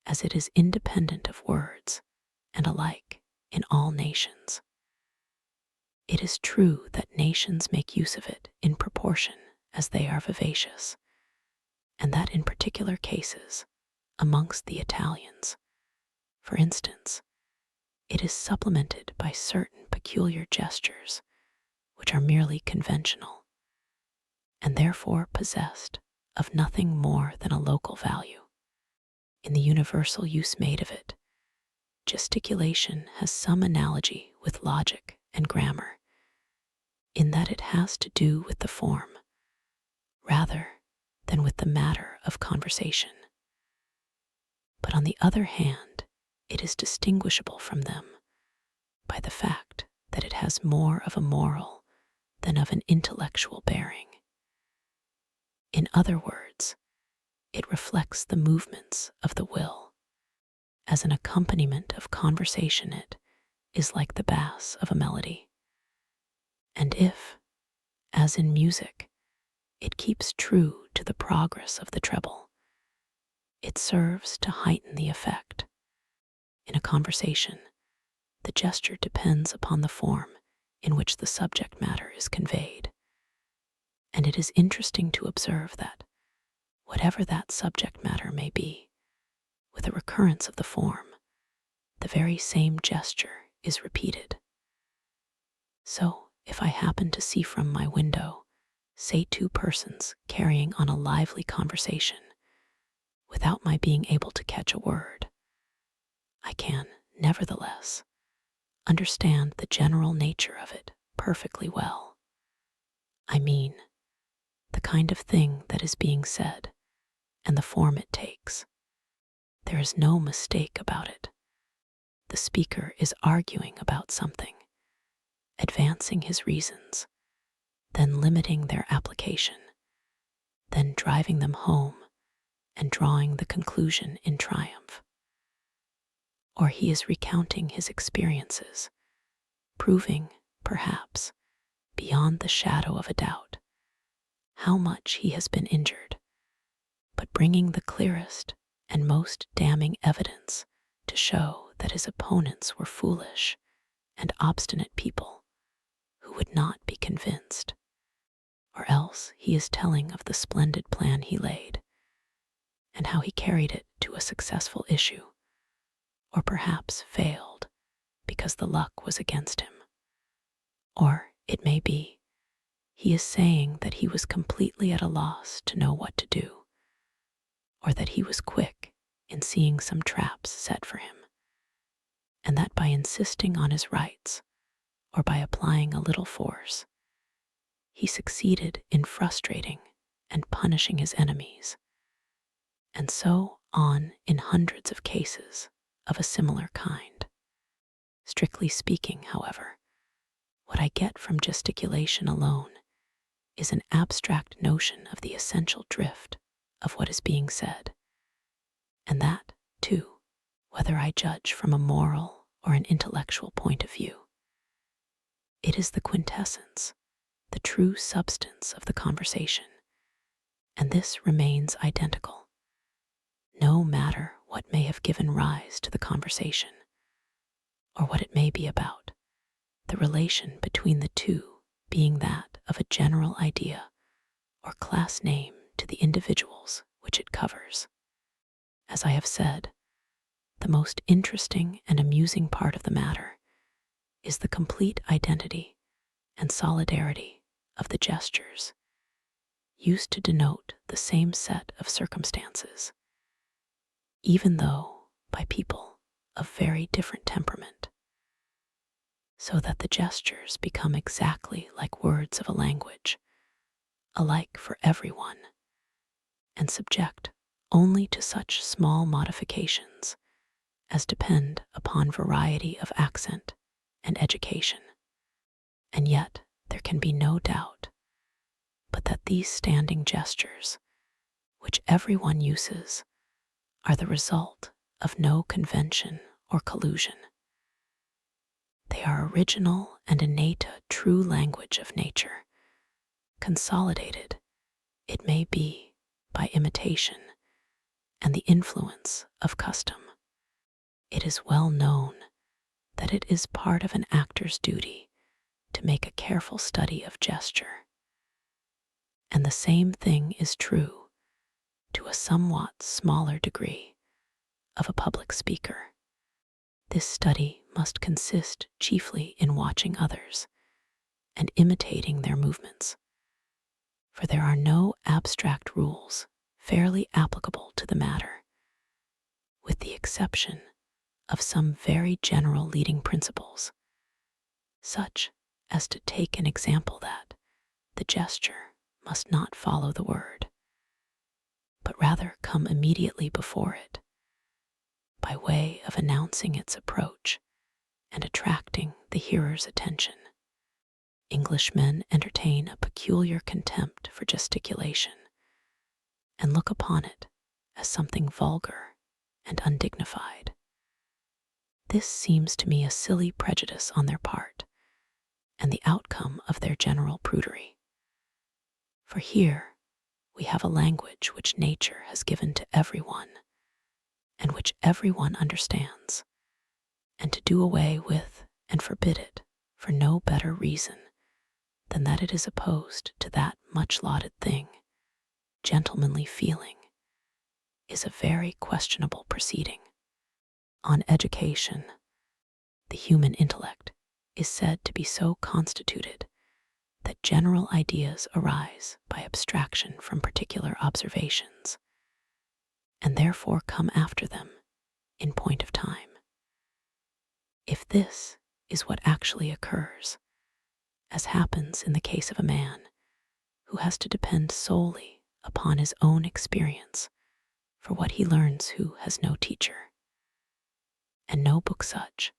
as it is independent of words and alike in all nations. It is true that nations make use of it in proportion as they are vivacious, and that in particular cases, amongst the Italians, for instance, it is supplemented by certain peculiar gestures which are merely conventional, and therefore possessed of nothing more than a local value. In the universal use made of it, gesticulation has some analogy with logic and grammar, in that it has to do with the form rather than with the matter of conversation. But on the other hand, it is distinguishable from them by the fact that it has more of a moral than of an intellectual bearing. In other words, it reflects the movements of the will. As an accompaniment of conversation, it is like the bass of a melody. And if, as in music, it keeps true to the progress of the treble, it serves to heighten the effect. In a conversation, the gesture depends upon the form in which the subject matter is conveyed. And it is interesting to observe that, whatever that subject matter may be, with a recurrence of the form, the very same gesture is repeated. So, if I happen to see from my window, say, two persons carrying on a lively conversation, without my being able to catch a word, I can, nevertheless, understand the general nature of it perfectly well. The kind of thing that is being said and the form it takes. There is no mistake about it. The speaker is arguing about something, advancing his reasons, then limiting their application, then driving them home and drawing the conclusion in triumph. Or he is recounting his experiences, proving, perhaps, beyond the shadow of a doubt, how much he has been injured, but bringing the clearest and most damning evidence to show that his opponents were foolish and obstinate people who would not be convinced. Or else he is telling of the splendid plan he laid, and how he carried it to a successful issue, or perhaps failed because the luck was against him. Or, it may be, he is saying that he was completely at a loss to know what to do, or that he was quick in seeing some traps set for him, and that by insisting on his rights, or by applying a little force, he succeeded in frustrating and punishing his enemies, and so on in hundreds of cases of a similar kind. Strictly speaking, however, what I get from gesticulation alone is an abstract notion of the essential drift of what is being said, and that, too, whether I judge from a moral or an intellectual point of view. It is the quintessence, the true substance of the conversation, and this remains identical, no matter what may have given rise to the conversation, or what it may be about. the relation between the two being that of a general idea or class name to the individuals which it covers. As I have said, the most interesting and amusing part of the matter is the complete identity and solidarity of the gestures used to denote the same set of circumstances, even though by people of very different temperament, so that the gestures become exactly like words of a language, alike for everyone, and subject only to such small modifications as depend upon variety of accent and education. And yet there can be no doubt but that these standing gestures, which everyone uses, are the result of no convention or collusion. They are original and innate, true language of nature, consolidated, it may be, by imitation and the influence of custom. It is well known that it is part of an actor's duty to make a careful study of gesture, and the same thing is true, to a somewhat smaller degree, of a public speaker. This study must consist chiefly in watching others and imitating their movements, for there are no abstract rules fairly applicable to the matter, with the exception of some very general leading principles, such as to take an example that the gesture must not follow the word, but rather come immediately before it, by way of announcing its approach and attracting the hearer's attention. Englishmen entertain a peculiar contempt for gesticulation, and look upon it as something vulgar and undignified. This seems to me a silly prejudice on their part, and the outcome of their general prudery. For here we have a language which nature has given to everyone, and which everyone understands, and to do away with and forbid it for no better reason than that it is opposed to that much lauded thing, gentlemanly feeling, is a very questionable proceeding. On education, the human intellect is said to be so constituted that general ideas arise by abstraction from particular observations, and therefore come after them in point of time. If this is what actually occurs, as happens in the case of a man who has to depend solely upon his own experience for what he learns, who has no teacher and no book, such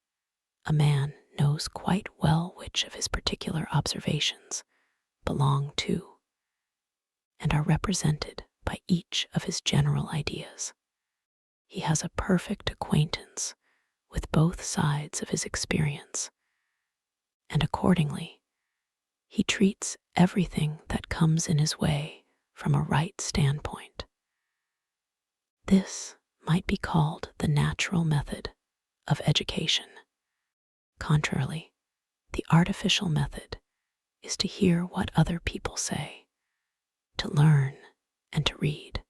a man knows quite well which of his particular observations belong to and are represented by each of his general ideas. He has a perfect acquaintance with both sides of his experience, and accordingly he treats everything that comes in his way from a right standpoint. This might be called the natural method of education. Contrarily, the artificial method is to hear what other people say, to learn and to read,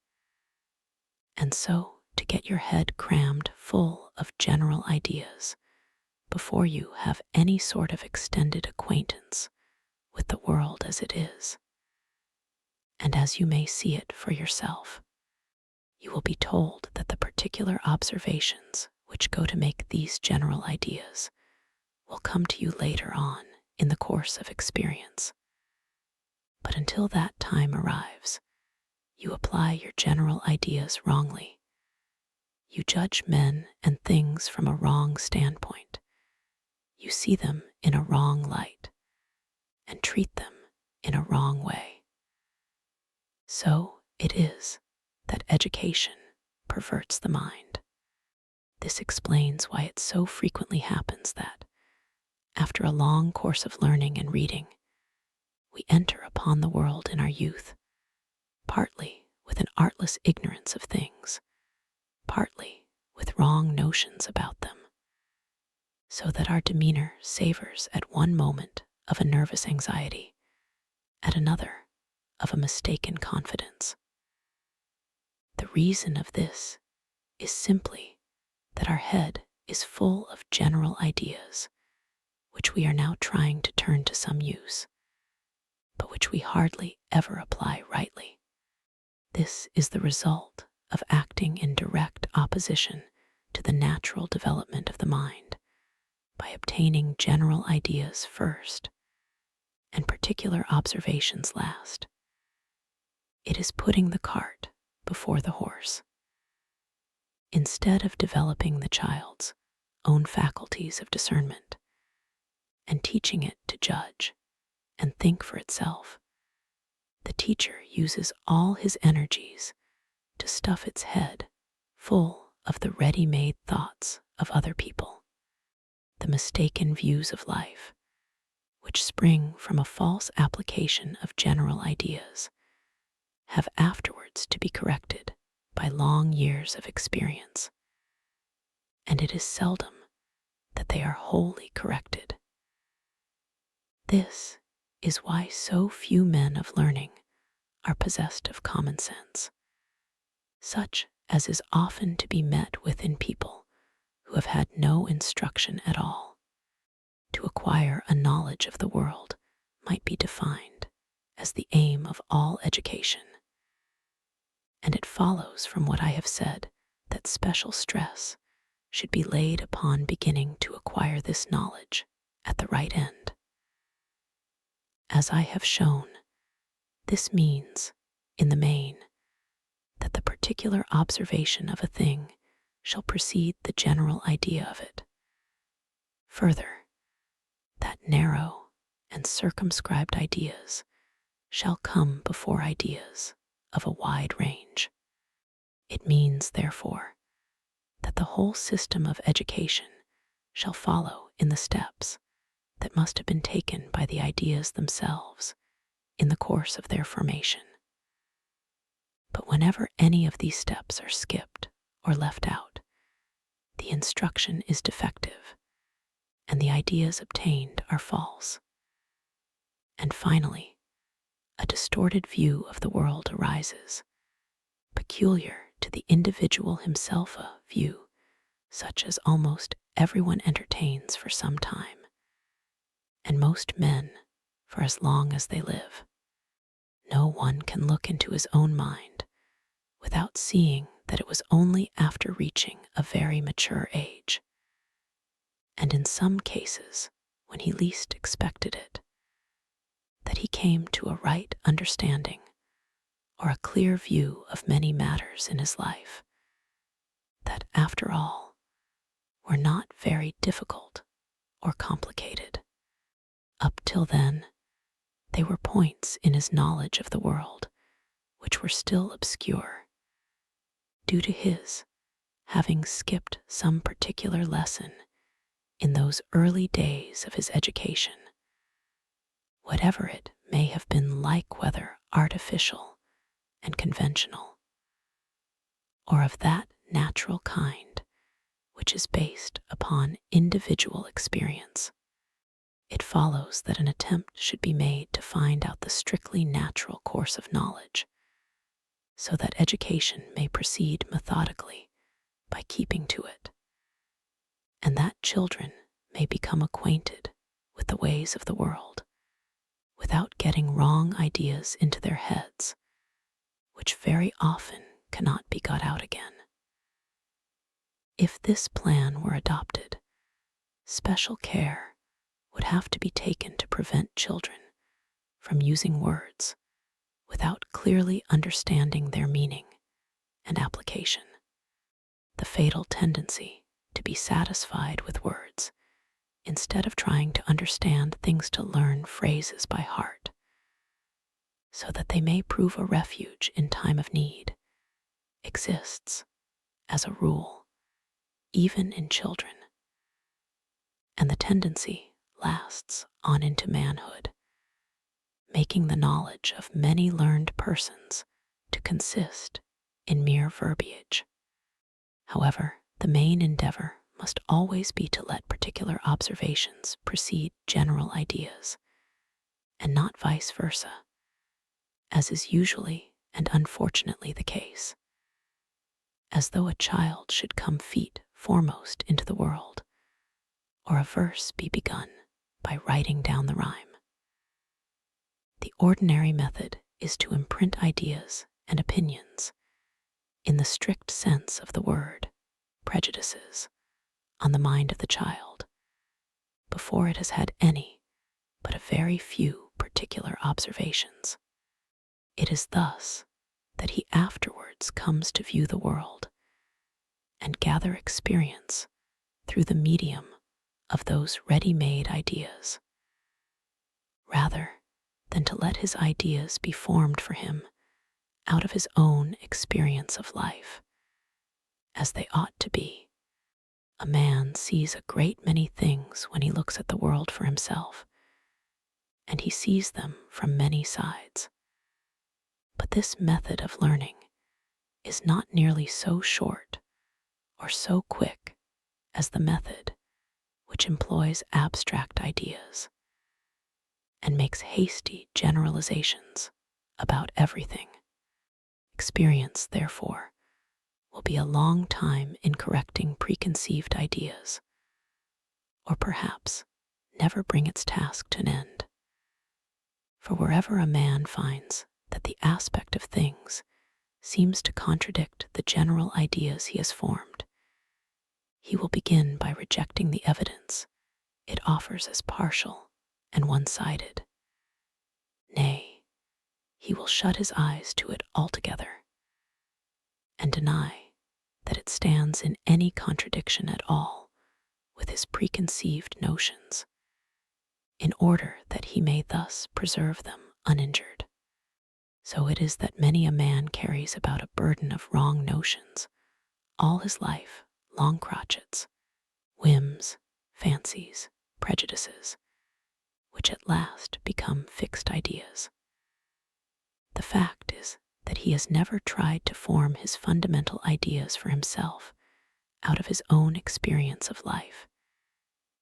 and so to get your head crammed full of general ideas before you have any sort of extended acquaintance with the world as it is, and as you may see it for yourself. You will be told that the particular observations which go to make these general ideas will come to you later on in the course of experience. But until that time arrives, you apply your general ideas wrongly. You judge men and things from a wrong standpoint. You see them in a wrong light and treat them in a wrong way. So it is that education perverts the mind. This explains why it so frequently happens that, after a long course of learning and reading, we enter upon the world in our youth, partly with an artless ignorance of things, partly with wrong notions about them. so that our demeanor savors at one moment of a nervous anxiety, at another of a mistaken confidence. The reason of this is simply that our head is full of general ideas, which we are now trying to turn to some use, but which we hardly ever apply rightly. This is the result of acting in direct opposition to the natural development of the mind, by obtaining general ideas first and particular observations last. It is putting the cart before the horse. Instead of developing the child's own faculties of discernment and teaching it to judge and think for itself, the teacher uses all his energies to stuff its head full of the ready-made thoughts of other people, the mistaken views of life, which spring from a false application of general ideas, have afterwards to be corrected by long years of experience, and it is seldom that they are wholly corrected. This is why so few men of learning are possessed of common sense, such as is often to be met with in people who have had no instruction at all. To acquire a knowledge of the world might be defined as the aim of all education, and it follows from what I have said that special stress should be laid upon beginning to acquire this knowledge at the right end. As I have shown, this means, in the main, that the particular observation of a thing shall precede the general idea of it. Further, that narrow and circumscribed ideas shall come before ideas of a wide range. It means, therefore, that the whole system of education shall follow in the steps that must have been taken by the ideas themselves in the course of their formation. But whenever any of these steps are skipped or left out, the instruction is defective, and the ideas obtained are false. And finally, a distorted view of the world arises, peculiar to the individual himself, a view such as almost everyone entertains for some time, and most men for as long as they live. No one can look into his own mind without seeing that it was only after reaching a very mature age, and in some cases when he least expected it, that he came to a right understanding or a clear view of many matters in his life that, after all, were not very difficult or complicated. Up till then, they were points in his knowledge of the world which were still obscure, due to his having skipped some particular lesson in those early days of his education, whatever it may have been like, whether artificial and conventional, or of that natural kind which is based upon individual experience. It follows that an attempt should be made to find out the strictly natural course of knowledge, so that education may proceed methodically by keeping to it, and that children may become acquainted with the ways of the world without getting wrong ideas into their heads, which very often cannot be got out again. If this plan were adopted, special care would have to be taken to prevent children from using words without clearly understanding their meaning and application. The fatal tendency to be satisfied with words instead of trying to understand things, to learn phrases by heart so that they may prove a refuge in time of need, exists, as a rule, even in children, and the tendency lasts on into manhood, making the knowledge of many learned persons to consist in mere verbiage. However, the main endeavor must always be to let particular observations precede general ideas, and not vice versa, as is usually and unfortunately the case. As though a child should come feet foremost into the world, or a verse be begun by writing down the rhyme. The ordinary method is to imprint ideas and opinions, in the strict sense of the word, prejudices, on the mind of the child, before it has had any but a very few particular observations. It is thus that he afterwards comes to view the world and gather experience through the medium of those ready-made ideas, rather than to let his ideas be formed for him out of his own experience of life, as they ought to be. A man sees a great many things when he looks at the world for himself, and he sees them from many sides. But this method of learning is not nearly so short or so quick as the method which employs abstract ideas and makes hasty generalizations about everything. Experience, therefore, will be a long time in correcting preconceived ideas, or perhaps never bring its task to an end. For wherever a man finds that the aspect of things seems to contradict the general ideas he has formed, he will begin by rejecting the evidence it offers as partial and one-sided. Nay, he will shut his eyes to it altogether and deny that it stands in any contradiction at all with his preconceived notions, in order that he may thus preserve them uninjured. So it is that many a man carries about a burden of wrong notions all his life, long crotchets, whims, fancies, prejudices, which at last become fixed ideas. The fact is that he has never tried to form his fundamental ideas for himself out of his own experience of life,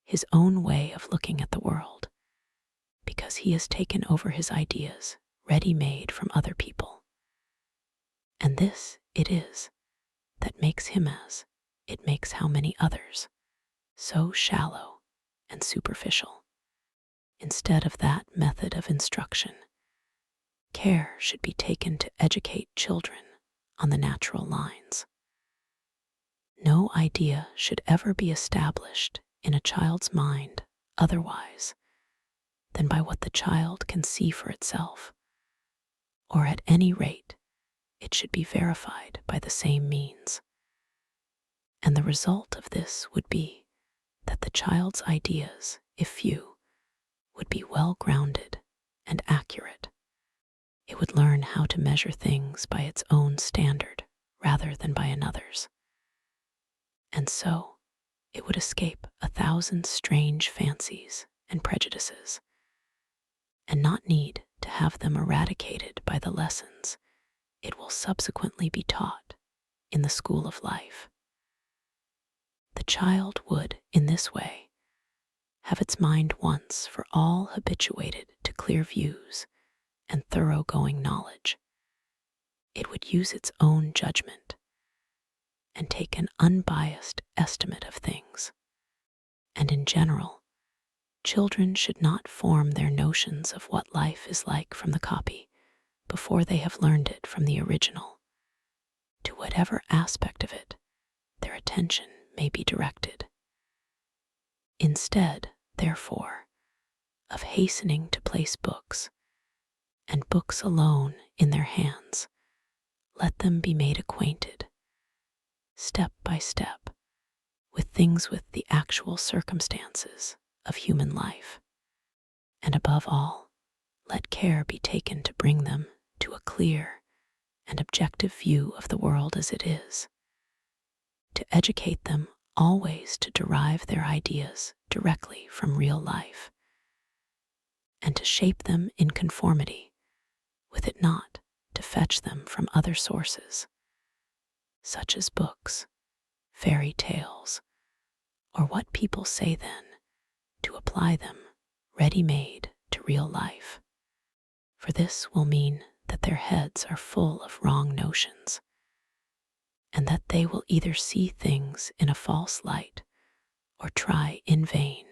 his own way of looking at the world, because he has taken over his ideas ready-made from other people. And this it is that makes him as it makes how many others, so shallow and superficial. Instead of that method of instruction, care should be taken to educate children on the natural lines. No idea should ever be established in a child's mind otherwise than by what the child can see for itself, or at any rate, it should be verified by the same means. And the result of this would be that the child's ideas, if few, would be well grounded and accurate. It would learn how to measure things by its own standard rather than by another's. And so it would escape 1,000 strange fancies and prejudices, and not need to have them eradicated by the lessons it will subsequently be taught in the school of life. The child would, in this way, have its mind once for all habituated to clear views and thoroughgoing knowledge. It would use its own judgment and take an unbiased estimate of things. And in general, children should not form their notions of what life is like from the copy before they have learned it from the original, to whatever aspect of it their attention may be directed. Instead, therefore, of hastening to place books, and books alone, in their hands, let them be made acquainted, step by step, with things, with the actual circumstances of human life. And above all, let care be taken to bring them to a clear and objective view of the world as it is, to educate them always to derive their ideas directly from real life, and to shape them in conformity with it, not to fetch them from other sources, such as books, fairy tales, or what people say then, to apply them ready-made to real life. For this will mean that their heads are full of wrong notions, and that they will either see things in a false light or try in vain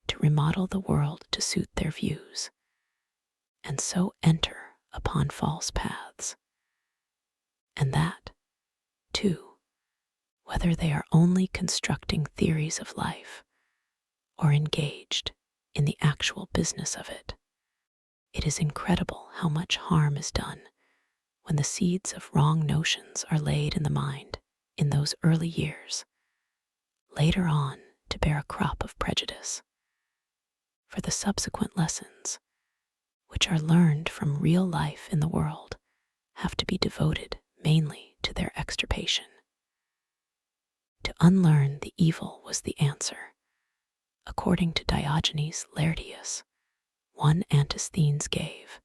to remodel the world to suit their views, and so enter upon false paths. And that, too, whether they are only constructing theories of life or engaged in the actual business of it. It is incredible how much harm is done when the seeds of wrong notions are laid in the mind in those early years, later on to bear a crop of prejudice. For the subsequent lessons, which are learned from real life in the world, have to be devoted mainly to their extirpation. To unlearn the evil was the answer. According to Diogenes Laertius, one Antisthenes gave,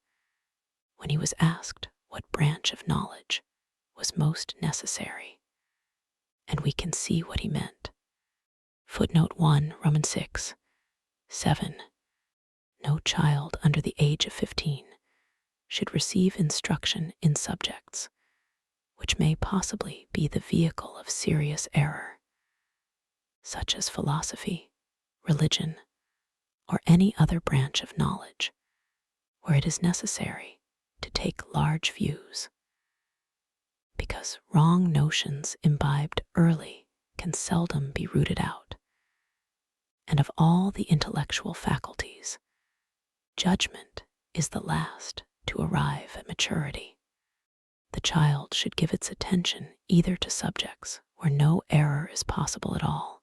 when he was asked what branch of knowledge was most necessary, and we can see what he meant. Footnote 1, Romans 6, 7. No child under the age of 15 should receive instruction in subjects which may possibly be the vehicle of serious error, such as philosophy, religion, or any other branch of knowledge, where it is necessary to take large views, because wrong notions imbibed early can seldom be rooted out. And of all the intellectual faculties, judgment is the last to arrive at maturity. The child should give its attention either to subjects where no error is possible at all,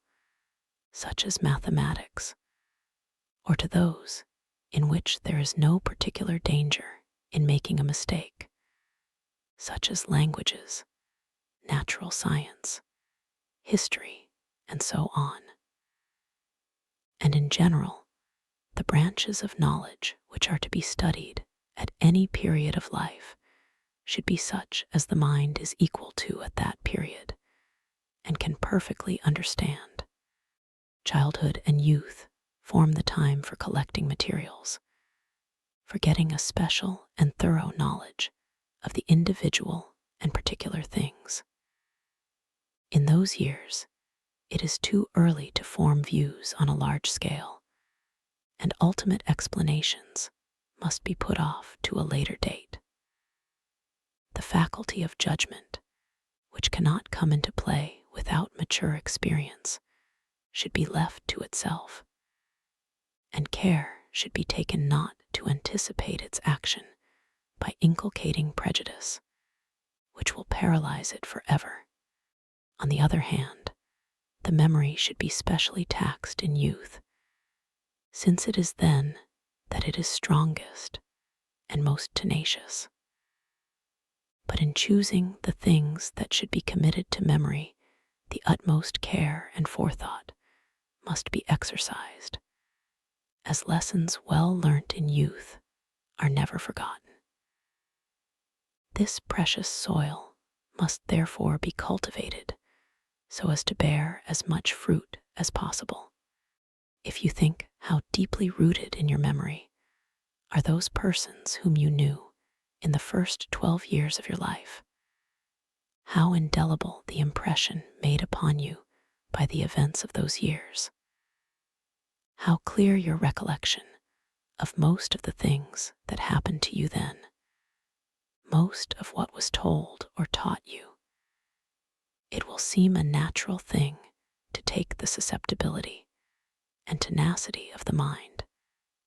such as mathematics, or to those in which there is no particular danger in making a mistake, such as languages, natural science, history, and so on. And in general, the branches of knowledge which are to be studied at any period of life should be such as the mind is equal to at that period and can perfectly understand. Childhood and youth form the time for collecting materials, for getting a special and thorough knowledge of the individual and particular things. In those years, it is too early to form views on a large scale, and ultimate explanations must be put off to a later date. The faculty of judgment, which cannot come into play without mature experience, should be left to itself, and care should be taken not to anticipate its action by inculcating prejudice, which will paralyze it forever. On the other hand, the memory should be specially taxed in youth, since it is then that it is strongest and most tenacious. But in choosing the things that should be committed to memory, the utmost care and forethought must be exercised, as lessons well learnt in youth are never forgotten. This precious soil must therefore be cultivated so as to bear as much fruit as possible. If you think how deeply rooted in your memory are those persons whom you knew in the first 12 years of your life, how indelible the impression made upon you by the events of those years, how clear your recollection of most of the things that happened to you then, most of what was told or taught you, it will seem a natural thing to take the susceptibility and tenacity of the mind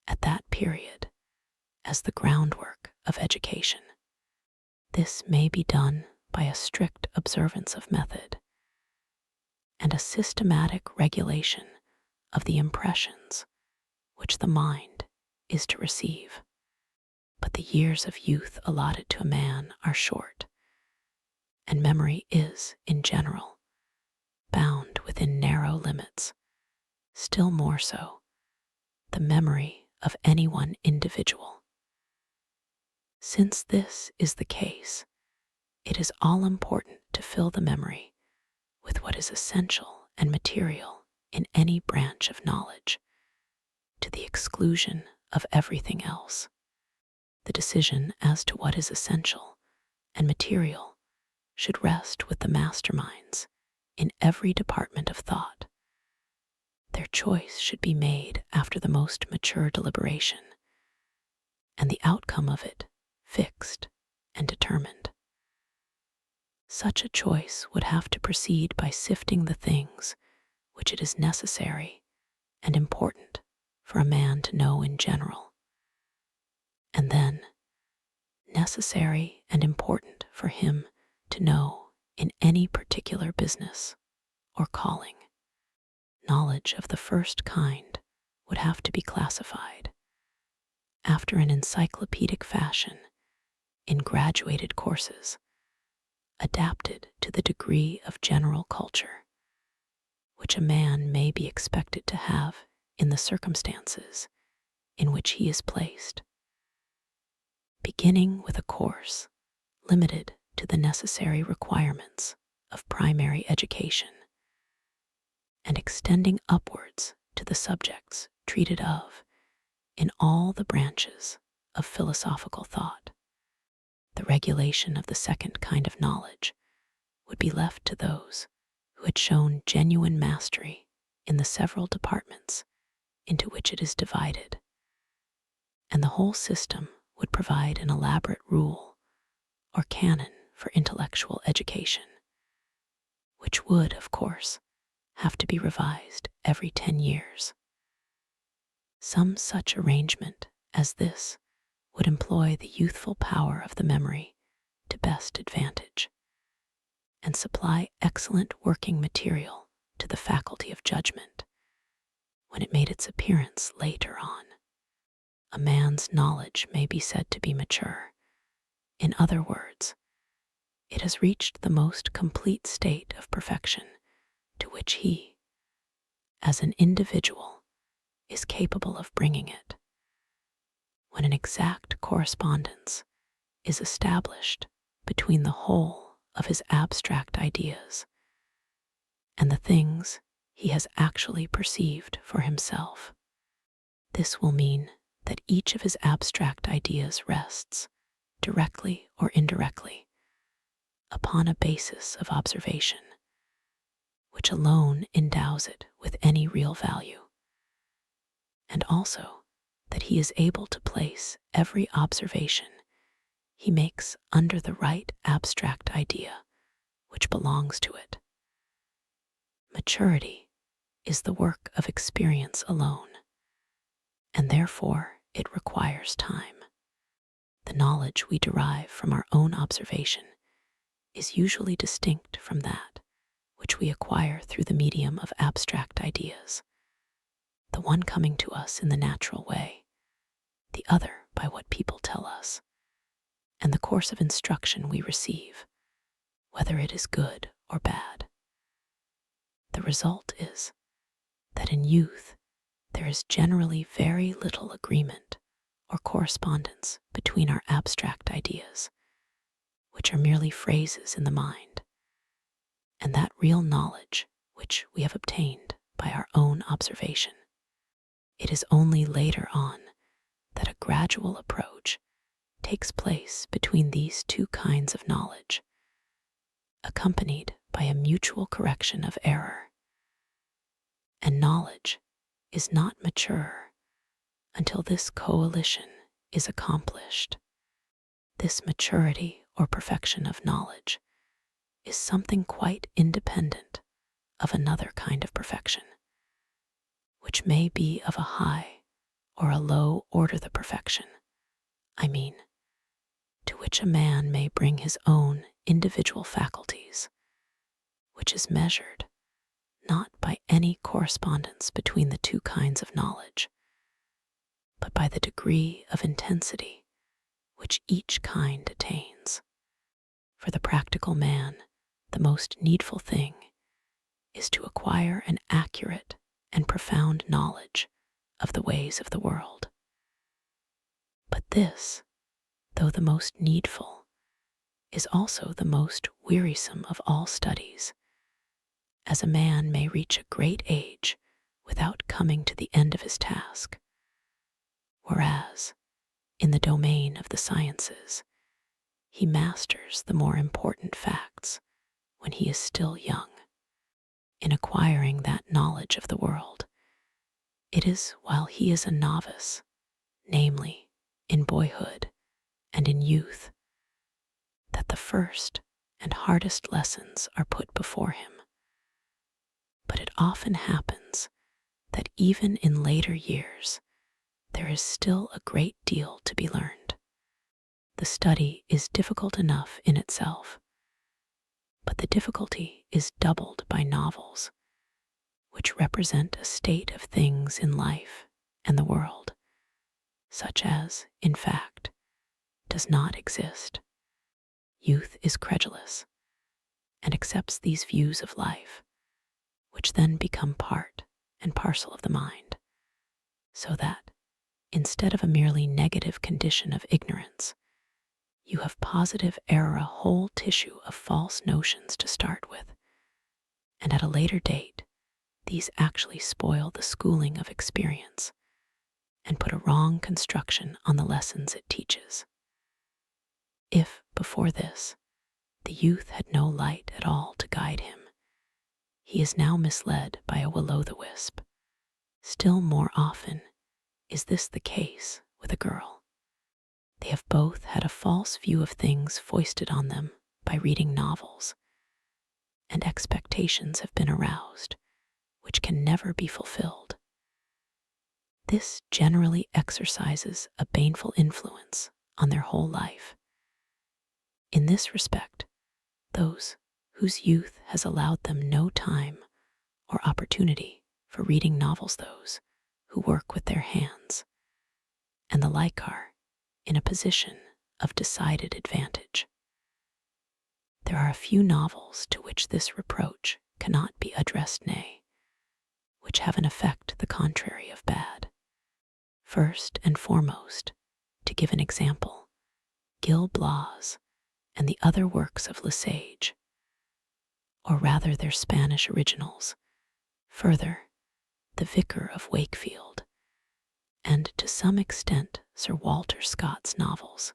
at that period as the groundwork of education. This may be done by a strict observance of method and a systematic regulation of the impressions which the mind is to receive. But the years of youth allotted to a man are short, and memory is, in general, bound within narrow limits. Still more so, the memory of any one individual. Since this is the case, it is all important to fill the memory with what is essential and material in any branch of knowledge, to the exclusion of everything else. The decision as to what is essential and material should rest with the masterminds in every department of thought. Their choice should be made after the most mature deliberation, and the outcome of it fixed and determined. Such a choice would have to proceed by sifting the things which it is necessary and important for a man to know in general, and then necessary and important for him to know in any particular business or calling. Knowledge of the first kind would have to be classified, after an encyclopedic fashion, in graduated courses, adapted to the degree of general culture which a man may be expected to have in the circumstances in which he is placed, beginning with a course limited to the necessary requirements of primary education, and extending upwards to the subjects treated of in all the branches of philosophical thought. The regulation of the second kind of knowledge would be left to those who had shown genuine mastery in the several departments into which it is divided, and the whole system would provide an elaborate rule or canon for intellectual education, which would, of course, have to be revised every 10 years. Some such arrangement as this would employ the youthful power of the memory to best advantage, and supply excellent working material to the faculty of judgment when it made its appearance later on. A man's knowledge may be said to be mature. In other words, it has reached the most complete state of perfection to which he, as an individual, is capable of bringing it, when an exact correspondence is established between the whole of his abstract ideas and the things he has actually perceived for himself. This will mean that each of his abstract ideas rests, directly or indirectly, upon a basis of observation, which alone endows it with any real value, and also that he is able to place every observation he makes under the right abstract idea which belongs to it. Maturity is the work of experience alone, and therefore it requires time. The knowledge we derive from our own observation is usually distinct from that which we acquire through the medium of abstract ideas, the one coming to us in the natural way, the other by what people tell us, and the course of instruction we receive, whether it is good or bad. The result is that in youth there is generally very little agreement or correspondence between our abstract ideas, which are merely phrases in the mind, and that real knowledge which we have obtained by our own observation. It is only later on that a gradual approach takes place between these two kinds of knowledge, accompanied by a mutual correction of error. And knowledge is not mature until this coalition is accomplished. This maturity or perfection of knowledge is something quite independent of another kind of perfection, which may be of a high or a low order. The perfection, I mean, to which a man may bring his own individual faculties, which is measured not by any correspondence between the two kinds of knowledge, but by the degree of intensity which each kind attains. For the practical man, the most needful thing is to acquire an accurate and profound knowledge of the ways of the world. But this, though the most needful, is also the most wearisome of all studies, as a man may reach a great age without coming to the end of his task, whereas, in the domain of the sciences, he masters the more important facts when he is still young. In acquiring that knowledge of the world, it is while he is a novice, namely, in boyhood and in youth, that the first and hardest lessons are put before him. But it often happens that even in later years, there is still a great deal to be learned. The study is difficult enough in itself, but the difficulty is doubled by novels, which represent a state of things in life and the world, such as, in fact, does not exist. Youth is credulous and accepts these views of life, which then become part and parcel of the mind, so that, instead of a merely negative condition of ignorance, you have positive error, a whole tissue of false notions to start with, and at a later date, these actually spoil the schooling of experience and put a wrong construction on the lessons it teaches. If, before this, the youth had no light at all to guide him, he is now misled by a will-o'-the-wisp. Still more often is this the case with a girl. They have both had a false view of things foisted on them by reading novels, and expectations have been aroused which can never be fulfilled. This generally exercises a baneful influence on their whole life. In this respect, those whose youth has allowed them no time or opportunity for reading novels, those who work with their hands, and the like are in a position of decided advantage. There are a few novels to which this reproach cannot be addressed, nay, which have an effect the contrary of bad. First and foremost, to give an example, Gil Blas and the other works of Lesage, or rather their Spanish originals, further, The Vicar of Wakefield, and to some extent Sir Walter Scott's novels.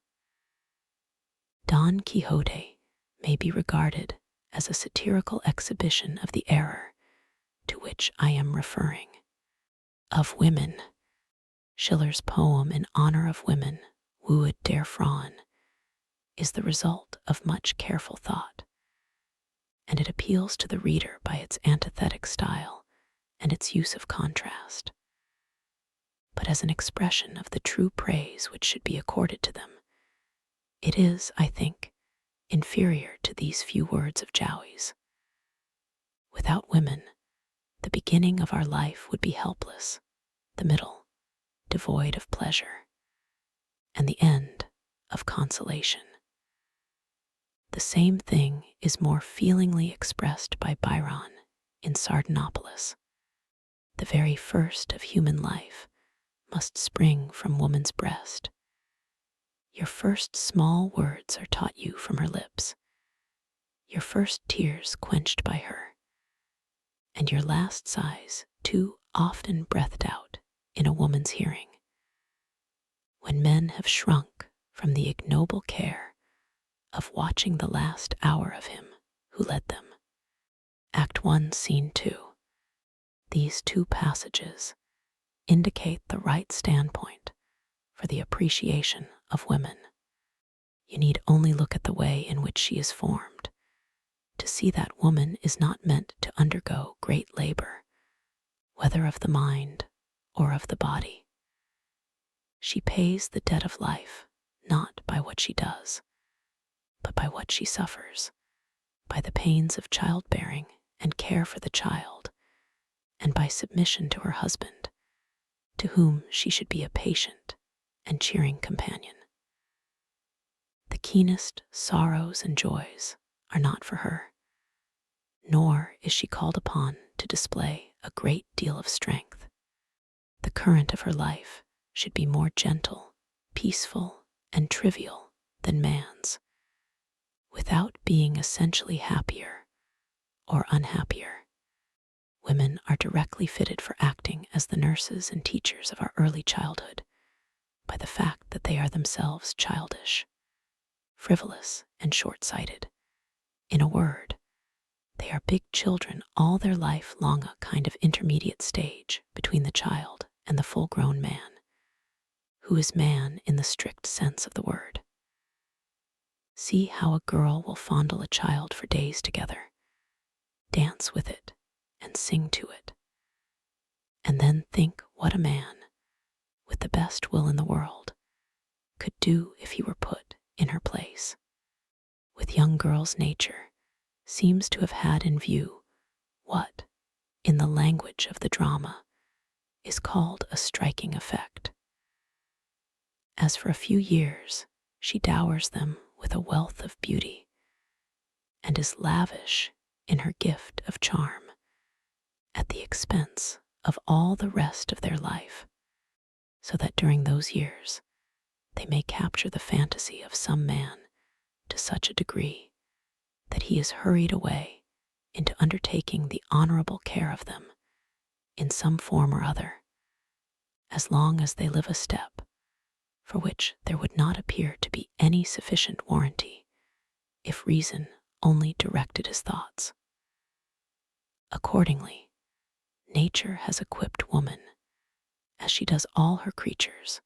Don Quixote may be regarded as a satirical exhibition of the error to which I am referring. Of women, Schiller's poem in honor of women, Wood der Frauen, is the result of much careful thought, and it appeals to the reader by its antithetic style and its use of contrast. But as an expression of the true praise which should be accorded to them, it is, I think, inferior to these few words of Jowey's. Without women, the beginning of our life would be helpless, the middle, devoid of pleasure, and the end of consolation. The same thing is more feelingly expressed by Byron in Sardanapalus. The very first of human life must spring from woman's breast. Your first small words are taught you from her lips, your first tears quenched by her, and your last sighs too often breathed out in a woman's hearing. When men have shrunk from the ignoble care of watching the last hour of him who led them. Act 1, Scene 2. These two passages indicate the right standpoint for the appreciation of women. You need only look at the way in which she is formed to see that woman is not meant to undergo great labor, whether of the mind or of the body. She pays the debt of life not by what she does, but by what she suffers, by the pains of childbearing and care for the child, and by submission to her husband, to whom she should be a patient and cheering companion. The keenest sorrows and joys are not for her, nor is she called upon to display a great deal of strength. The current of her life should be more gentle, peaceful, and trivial than man's, without being essentially happier or unhappier. women are directly fitted for acting as the nurses and teachers of our early childhood by the fact that they are themselves childish, frivolous, and short-sighted. In a word, they are big children all their life long, a kind of intermediate stage between the child and the full-grown man, who is man in the strict sense of the word. See how a girl will fondle a child for days together, dance with it, and sing to it. And then think what a man, with the best will in the world, could do if he were put in her place. With young girls, nature seems to have had in view what, in the language of the drama, is called a striking effect. As for a few years, she dowers them with a wealth of beauty and is lavish in her gift of charm at the expense of all the rest of their life, so that during those years they may capture the fantasy of some man to such a degree that he is hurried away into undertaking the honorable care of them in some form or other, as long as they live a step for which there would not appear to be any sufficient warranty if reason only directed his thoughts. Accordingly, nature has equipped woman, as she does all her creatures,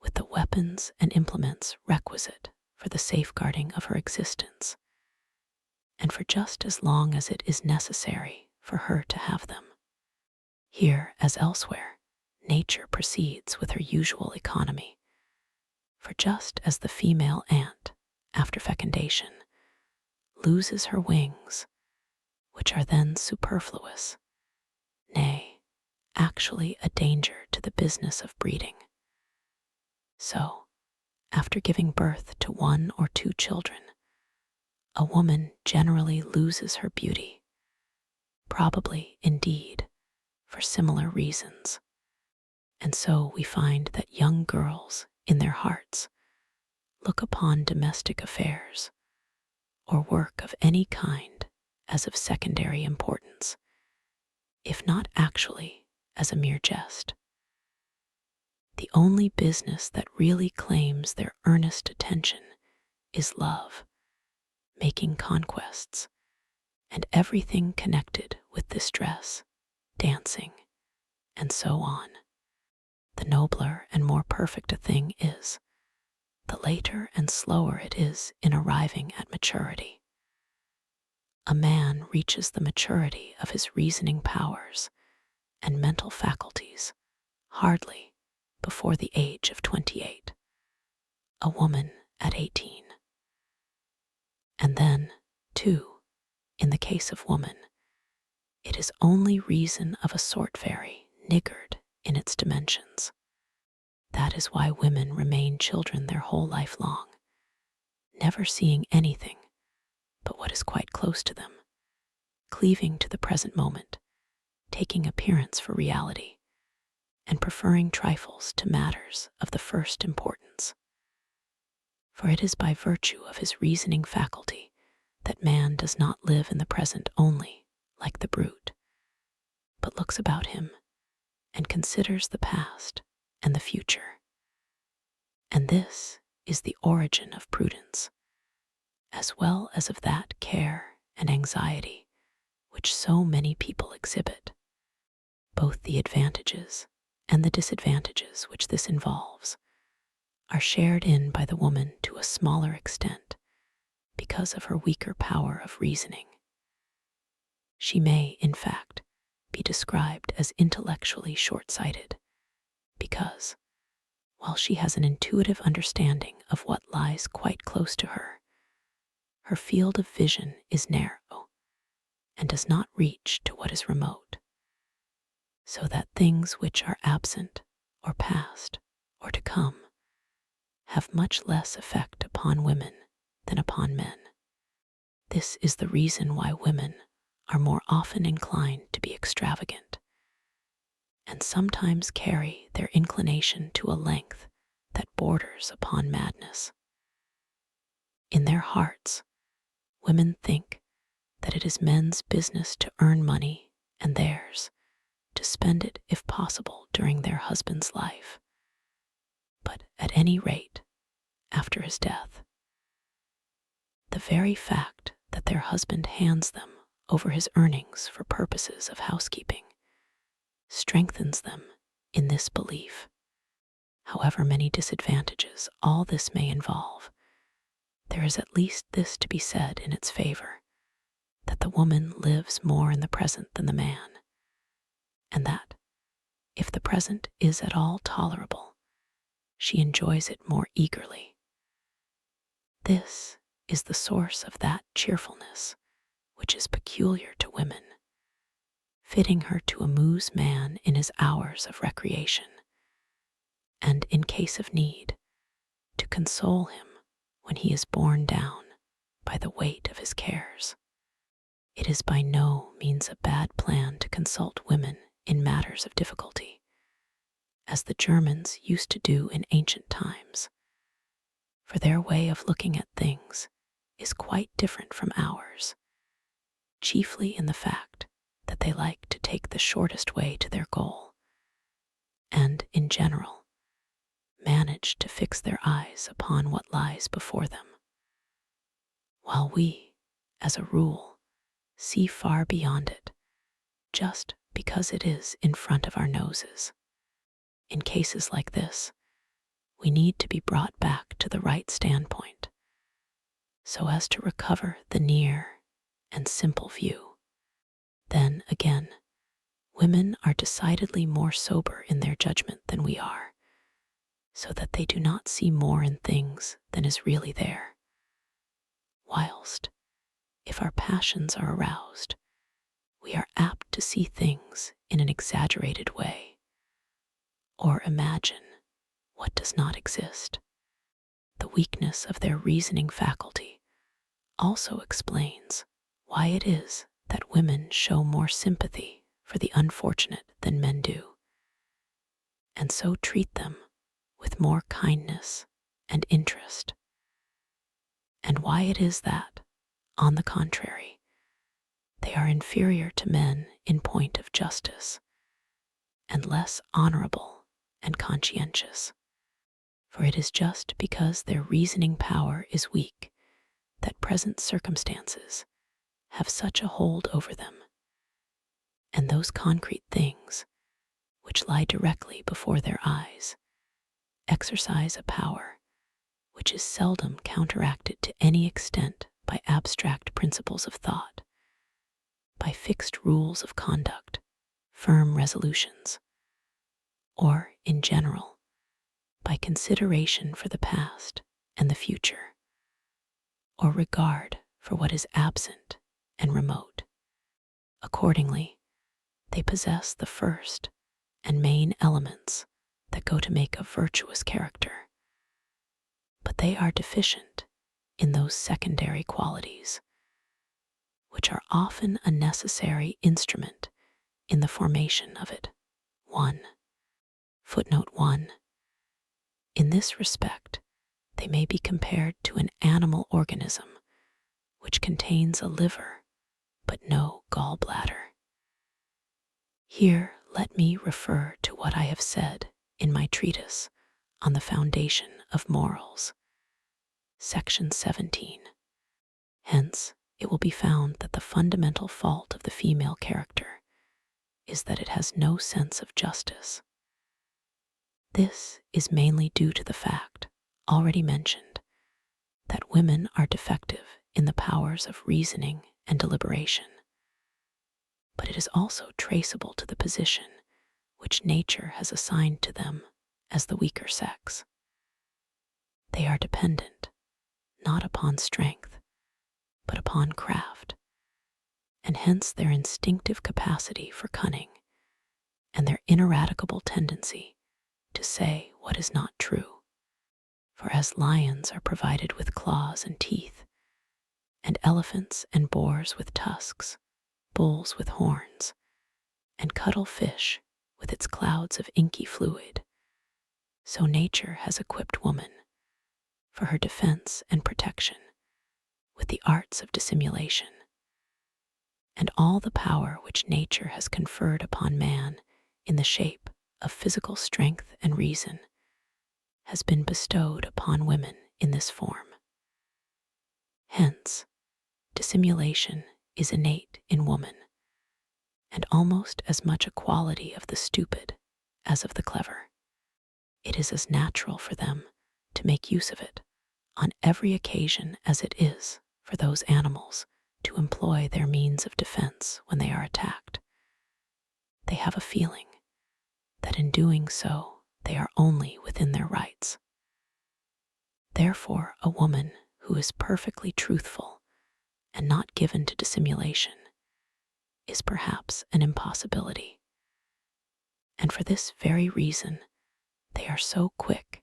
with the weapons and implements requisite for the safeguarding of her existence, and for just as long as it is necessary for her to have them. Here, as elsewhere, nature proceeds with her usual economy, for just as the female ant, after fecundation, loses her wings, which are then superfluous, nay, actually a danger to the business of breeding, so, after giving birth to 1 or 2 children, a woman generally loses her beauty, probably, indeed, for similar reasons. And so we find that young girls, in their hearts, look upon domestic affairs, or work of any kind, as of secondary importance, if not actually as a mere jest. The only business that really claims their earnest attention is love, making conquests, and everything connected with this dress, dancing, and so on. The nobler and more perfect a thing is, the later and slower it is in arriving at maturity. A man reaches the maturity of his reasoning powers and mental faculties hardly before the age of 28, a woman at 18. And then, too, in the case of woman, it is only reason of a sort very niggard in its dimensions. That is why women remain children their whole life long, never seeing anything but what is quite close to them, cleaving to the present moment, taking appearance for reality, and preferring trifles to matters of the first importance. For it is by virtue of his reasoning faculty that man does not live in the present only, like the brute, but looks about him and considers the past and the future. And this is the origin of prudence, as well as of that care and anxiety which so many people exhibit. Both the advantages and the disadvantages which this involves are shared in by the woman to a smaller extent because of her weaker power of reasoning. She may, in fact, be described as intellectually short-sighted because, while she has an intuitive understanding of what lies quite close to her, her field of vision is narrow and does not reach to what is remote, so that things which are absent or past or to come have much less effect upon women than upon men. This is the reason why women are more often inclined to be extravagant, and sometimes carry their inclination to a length that borders upon madness. In their hearts, women think that it is men's business to earn money and theirs to spend it, if possible, during their husband's life, but at any rate, after his death. The very fact that their husband hands them over his earnings for purposes of housekeeping strengthens them in this belief. However many disadvantages all this may involve, there is at least this to be said in its favor, that the woman lives more in the present than the man, and that, if the present is at all tolerable, she enjoys it more eagerly. This is the source of that cheerfulness which is peculiar to women, fitting her to amuse man in his hours of recreation, and in case of need, to console him when he is borne down by the weight of his cares. It is by no means a bad plan to consult women in matters of difficulty, as the Germans used to do in ancient times, for their way of looking at things is quite different from ours, chiefly in the fact that they like to take the shortest way to their goal, and, in general, manage to fix their eyes upon what lies before them, while we, as a rule, see far beyond it, just because it is in front of our noses. In cases like this, we need to be brought back to the right standpoint, so as to recover the near and simple view. Then, again, women are decidedly more sober in their judgment than we are, so that they do not see more in things than is really there, whilst, if our passions are aroused, we are apt to see things in an exaggerated way, or imagine what does not exist. The weakness of their reasoning faculty also explains why it is that women show more sympathy for the unfortunate than men do, and so treat them with more kindness and interest, and why it is that, on the contrary, they are inferior to men in point of justice, and less honorable and conscientious. For it is just because their reasoning power is weak that present circumstances have such a hold over them, and those concrete things, which lie directly before their eyes, exercise a power which is seldom counteracted to any extent by abstract principles of thought, by fixed rules of conduct, firm resolutions, or, in general, by consideration for the past and the future, or regard for what is absent and remote. Accordingly, they possess the first and main elements that go to make a virtuous character, but they are deficient in those secondary qualities, which are often a necessary instrument in the formation of it. 1. Footnote 1. In this respect, they may be compared to an animal organism which contains a liver but no gallbladder. Here let me refer to what I have said in my treatise on the foundation of morals, section 17. Hence, it will be found that the fundamental fault of the female character is that it has no sense of justice. This is mainly due to the fact, already mentioned, that women are defective in the powers of reasoning and deliberation, but it is also traceable to the position which nature has assigned to them as the weaker sex. They are dependent, not upon strength, but upon craft, and hence their instinctive capacity for cunning and their ineradicable tendency to say what is not true. For as lions are provided with claws and teeth, and elephants and boars with tusks, bulls with horns, and cuttlefish with its clouds of inky fluid, so nature has equipped woman, for her defense and protection, with the arts of dissimulation. and all the power which nature has conferred upon man in the shape of physical strength and reason has been bestowed upon women in this form. Hence, dissimulation is innate in woman, and almost as much a quality of the stupid as of the clever. It is as natural for them to make use of it on every occasion as it is for those animals to employ their means of defense when they are attacked. They have a feeling that in doing so they are only within their rights. Therefore, a woman who is perfectly truthful and not given to dissimulation is perhaps an impossibility. And for this very reason, they are so quick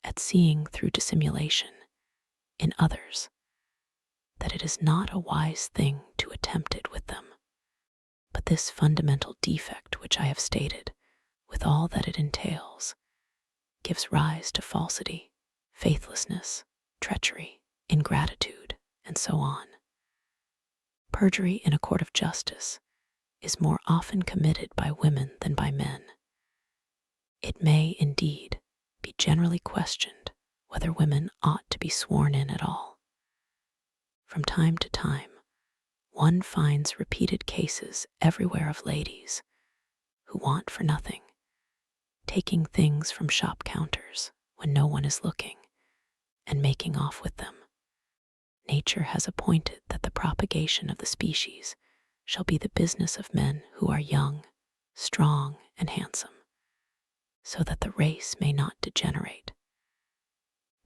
at seeing through dissimulation in others that it is not a wise thing to attempt it with them. But this fundamental defect which I have stated, with all that it entails, gives rise to falsity, faithlessness, treachery, ingratitude, and so on. Perjury in a court of justice is more often committed by women than by men. It may, indeed, be generally questioned whether women ought to be sworn in at all. From time to time, one finds repeated cases everywhere of ladies who want for nothing, taking things from shop counters when no one is looking and making off with them. Nature has appointed that the propagation of the species shall be the business of men who are young, strong, and handsome, so that the race may not degenerate.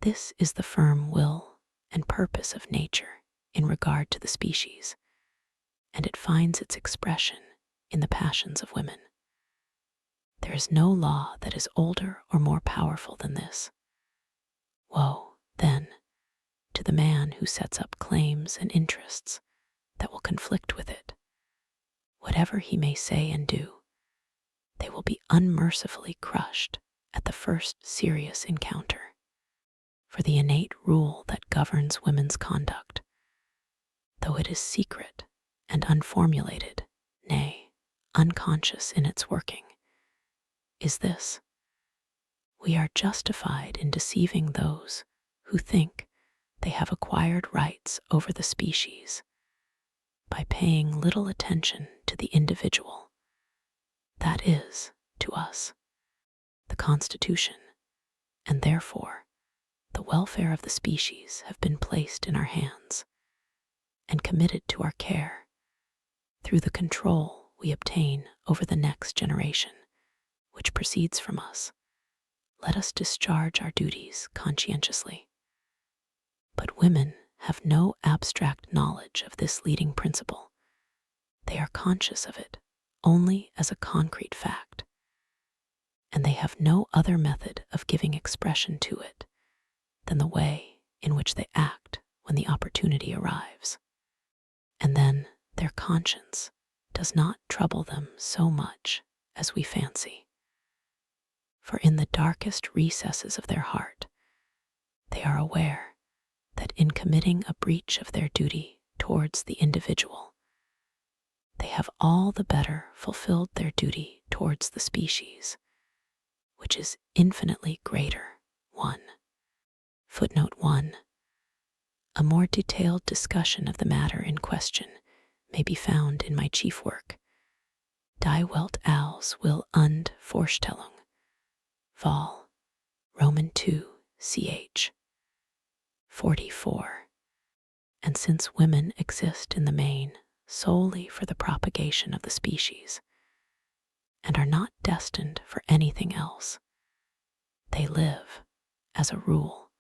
This is the firm will and purpose of nature in regard to the species, and it finds its expression in the passions of women. There is no law that is older or more powerful than this. Woe, then, to the man who sets up claims and interests that will conflict with it. Whatever he may say and do, they will be unmercifully crushed at the first serious encounter. For the innate rule that governs women's conduct, though it is secret and unformulated, nay, unconscious in its working, is this: we are justified in deceiving those who think they have acquired rights over the species by paying little attention to the individual, that is, to us, the Constitution, and therefore the welfare of the species have been placed in our hands and committed to our care through the control we obtain over the next generation, which proceeds from us. Let us discharge our duties conscientiously. But women have no abstract knowledge of this leading principle. They are conscious of it only as a concrete fact, and they have no other method of giving expression to it than the way in which they act when the opportunity arrives. And then their conscience does not trouble them so much as we fancy. For in the darkest recesses of their heart, they are aware that in committing a breach of their duty towards the individual, they have all the better fulfilled their duty towards the species, which is infinitely greater. 1. Footnote 1. A more detailed discussion of the matter in question may be found in my chief work, Die Welt als Will und Vorstellung, Vol. Roman 2, ch. 44. And since women exist in the main solely for the propagation of the species, and are not destined for anything else, they live, as a rule,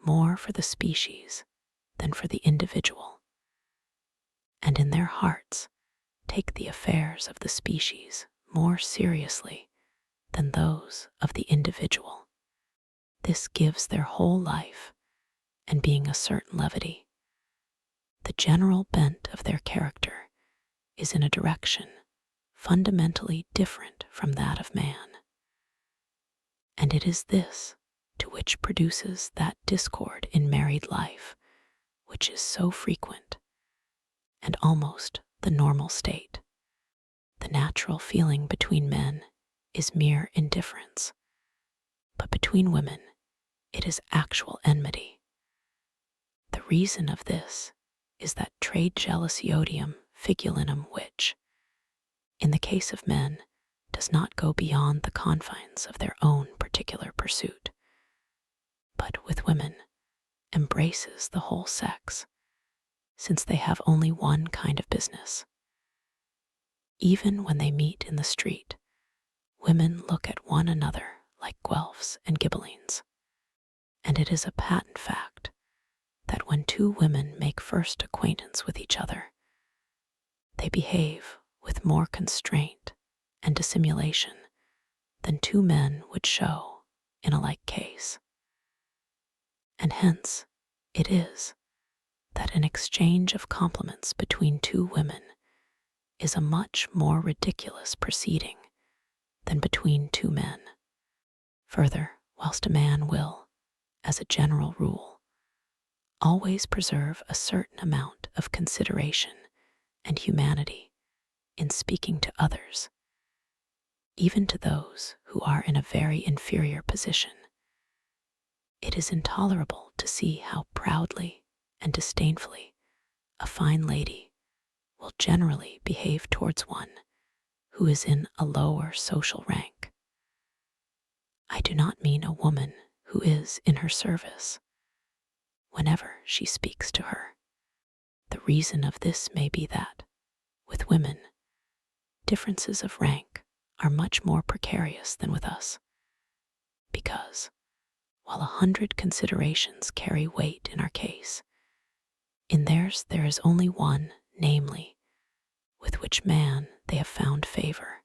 more for the species than for the individual, and in their hearts take the affairs of the species more seriously than those of the individual. This gives their whole life, and being a certain levity, the general bent of their character is in a direction fundamentally different from that of man. And it is this to which produces that discord in married life which is so frequent and almost the normal state. The natural feeling between men is mere indifference, but between women, it is actual enmity. The reason of this is that trade jealousy odium figulinum which, in the case of men, does not go beyond the confines of their own particular pursuit, but with women embraces the whole sex, since they have only one kind of business. Even when they meet in the street, women look at one another like Guelphs and Ghibellines, and it is a patent fact that when two women make first acquaintance with each other, they behave with more constraint and dissimulation than two men would show in a like case. And hence it is that an exchange of compliments between two women is a much more ridiculous proceeding than between two men. Further, whilst a man will, as a general rule, always preserve a certain amount of consideration and humanity in speaking to others, even to those who are in a very inferior position, it is intolerable to see how proudly and disdainfully a fine lady will generally behave towards one who is in a lower social rank. I do not mean a woman who is in her service whenever she speaks to her. The reason of this may be that, with women, differences of rank are much more precarious than with us, because, while 100 considerations carry weight in our case, in theirs there is only one, namely, with which man they have found favor,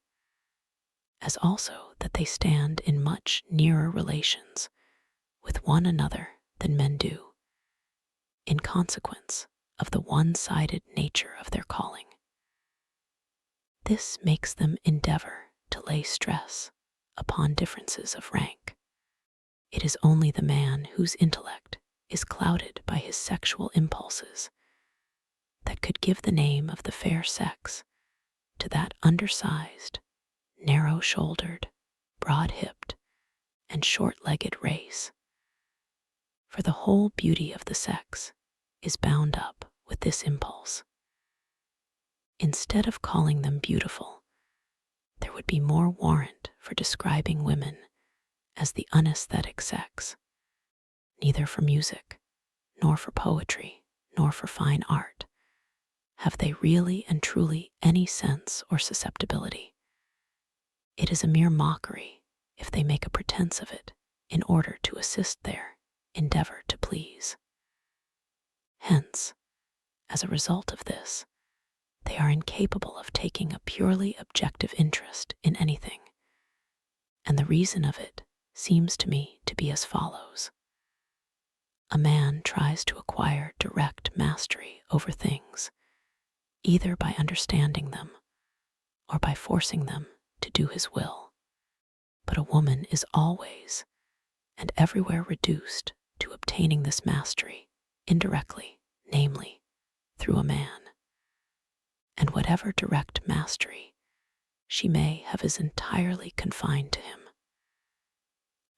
as also that they stand in much nearer relations with one another than men do, in consequence of the one-sided nature of their calling. This makes them endeavor to lay stress upon differences of rank. It is only the man whose intellect is clouded by his sexual impulses that could give the name of the fair sex to that undersized, narrow-shouldered, broad-hipped, and short-legged race. For the whole beauty of the sex is bound up with this impulse. Instead of calling them beautiful, there would be more warrant for describing women as the unaesthetic sex. Neither for music, nor for poetry, nor for fine art have they really and truly any sense or susceptibility. It is a mere mockery if they make a pretense of it in order to assist their endeavor to please. Hence, as a result of this, they are incapable of taking a purely objective interest in anything, and the reason of it seems to me to be as follows. A man tries to acquire direct mastery over things, either by understanding them or by forcing them to do his will. But a woman is always and everywhere reduced to obtaining this mastery indirectly, namely, through a man. And whatever direct mastery she may have is entirely confined to him.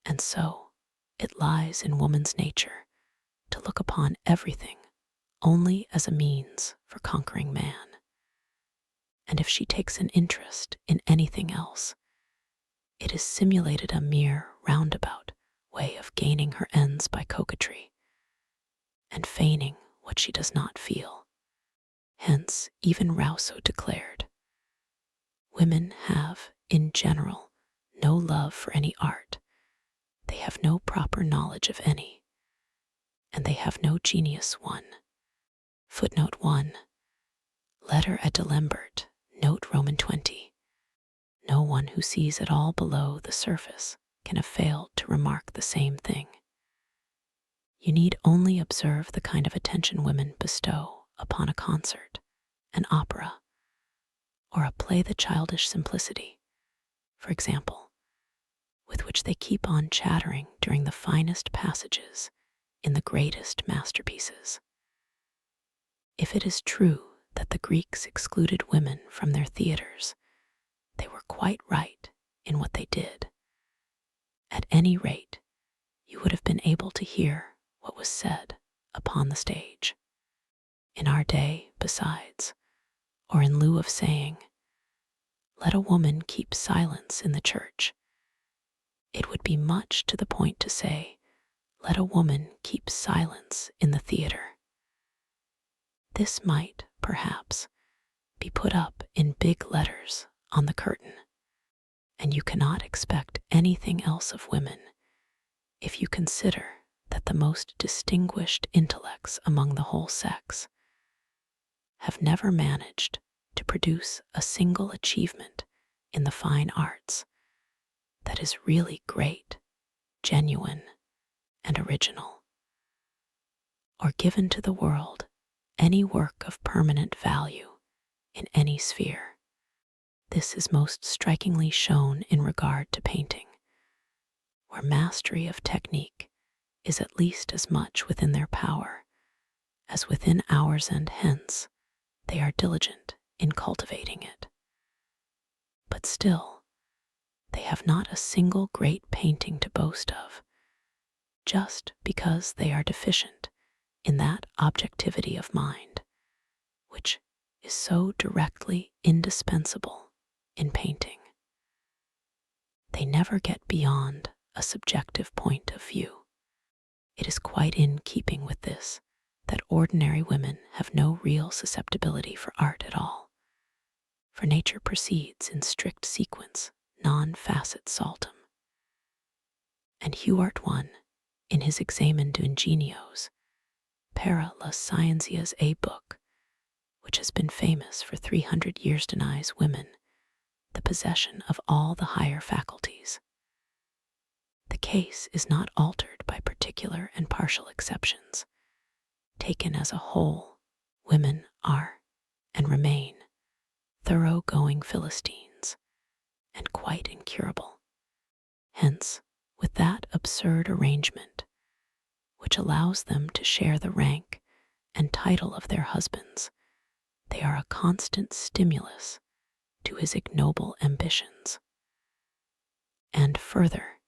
And so it lies in woman's nature to look upon everything only as a means for conquering man. And if she takes an interest in anything else, it is simulated a mere roundabout way of gaining her ends by coquetry, and feigning what she does not feel. Hence, even Rousseau declared, women have, in general, no love for any art, they have no proper knowledge of any, and they have no genius one. Footnote 1. Letter at D'Alembert, note Roman 20. No one who sees at all below the surface can have failed to remark the same thing. You need only observe the kind of attention women bestow upon a concert, an opera, or a play, the childish simplicity, for example, with which they keep on chattering during the finest passages in the greatest masterpieces. If it is true that the Greeks excluded women from their theaters, they were quite right in what they did. At any rate, you would have been able to hear what was said upon the stage. In our day, besides, or in lieu of saying, "Let a woman keep silence in the church," it would be much to the point to say, "Let a woman keep silence in the theater." This might, perhaps, be put up in big letters on the curtain, and you cannot expect anything else of women if you consider that the most distinguished intellects among the whole sex have never managed to produce a single achievement in the fine arts that is really great, genuine, and original, or given to the world any work of permanent value in any sphere. This is most strikingly shown in regard to painting, where mastery of technique is at least as much within their power as within ours, and hence they are diligent in cultivating it. But still, they have not a single great painting to boast of, just because they are deficient in that objectivity of mind which is so directly indispensable in painting. They never get beyond a subjective point of view. It is quite in keeping with this that ordinary women have no real susceptibility for art at all, for nature proceeds in strict sequence, non facet saltum. And Huart I, in his Examen d'Ingenios, para las Ciencias a book, which has been famous for 300 years, denies women the possession of all the higher faculties. The case is not altered by particular and partial exceptions. Taken as a whole, women are and remain thoroughgoing Philistines and quite incurable. Hence, with that absurd arrangement which allows them to share the rank and title of their husbands, they are a constant stimulus to his ignoble ambitions. And further,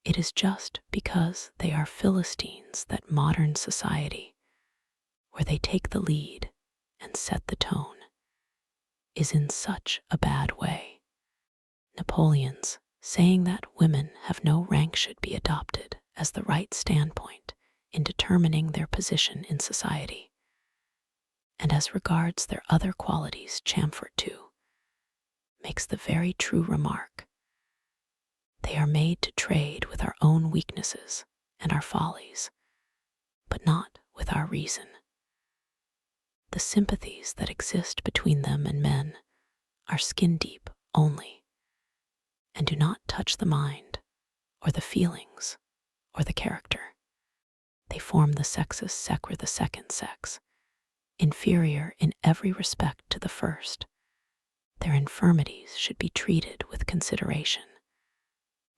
it is just because they are Philistines that modern society, where they take the lead and set the tone, is in such a bad way. Napoleon's saying that women have no rank should be adopted as the right standpoint in determining their position in society. And as regards their other qualities, Chamfort too makes the very true remark: they are made to trade with our own weaknesses and our follies, but not with our reason. The sympathies that exist between them and men are skin deep only, and do not touch the mind, or the feelings, or the character. They form the sexus sequa, the second sex, inferior in every respect to the first. Their infirmities should be treated with consideration,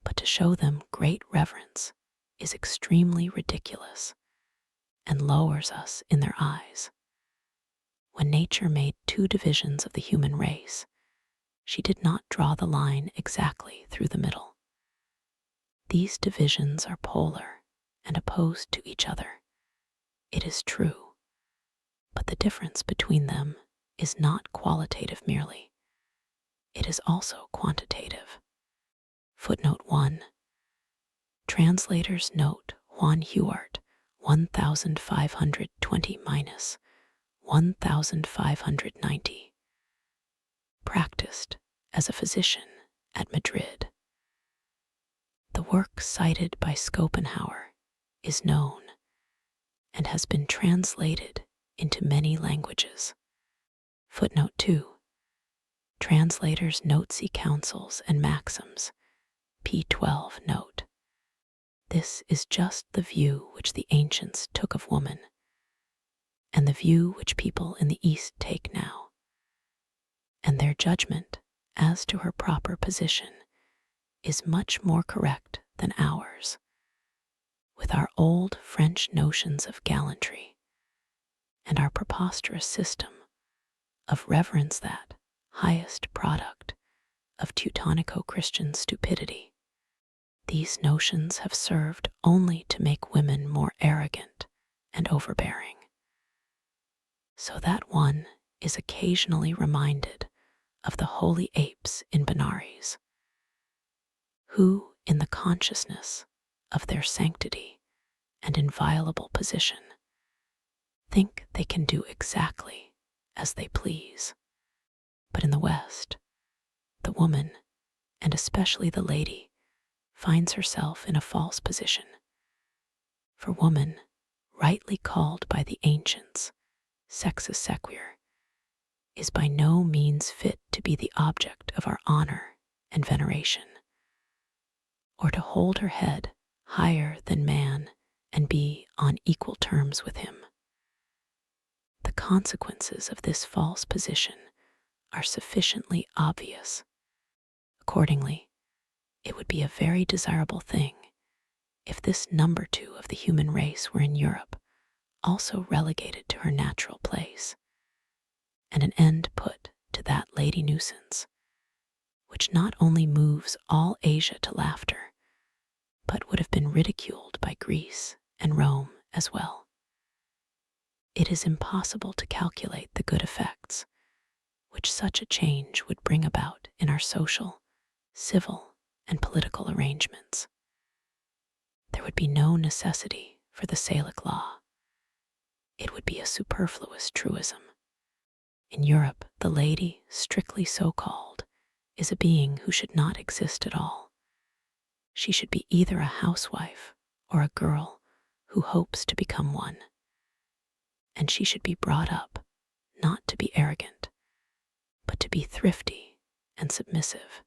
but to show them great reverence is extremely ridiculous, and lowers us in their eyes. When nature made two divisions of the human race, she did not draw the line exactly through the middle. These divisions are polar and opposed to each other, it is true, but the difference between them is not qualitative merely. It is also quantitative. Footnote 1. Translator's note: Juan Huart, 1520–1590. Practiced as a physician at Madrid. The work cited by Schopenhauer is known and has been translated into many languages. Footnote 2. Translator's Notesy Counsels and Maxims, p. 12 note. This is just the view which the ancients took of woman, and the view which people in the East take now, and their judgment as to her proper position is much more correct than ours. With our old French notions of gallantry and our preposterous system of reverence, that highest product of Teutonico-Christian stupidity. These notions have served only to make women more arrogant and overbearing, so that one is occasionally reminded of the holy apes in Benares, who, in the consciousness of their sanctity and inviolable position, think they can do exactly as they please. But in the West, the woman, and especially the lady, finds herself in a false position. For woman, rightly called by the ancients sexus sequior, is by no means fit to be the object of our honor and veneration, or to hold her head higher than man and be on equal terms with him. The consequences of this false position are sufficiently obvious. Accordingly, it would be a very desirable thing if this number two of the human race were in Europe also relegated to her natural place, and an end put to that lady nuisance, which not only moves all Asia to laughter, but would have been ridiculed by Greece and Rome as well. It is impossible to calculate the good effects which such a change would bring about in our social, civil, and political arrangements. There would be no necessity for the Salic law. It would be a superfluous truism. In Europe, the lady, strictly so called, is a being who should not exist at all. She should be either a housewife or a girl who hopes to become one. And she should be brought up not to be arrogant, but to be thrifty and submissive.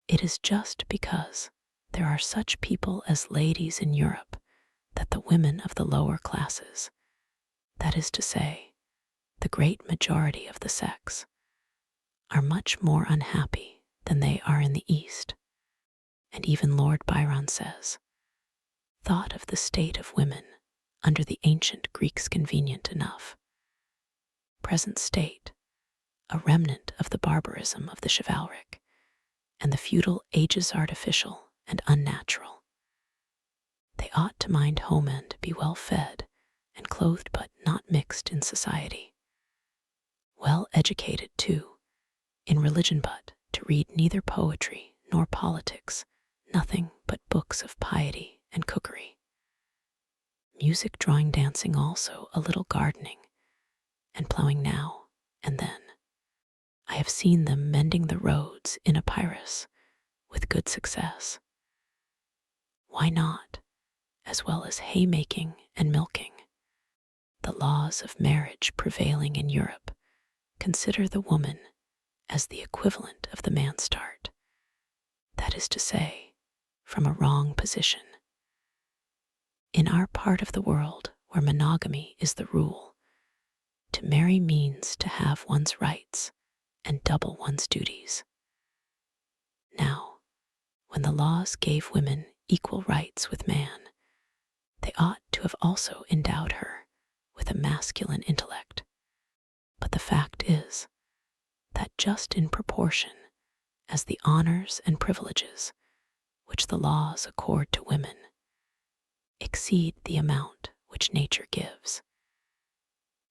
It is just because there are such people as ladies in Europe that the women of the lower classes, that is to say, the great majority of the sex, are much more unhappy than they are in the East. And even Lord Byron says, "Thought of the state of women under the ancient Greeks convenient enough. Present state, a remnant of the barbarism of the chivalric, and the feudal ages artificial and unnatural. They ought to mind home and be well fed and clothed, but not mixed in society. Well educated too, in religion, but to read neither poetry nor politics, nothing but books of piety and cookery. Music, drawing, dancing, also a little gardening, and plowing now and then. I have seen them mending the roads in Epirus with good success. Why not, as well as haymaking and milking? The laws of marriage prevailing in Europe consider the woman as the equivalent of the man-start, that is to say, from a wrong position. In our part of the world, where monogamy is the rule, to marry means to have one's rights and double one's duties. Now, when the laws gave women equal rights with man, they ought to have also endowed her with a masculine intellect. But the fact is that just in proportion as the honors and privileges which the laws accord to women exceed the amount which nature gives,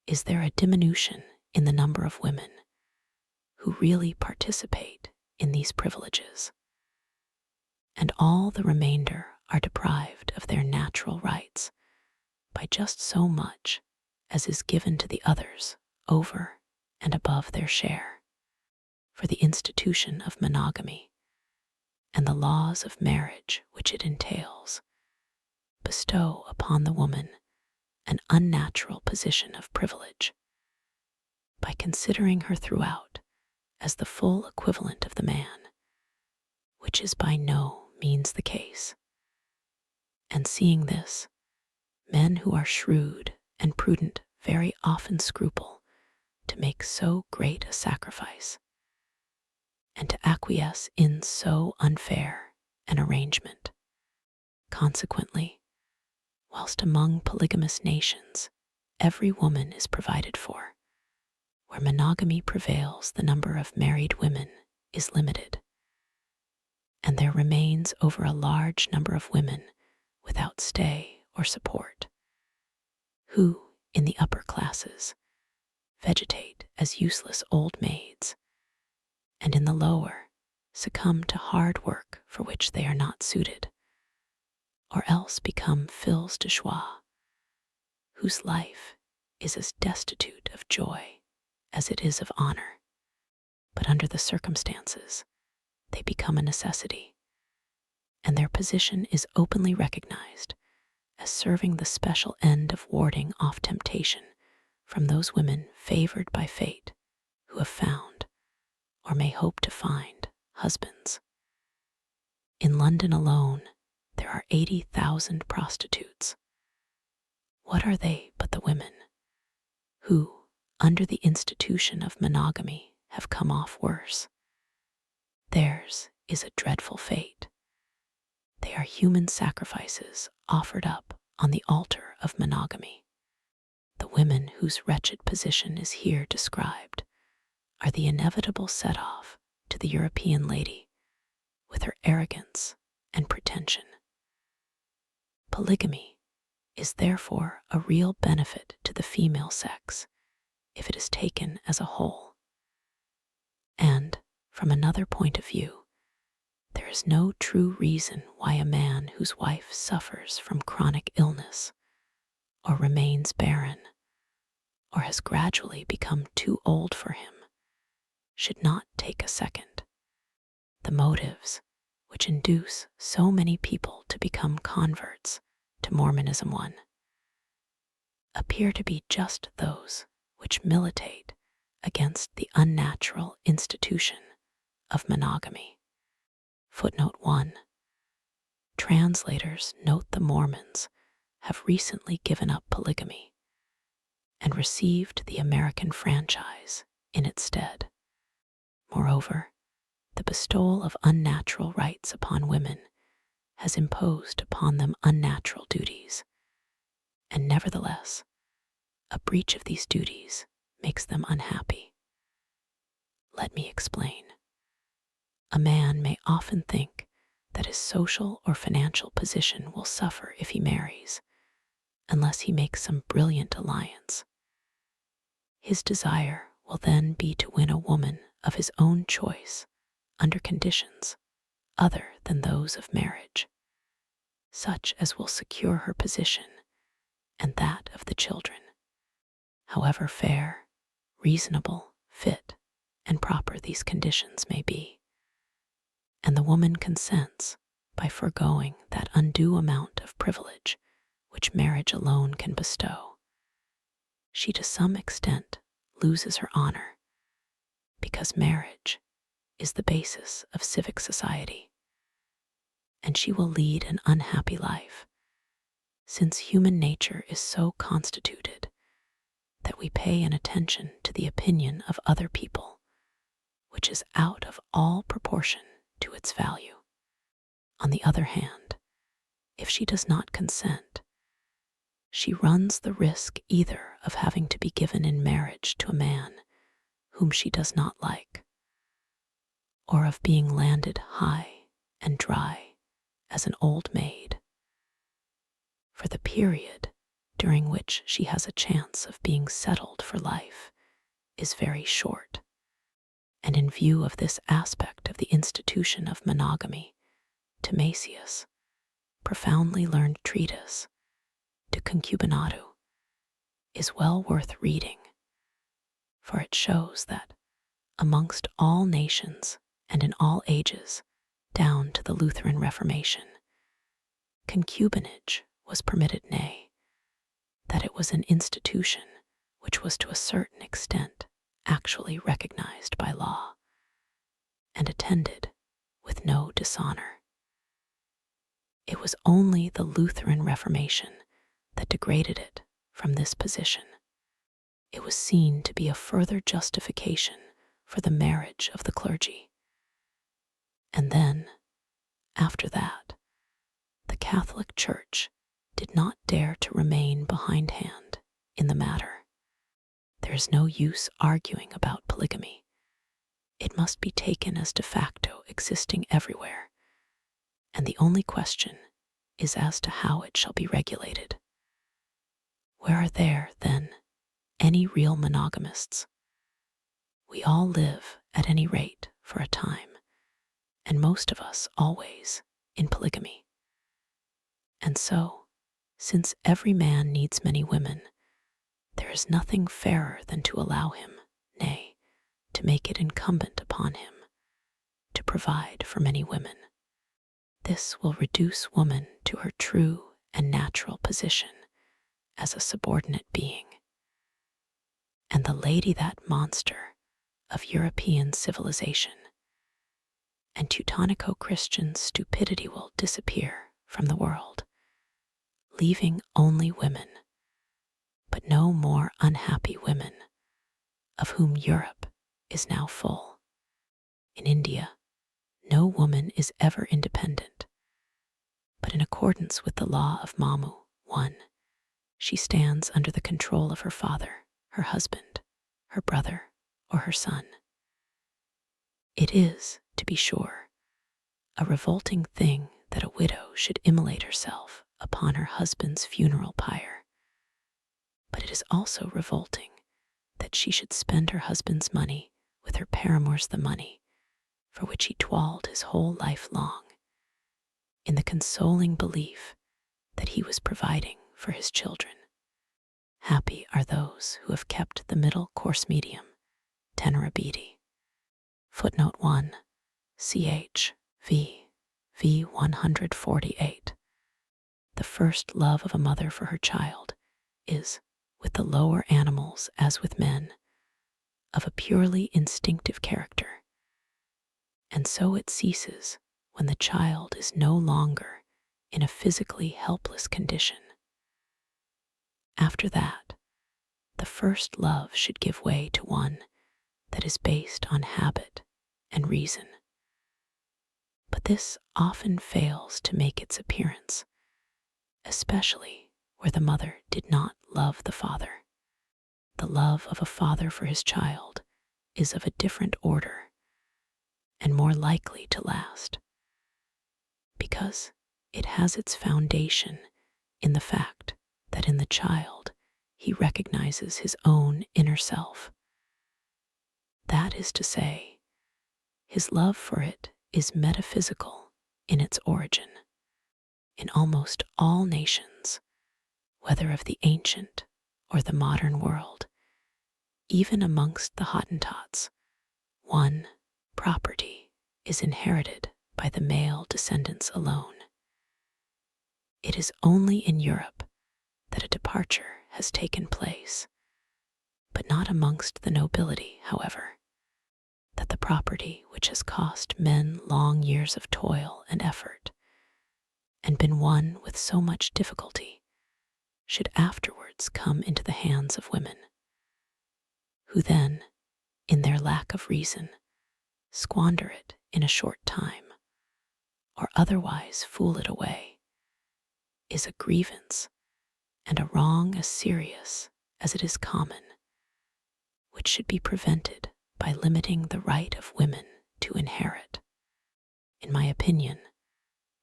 is there a diminution in the number of women who really participate in these privileges, and all the remainder are deprived of their natural rights by just so much as is given to the others over and above their share. For the institution of monogamy and the laws of marriage which it entails bestow upon the woman an unnatural position of privilege by considering her throughout as the full equivalent of the man, which is by no means the case. And seeing this, men who are shrewd and prudent very often scruple to make so great a sacrifice, and to acquiesce in so unfair an arrangement. Consequently, whilst among polygamous nations every woman is provided for, Where monogamy prevails, the number of married women is limited, and there remains over a large number of women without stay or support, who, in the upper classes, vegetate as useless old maids, and in the lower, succumb to hard work for which they are not suited, or else become filles de joie, whose life is as destitute of joy as it is of honor. But under the circumstances, they become a necessity, and their position is openly recognized as serving the special end of warding off temptation from those women favored by fate who have found, or may hope to find, husbands. In London alone, there are 80,000 prostitutes. What are they but the women who, under the institution of monogamy, have come off worse? Theirs is a dreadful fate. They are human sacrifices offered up on the altar of monogamy. The women whose wretched position is here described are the inevitable set-off to the European lady with her arrogance and pretension. Polygamy is therefore a real benefit to the female sex if it is taken as a whole. And, from another point of view, there is no true reason why a man whose wife suffers from chronic illness, or remains barren, or has gradually become too old for him, should not take a second. The motives which induce so many people to become converts to Mormonism appear to be just those which militate against the unnatural institution of monogamy. Footnote 1. Translators note the Mormons have recently given up polygamy and received the American franchise in its stead. Moreover, the bestowal of unnatural rights upon women has imposed upon them unnatural duties, and nevertheless, a breach of these duties makes them unhappy. Let me explain. A man may often think that his social or financial position will suffer if he marries, unless he makes some brilliant alliance. His desire will then be to win a woman of his own choice under conditions other than those of marriage, such as will secure her position and that of the children, however fair, reasonable, fit, and proper these conditions may be. And the woman consents by foregoing that undue amount of privilege which marriage alone can bestow. She to some extent loses her honor, because marriage is the basis of civic society, and she will lead an unhappy life, since human nature is so constituted that we pay an attention to the opinion of other people which is out of all proportion to its value. On the other hand, if she does not consent, she runs the risk either of having to be given in marriage to a man whom she does not like, or of being landed high and dry as an old maid. For the period during which she has a chance of being settled for life is very short, and in view of this aspect of the institution of monogamy, Timasius' profoundly learned treatise, De Concubinatu, is well worth reading, for it shows that amongst all nations and in all ages, down to the Lutheran Reformation, concubinage was permitted, nay, that it was an institution which was to a certain extent actually recognized by law, and attended with no dishonor. It was only the Lutheran Reformation that degraded it from this position. It was seen to be a further justification for the marriage of the clergy. And then, after that, the Catholic Church did not dare to remain behindhand in the matter. There is no use arguing about polygamy. It must be taken as de facto existing everywhere, and the only question is as to how it shall be regulated. Where are there, then, any real monogamists? We all live, at any rate, for a time, and most of us always, in polygamy. And so, since every man needs many women, there is nothing fairer than to allow him, nay, to make it incumbent upon him, to provide for many women. This will reduce woman to her true and natural position as a subordinate being. And the lady, that monster of European civilization and Teutonico-Christian stupidity, will disappear from the world, leaving only women, but no more unhappy women, of whom Europe is now full. In India, no woman is ever independent, but in accordance with the law of Mamu 1, she stands under the control of her father, her husband, her brother, or her son. It is, to be sure, a revolting thing that a widow should immolate herself upon her husband's funeral pyre, but it is also revolting that she should spend her husband's money with her paramour's the money for which he toiled his whole life long, in the consoling belief that he was providing for his children. Happy are those who have kept the middle course medium, tenorabiti. Footnote 1, ch. v. 148. The first love of a mother for her child is, with the lower animals as with men, of a purely instinctive character, and so it ceases when the child is no longer in a physically helpless condition. After that, the first love should give way to one that is based on habit and reason. But this often fails to make its appearance, especially where the mother did not love the father. The love of a father for his child is of a different order and more likely to last, because it has its foundation in the fact that in the child he recognizes his own inner self. That is to say, his love for it is metaphysical in its origin. In almost all nations, whether of the ancient or the modern world, even amongst the Hottentots, one property is inherited by the male descendants alone. It is only in Europe that a departure has taken place, but not amongst the nobility, however, that the property which has cost men long years of toil and effort, and been won with so much difficulty, should afterwards come into the hands of women, who then, in their lack of reason, squander it in a short time, or otherwise fool it away, is a grievance and a wrong as serious as it is common, which should be prevented by limiting the right of women to inherit. In my opinion,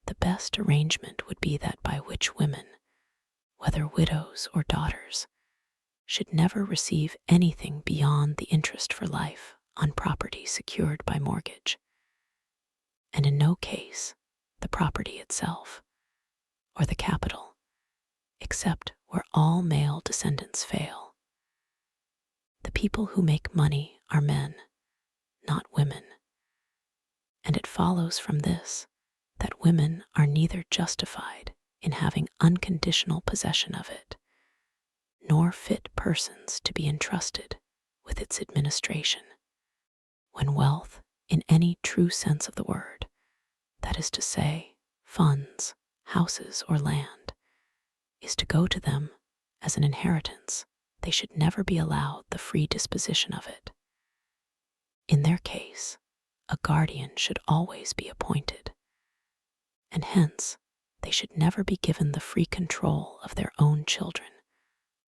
the best arrangement would be that by which women, whether widows or daughters, should never receive anything beyond the interest for life on property secured by mortgage, and in no case the property itself, or the capital, except where all male descendants fail. The people who make money are men, not women, and it follows from this that women are neither justified in having unconditional possession of it, nor fit persons to be entrusted with its administration. When wealth, in any true sense of the word, that is to say, funds, houses, or land, is to go to them as an inheritance, they should never be allowed the free disposition of it. In their case, a guardian should always be appointed, and hence they should never be given the free control of their own children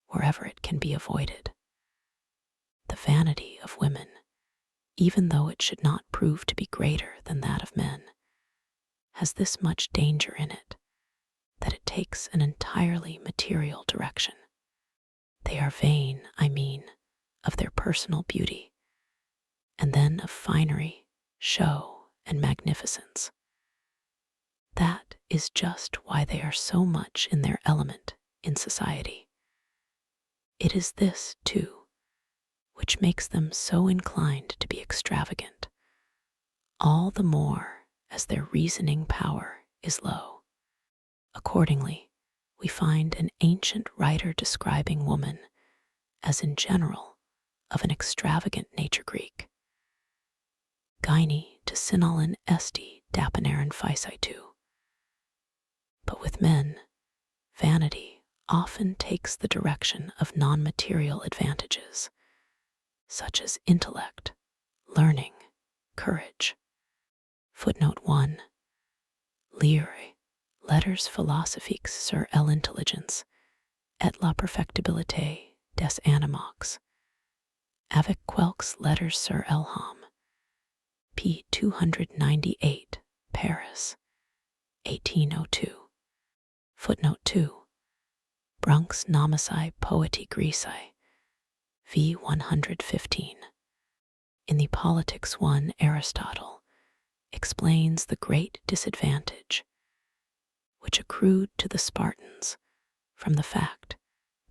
wherever it can be avoided. the vanity of women, even though it should not prove to be greater than that of men, has this much danger in it, that it takes an entirely material direction. They are vain, I mean, of their personal beauty, and then of finery, show, and magnificence. That is just why they are so much in their element in society. It is this, too, which makes them so inclined to be extravagant, all the more as their reasoning power is low. Accordingly, we find an ancient writer describing woman as in general of an extravagant nature Greek. Gyne to synolin esti dapanerin physitu. But with men, vanity often takes the direction of non-material advantages, such as intellect, learning, courage. Footnote 1. Lire, letters philosophiques sur l'intelligence et la perfectibilité des animaux, avec quelques letters sur l'homme. p. 298, Paris, 1802. Footnote 2. Brunck's Nomicide Poeti Greci, v. 115. In the Politics 1, Aristotle explains the great disadvantage which accrued to the Spartans from the fact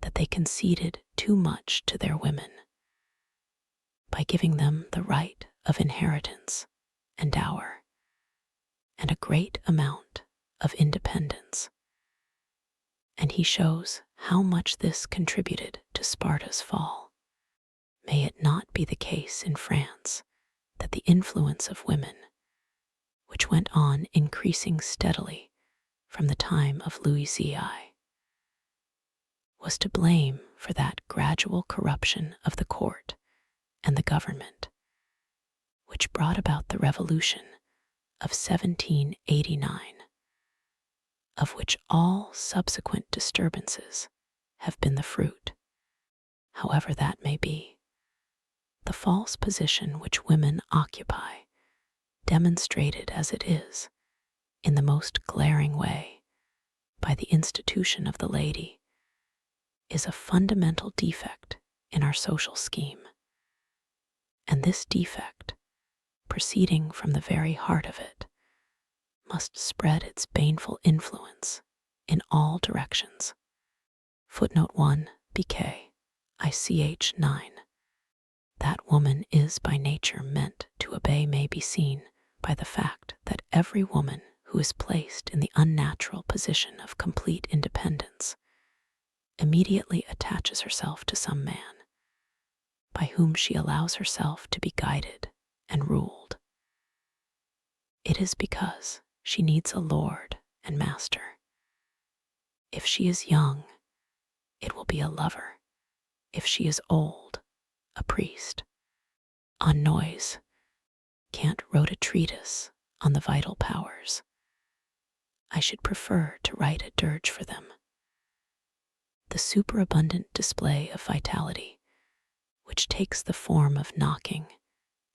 that they conceded too much to their women by giving them the right of inheritance and dower and a great amount of independence. And he shows how much this contributed to Sparta's fall. May it not be the case in France that the influence of women, which went on increasing steadily from the time of Louis XI, was to blame for that gradual corruption of the court and the government, which brought about the revolution of 1789, of which all subsequent disturbances have been the fruit. However that may be, the false position which women occupy, demonstrated as it is, in the most glaring way, by the institution of the lady, is a fundamental defect in our social scheme. And this defect, proceeding from the very heart of it, must spread its baneful influence in all directions. Footnote 1, BK, ICH 9. That woman is by nature meant to obey may be seen by the fact that every woman who is placed in the unnatural position of complete independence immediately attaches herself to some man, by whom she allows herself to be guided and ruled. It is because she needs a lord and master. If she is young, it will be a lover. If she is old, a priest. On Noyes, Kant wrote a treatise on the vital powers. I should prefer to write a dirge for them. The superabundant display of vitality, which takes the form of knocking,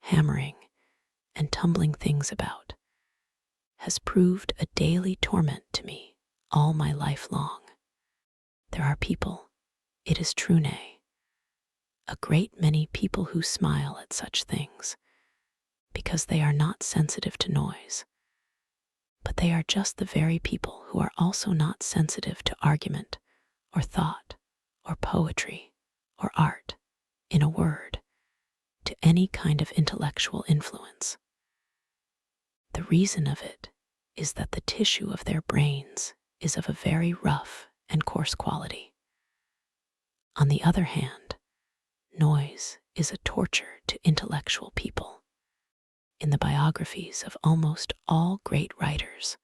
hammering, and tumbling things about, has proved a daily torment to me all my life long. There are people, it is true, nay, a great many people who smile at such things, because they are not sensitive to noise. But they are just the very people who are also not sensitive to argument, or thought, or poetry, or art, in a word, to any kind of intellectual influence. The reason of it is that the tissue of their brains is of a very rough and coarse quality. On the other hand, noise is a torture to intellectual people. In the biographies of almost all great writers,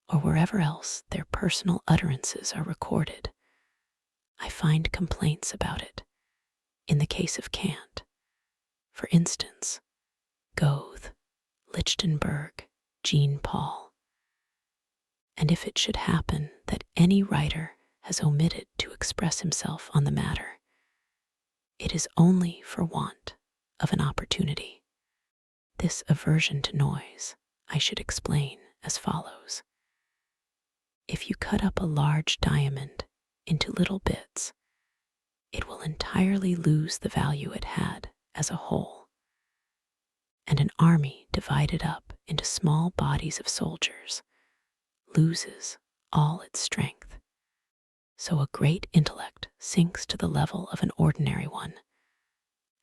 or wherever else their personal utterances are recorded, I find complaints about it. In the case of Kant, for instance, Goethe, Lichtenberg, Jean Paul. And if it should happen that any writer has omitted to express himself on the matter, It is only for want of an opportunity. This aversion to noise I should explain as follows. If you cut up a large diamond into little bits, it will entirely lose the value it had as a whole. And an army divided up into small bodies of soldiers loses all its strength. So a great intellect sinks to the level of an ordinary one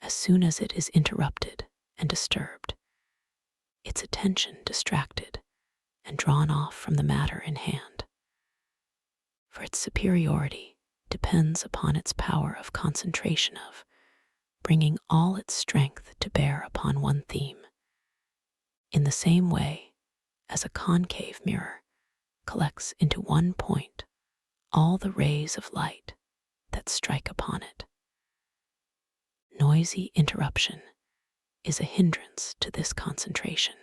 as soon as it is interrupted and disturbed, its attention distracted and drawn off from the matter in hand. For its superiority depends upon its power of concentration of bringing all its strength to bear upon one theme, in the same way as a concave mirror collects into one point all the rays of light that strike upon it. Noisy interruption is a hindrance to this concentration.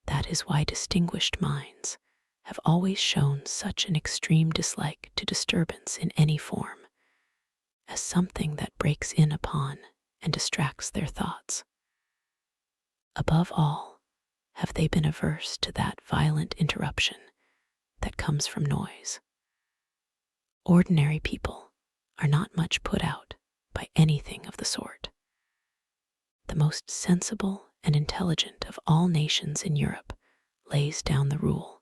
That is why distinguished minds have always shown such an extreme dislike to disturbance in any form, as something that breaks in upon and distracts their thoughts. Above all, have they been averse to that violent interruption that comes from noise. Ordinary people are not much put out by anything of the sort. The most sensible and intelligent of all nations in Europe lays down the rule,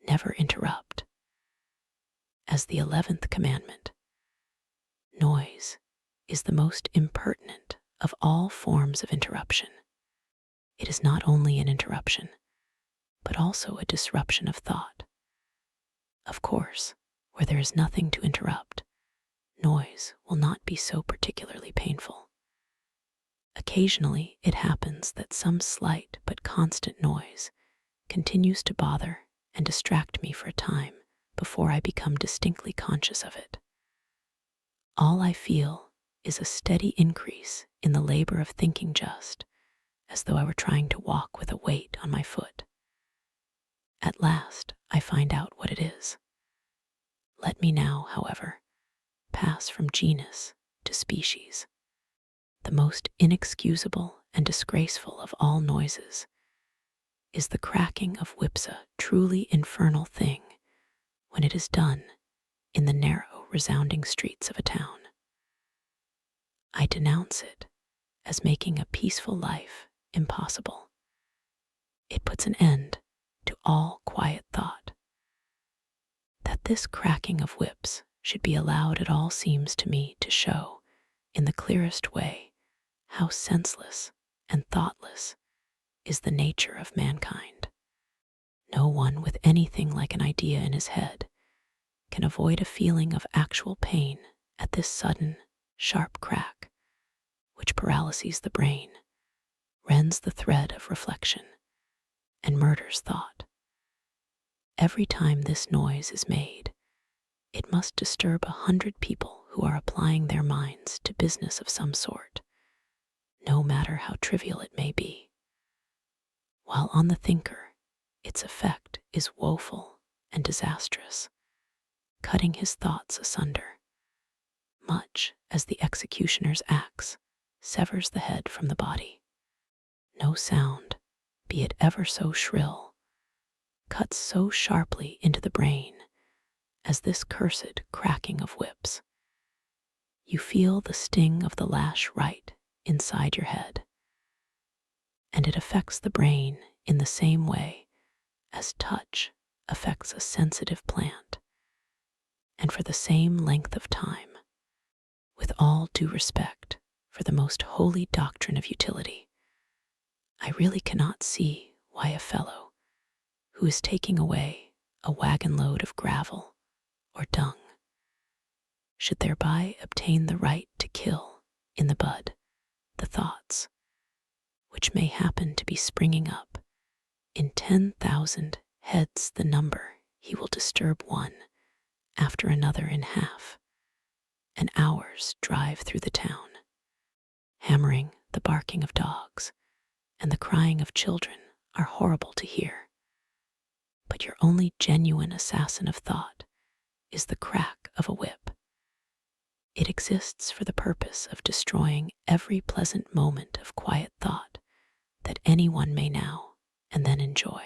never interrupt, as the 11th commandment. Noise is the most impertinent of all forms of interruption. It is not only an interruption, but also a disruption of thought. Of course, where there is nothing to interrupt, noise will not be so particularly painful. Occasionally it happens that some slight but constant noise continues to bother and distract me for a time before I become distinctly conscious of it. All I feel is a steady increase in the labor of thinking, just as though I were trying to walk with a weight on my foot. At last I find out what it is. Let me now, however, pass from genus to species. The most inexcusable and disgraceful of all noises is the cracking of whips, a truly infernal thing when it is done in the narrow, resounding streets of a town. I denounce it as making a peaceful life impossible. It puts an end to all quiet thought. That this cracking of whips should be allowed at all seems to me to show, in the clearest way, how senseless and thoughtless is the nature of mankind. No one with anything like an idea in his head can avoid a feeling of actual pain at this sudden, sharp crack, which paralyses the brain, rends the thread of reflection, and murders thought. Every time this noise is made, it must disturb 100 people who are applying their minds to business of some sort, no matter how trivial it may be. While on the thinker, its effect is woeful and disastrous, cutting his thoughts asunder, much as the executioner's axe severs the head from the body. No sound, be it ever so shrill, cuts so sharply into the brain as this cursed cracking of whips. You feel the sting of the lash right inside your head, and it affects the brain in the same way as touch affects a sensitive plant, and for the same length of time. With all due respect for the most holy doctrine of utility, I really cannot see why a fellow who is taking away a wagon load of gravel or dung should thereby obtain the right to kill in the bud the thoughts which may happen to be springing up in 10,000 heads, the number he will disturb one after another in half an hour's drive through the town. Hammering, the barking of dogs, and the crying of children are horrible to hear, but your only genuine assassin of thought is the crack of a whip. It exists for the purpose of destroying every pleasant moment of quiet thought that anyone may now and then enjoy.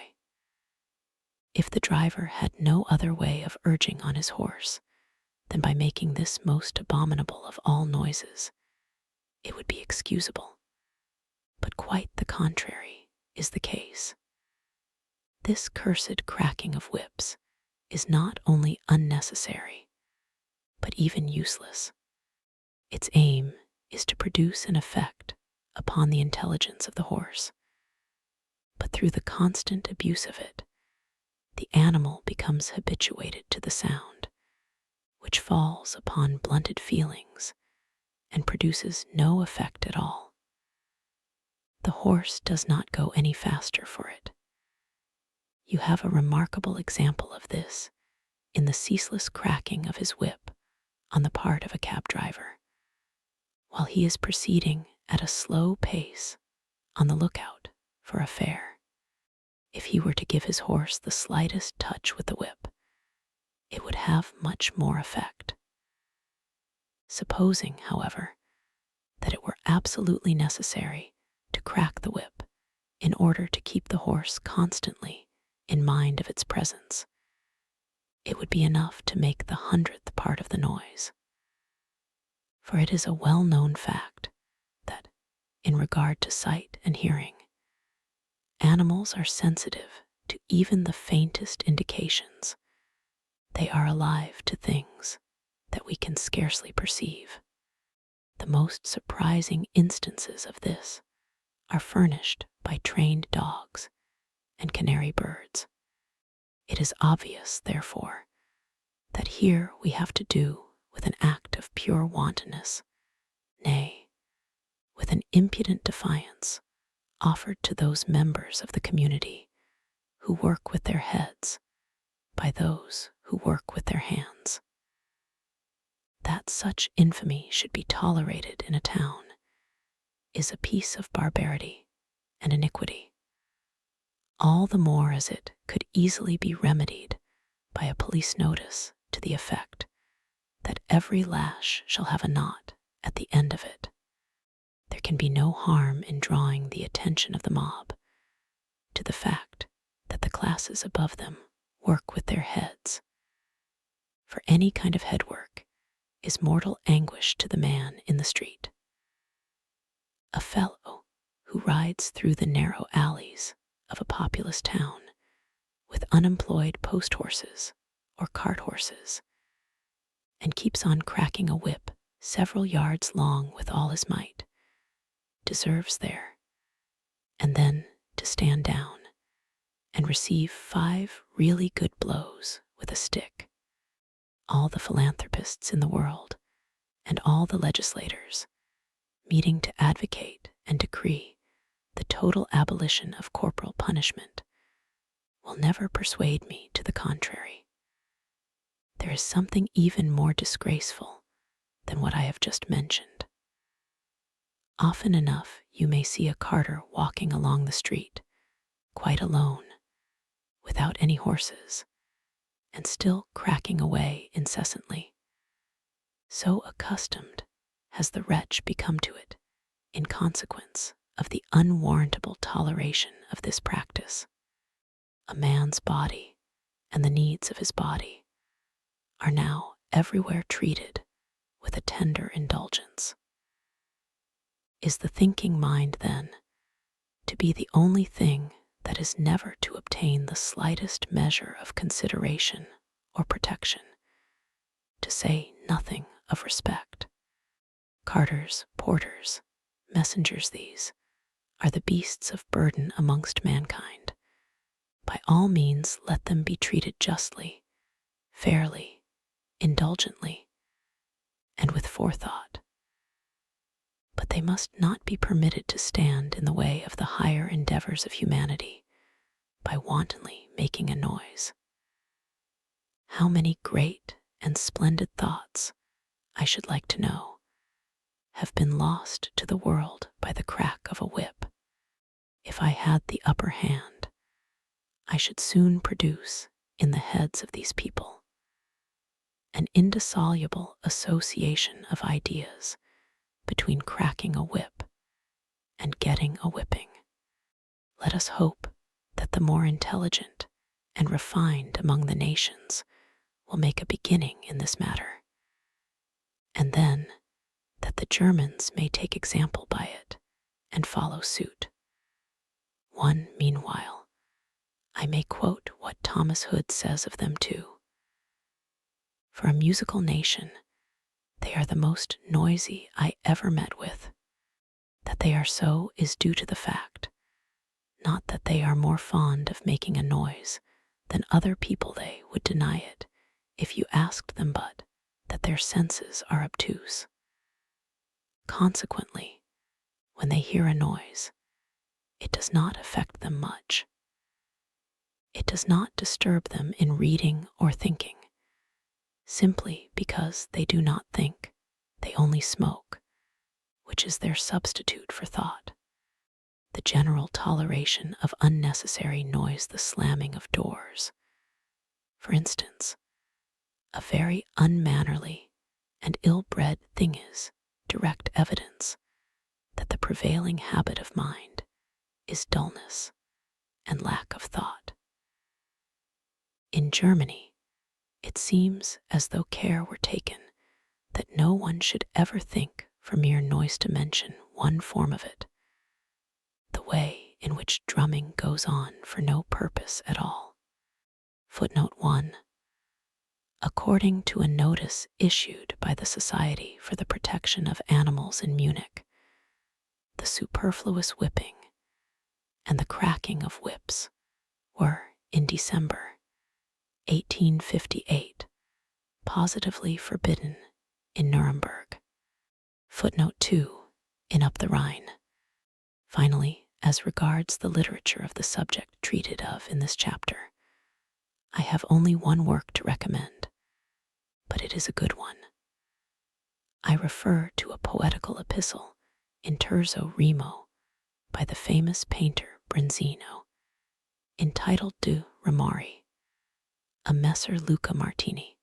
If the driver had no other way of urging on his horse than by making this most abominable of all noises, it would be excusable. But quite the contrary is the case. This cursed cracking of whips is not only unnecessary, but even useless. Its aim is to produce an effect upon the intelligence of the horse, but through the constant abuse of it, the animal becomes habituated to the sound, which falls upon blunted feelings and produces no effect at all. The horse does not go any faster for it. You have a remarkable example of this in the ceaseless cracking of his whip on the part of a cab driver, while he is proceeding at a slow pace on the lookout for a fare. If he were to give his horse the slightest touch with the whip, it would have much more effect. Supposing, however, that it were absolutely necessary to crack the whip in order to keep the horse constantly in mind of its presence, it would be enough to make the 100th part of the noise. For it is a well-known fact that, in regard to sight and hearing, animals are sensitive to even the faintest indications. They are alive to things that we can scarcely perceive. The most surprising instances of this are furnished by trained dogs and canary birds. It is obvious, therefore, that here we have to do with an act of pure wantonness, nay, with an impudent defiance offered to those members of the community who work with their heads by those who work with their hands. That such infamy should be tolerated in a town is a piece of barbarity and iniquity, all the more as it could easily be remedied by a police notice to the effect that every lash shall have a knot at the end of it. There can be no harm in drawing the attention of the mob to the fact that the classes above them work with their heads, for any kind of head work is mortal anguish to the man in the street. A fellow who rides through the narrow alleys of a populous town with unemployed post horses or cart horses and keeps on cracking a whip several yards long with all his might deserves there and then to stand down and receive 5 really good blows with a stick. All the philanthropists in the world and all the legislators meeting to advocate and decree the total abolition of corporal punishment will never persuade me to the contrary. There is something even more disgraceful than what I have just mentioned. Often enough you may see a carter walking along the street, quite alone, without any horses, and still cracking away incessantly. So accustomed has the wretch become to it in consequence of the unwarrantable toleration of this practice. A man's body and the needs of his body are now everywhere treated with a tender indulgence. Is the thinking mind, then, to be the only thing that is never to obtain the slightest measure of consideration or protection, to say nothing of respect? Carters, porters, messengers, these are the beasts of burden amongst mankind. By all means let them be treated justly, fairly, indulgently, and with forethought. But they must not be permitted to stand in the way of the higher endeavors of humanity by wantonly making a noise. How many great and splendid thoughts, I should like to know, have been lost to the world by the crack of a whip? If I had the upper hand, I should soon produce in the heads of these people an indissoluble association of ideas between cracking a whip and getting a whipping. Let us hope that the more intelligent and refined among the nations will make a beginning in this matter, and then that the Germans may take example by it and follow suit. One, meanwhile, I may quote what Thomas Hood says of them too. For a musical nation, they are the most noisy I ever met with. That they are so is due to the fact, not that they are more fond of making a noise than other people. They would deny it if you asked them, but that their senses are obtuse. Consequently, when they hear a noise, it does not affect them much. It does not disturb them in reading or thinking, simply because they do not think, they only smoke, which is their substitute for thought. The general toleration of unnecessary noise, the slamming of doors, for instance, a very unmannerly and ill-bred thing, is direct evidence that the prevailing habit of mind is dullness and lack of thought. In Germany, it seems as though care were taken that no one should ever think for mere noise to mention one form of it, the way in which drumming goes on for no purpose at all. Footnote 1. According to a notice issued by the Society for the Protection of Animals in Munich, the superfluous whipping and the cracking of whips were, in December 1858, positively forbidden in Nuremberg. Footnote 2. In Up the Rhine. Finally, as regards the literature of the subject treated of in this chapter, I have only one work to recommend, but it is a good one. I refer to a poetical epistle in terzo rimo by the famous painter Bronzino, entitled De Remari, a Messer Luca Martini.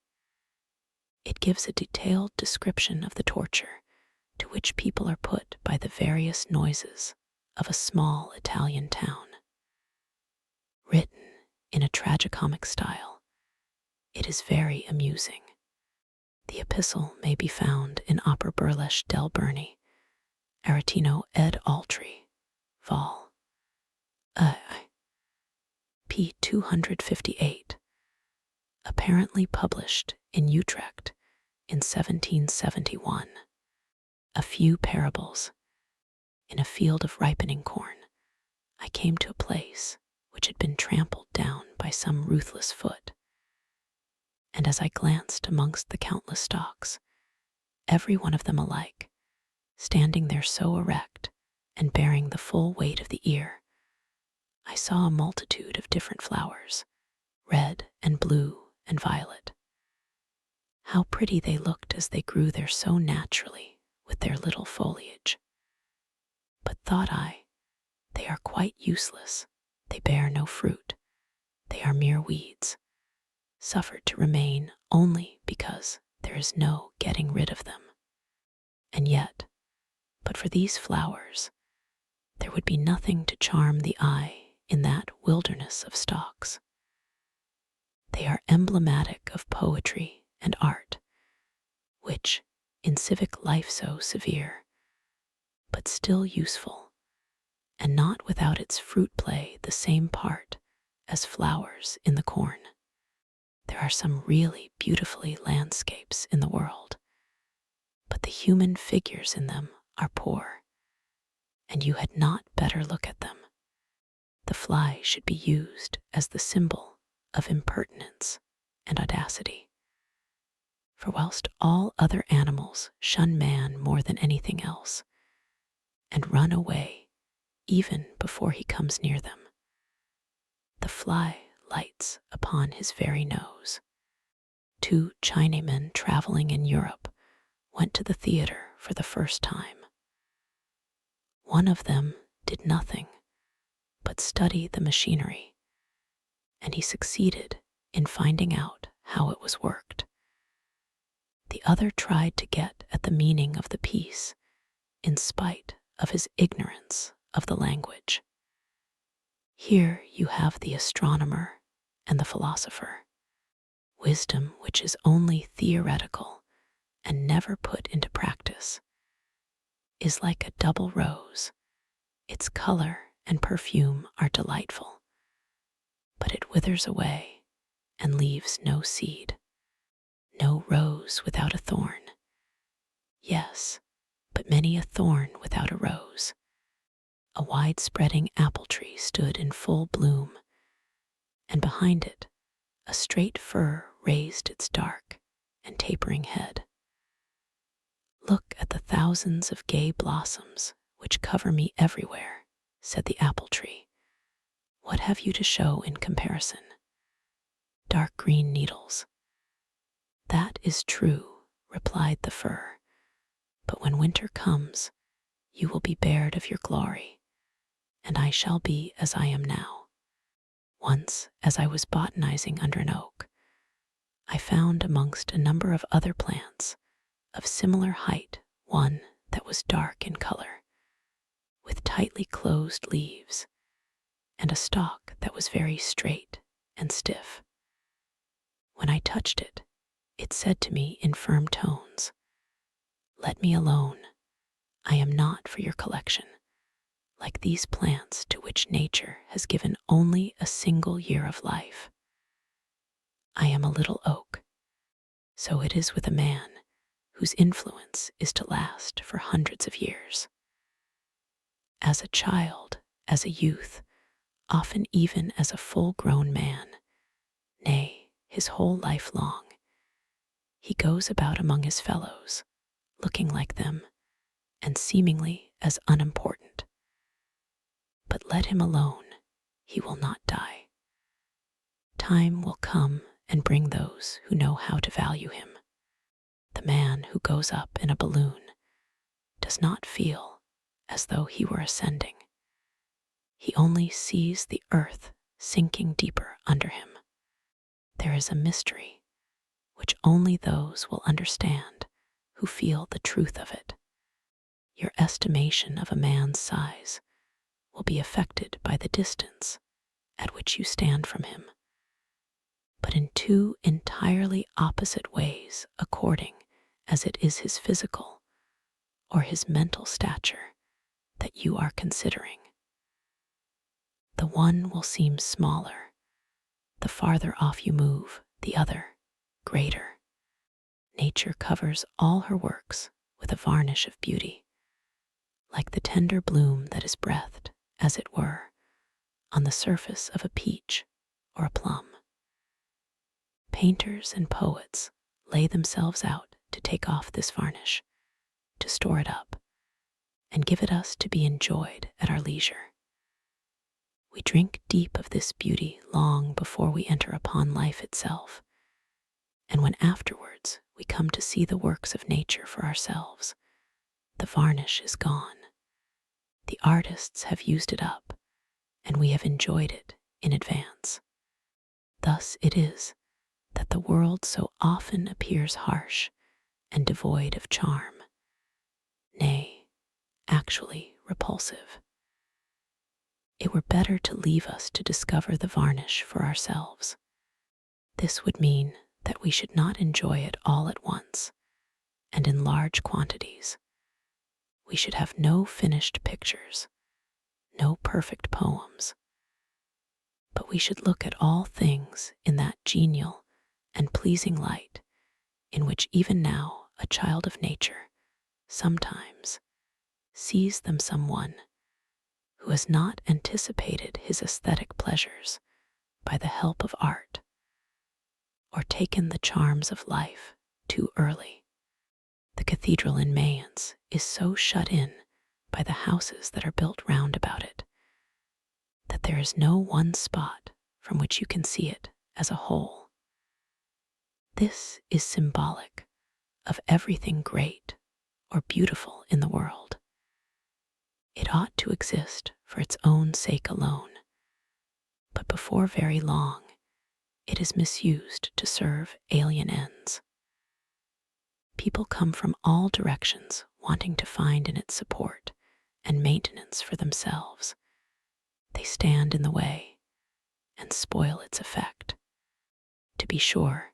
It gives a detailed description of the torture to which people are put by the various noises of a small Italian town. Written in a tragicomic style, it is very amusing. The epistle may be found in Opera Burlesque del Berni, Aretino ed Altri, Vol. I. p. 258, apparently published in Utrecht in 1771. A few parables. In a field of ripening corn, I came to a place which had been trampled down by some ruthless foot, and as I glanced amongst the countless stalks, every one of them alike, standing there so erect and bearing the full weight of the ear, I saw a multitude of different flowers, red and blue and violet. How pretty they looked as they grew there so naturally with their little foliage. But thought I, they are quite useless, they bear no fruit, they are mere weeds, suffered to remain only because there is no getting rid of them. And yet, but for these flowers, there would be nothing to charm the eye in that wilderness of stalks. They are emblematic of poetry and art, which, in civic life so severe, but still useful, and not without its fruit play the same part as flowers in the corn. There are some really beautifully landscapes in the world, but the human figures in them are poor, and you had not better look at them. The fly should be used as the symbol of impertinence and audacity. For whilst all other animals shun man more than anything else, and run away even before he comes near them, the fly lights upon his very nose. Two Chinamen traveling in Europe went to the theater for the first time. One of them did nothing but study the machinery, and he succeeded in finding out how it was worked. The other tried to get at the meaning of the piece in spite of his ignorance of the language. Here you have the astronomer and the philosopher. Wisdom which is only theoretical and never put into practice is like a double rose. Its color and perfume are delightful, but it withers away and leaves no seed. No rose without a thorn. Yes, but many a thorn without a rose. A wide-spreading apple tree stood in full bloom, and behind it a straight fir raised its dark and tapering head. Look at the thousands of gay blossoms which cover me everywhere, said the apple tree. What have you to show in comparison? Dark green needles. That is true, replied the fir, but when winter comes, you will be bared of your glory, and I shall be as I am now. Once, as I was botanizing under an oak, I found amongst a number of other plants of similar height one that was dark in color, with tightly closed leaves, and a stalk that was very straight and stiff. When I touched it, it said to me in firm tones, "Let me alone. I am not for your collection, like these plants to which nature has given only a single year of life. I am a little oak. So it is with a man whose influence is to last for hundreds of years. As a child, as a youth, often even as a full-grown man, nay, his whole life long, he goes about among his fellows, looking like them and seemingly as unimportant. But let him alone, he will not die. Time will come and bring those who know how to value him. The man who goes up in a balloon does not feel as though he were ascending. He only sees the earth sinking deeper under him. There is a mystery which only those will understand who feel the truth of it. Your estimation of a man's size will be affected by the distance at which you stand from him, but in two entirely opposite ways according as it is his physical or his mental stature that you are considering. The one will seem smaller, the farther off you move, the other greater. Nature covers all her works with a varnish of beauty, like the tender bloom that is breathed, as it were, on the surface of a peach or a plum. Painters and poets lay themselves out to take off this varnish, to store it up, and give it us to be enjoyed at our leisure. We drink deep of this beauty long before we enter upon life itself, and when afterwards we come to see the works of nature for ourselves, the varnish is gone. The artists have used it up, and we have enjoyed it in advance. Thus it is that the world so often appears harsh and devoid of charm, nay, actually repulsive. It were better to leave us to discover the varnish for ourselves. This would mean that we should not enjoy it all at once and in large quantities. We should have no finished pictures, no perfect poems, but we should look at all things in that genial and pleasing light in which even now a child of nature sometimes sees them someone who has not anticipated his aesthetic pleasures by the help of art, or taken the charms of life too early. The cathedral in Mayence is so shut in by the houses that are built round about it that there is no one spot from which you can see it as a whole. This is symbolic of everything great or beautiful in the world. It ought to exist for its own sake alone, but before very long it is misused to serve alien ends. People come from all directions wanting to find in it support and maintenance for themselves. They stand in the way and spoil its effect. To be sure,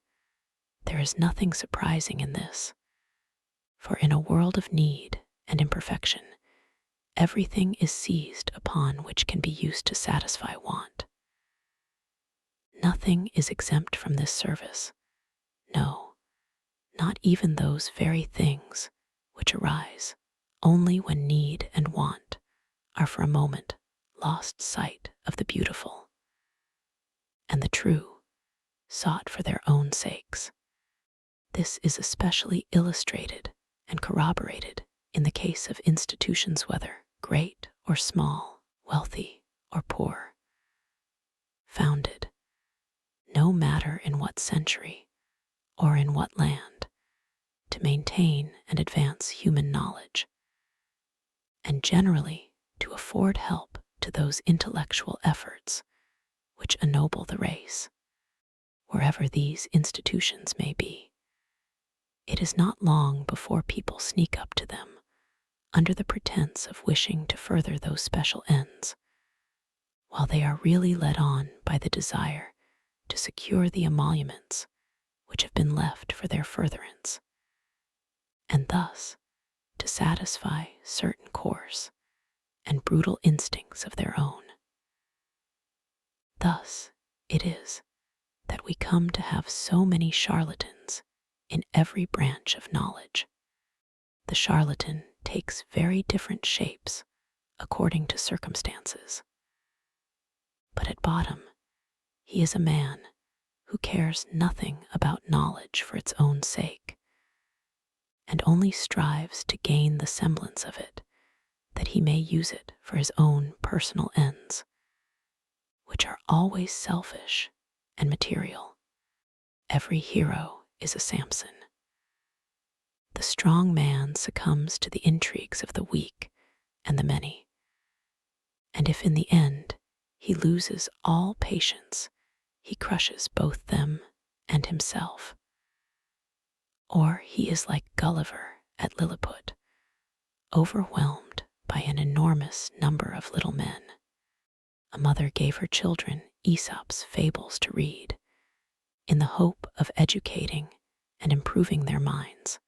there is nothing surprising in this, for in a world of need and imperfection, everything is seized upon which can be used to satisfy want. Nothing is exempt from this service. No, not even those very things which arise only when need and want are for a moment lost sight of the beautiful and the true, sought for their own sakes. This is especially illustrated and corroborated in the case of institutions, whether great or small, wealthy or poor, founded, no matter in what century or in what land, to maintain and advance human knowledge, and generally to afford help to those intellectual efforts which ennoble the race, wherever these institutions may be. It is not long before people sneak up to them under the pretense of wishing to further those special ends, while they are really led on by the desire to secure the emoluments which have been left for their furtherance, and thus to satisfy certain coarse and brutal instincts of their own. Thus it is that we come to have so many charlatans in every branch of knowledge. The charlatan takes very different shapes according to circumstances, but at bottom he is a man who cares nothing about knowledge for its own sake, and only strives to gain the semblance of it, that he may use it for his own personal ends, which are always selfish and material. Every hero is a Samson. The strong man succumbs to the intrigues of the weak and the many, and if in the end he loses all patience, he crushes both them and himself. Or he is like Gulliver at Lilliput, overwhelmed by an enormous number of little men. A mother gave her children Aesop's fables to read, in the hope of educating and improving their minds.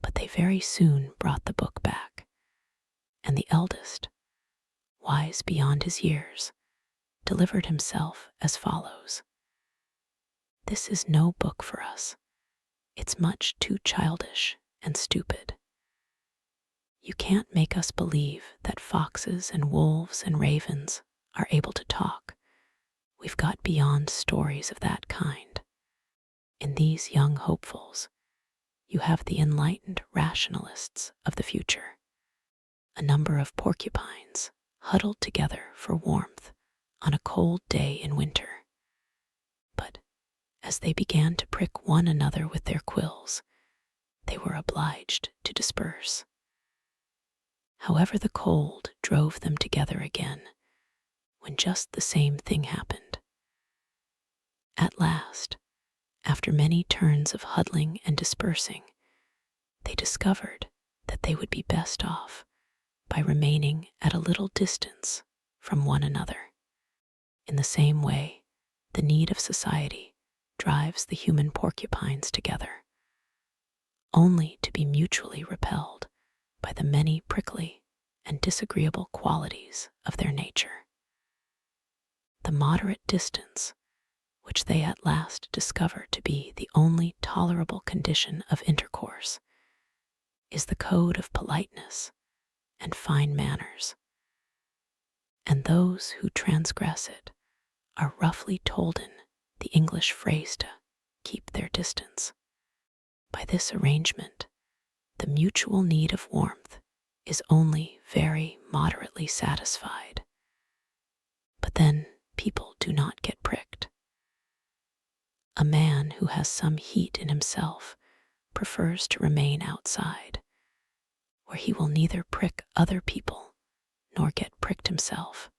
But they very soon brought the book back, and the eldest, wise beyond his years, delivered himself as follows: "This is no book for us. It's much too childish and stupid. You can't make us believe that foxes and wolves and ravens are able to talk. We've got beyond stories of that kind. In these young hopefuls, you have the enlightened rationalists of the future, a number of porcupines huddled together for warmth on a cold day in winter. But as they began to prick one another with their quills, they were obliged to disperse. However, the cold drove them together again, when just the same thing happened. At last, after many turns of huddling and dispersing, they discovered that they would be best off by remaining at a little distance from one another. In the same way, the need of society drives the human porcupines together, only to be mutually repelled by the many prickly and disagreeable qualities of their nature. The moderate distance, which they at last discover to be the only tolerable condition of intercourse, is the code of politeness and fine manners, and those who transgress it are roughly tolden the English phrase to keep their distance. By this arrangement, the mutual need of warmth is only very moderately satisfied. But then people do not get pricked. A man who has some heat in himself prefers to remain outside, where he will neither prick other people nor get pricked himself.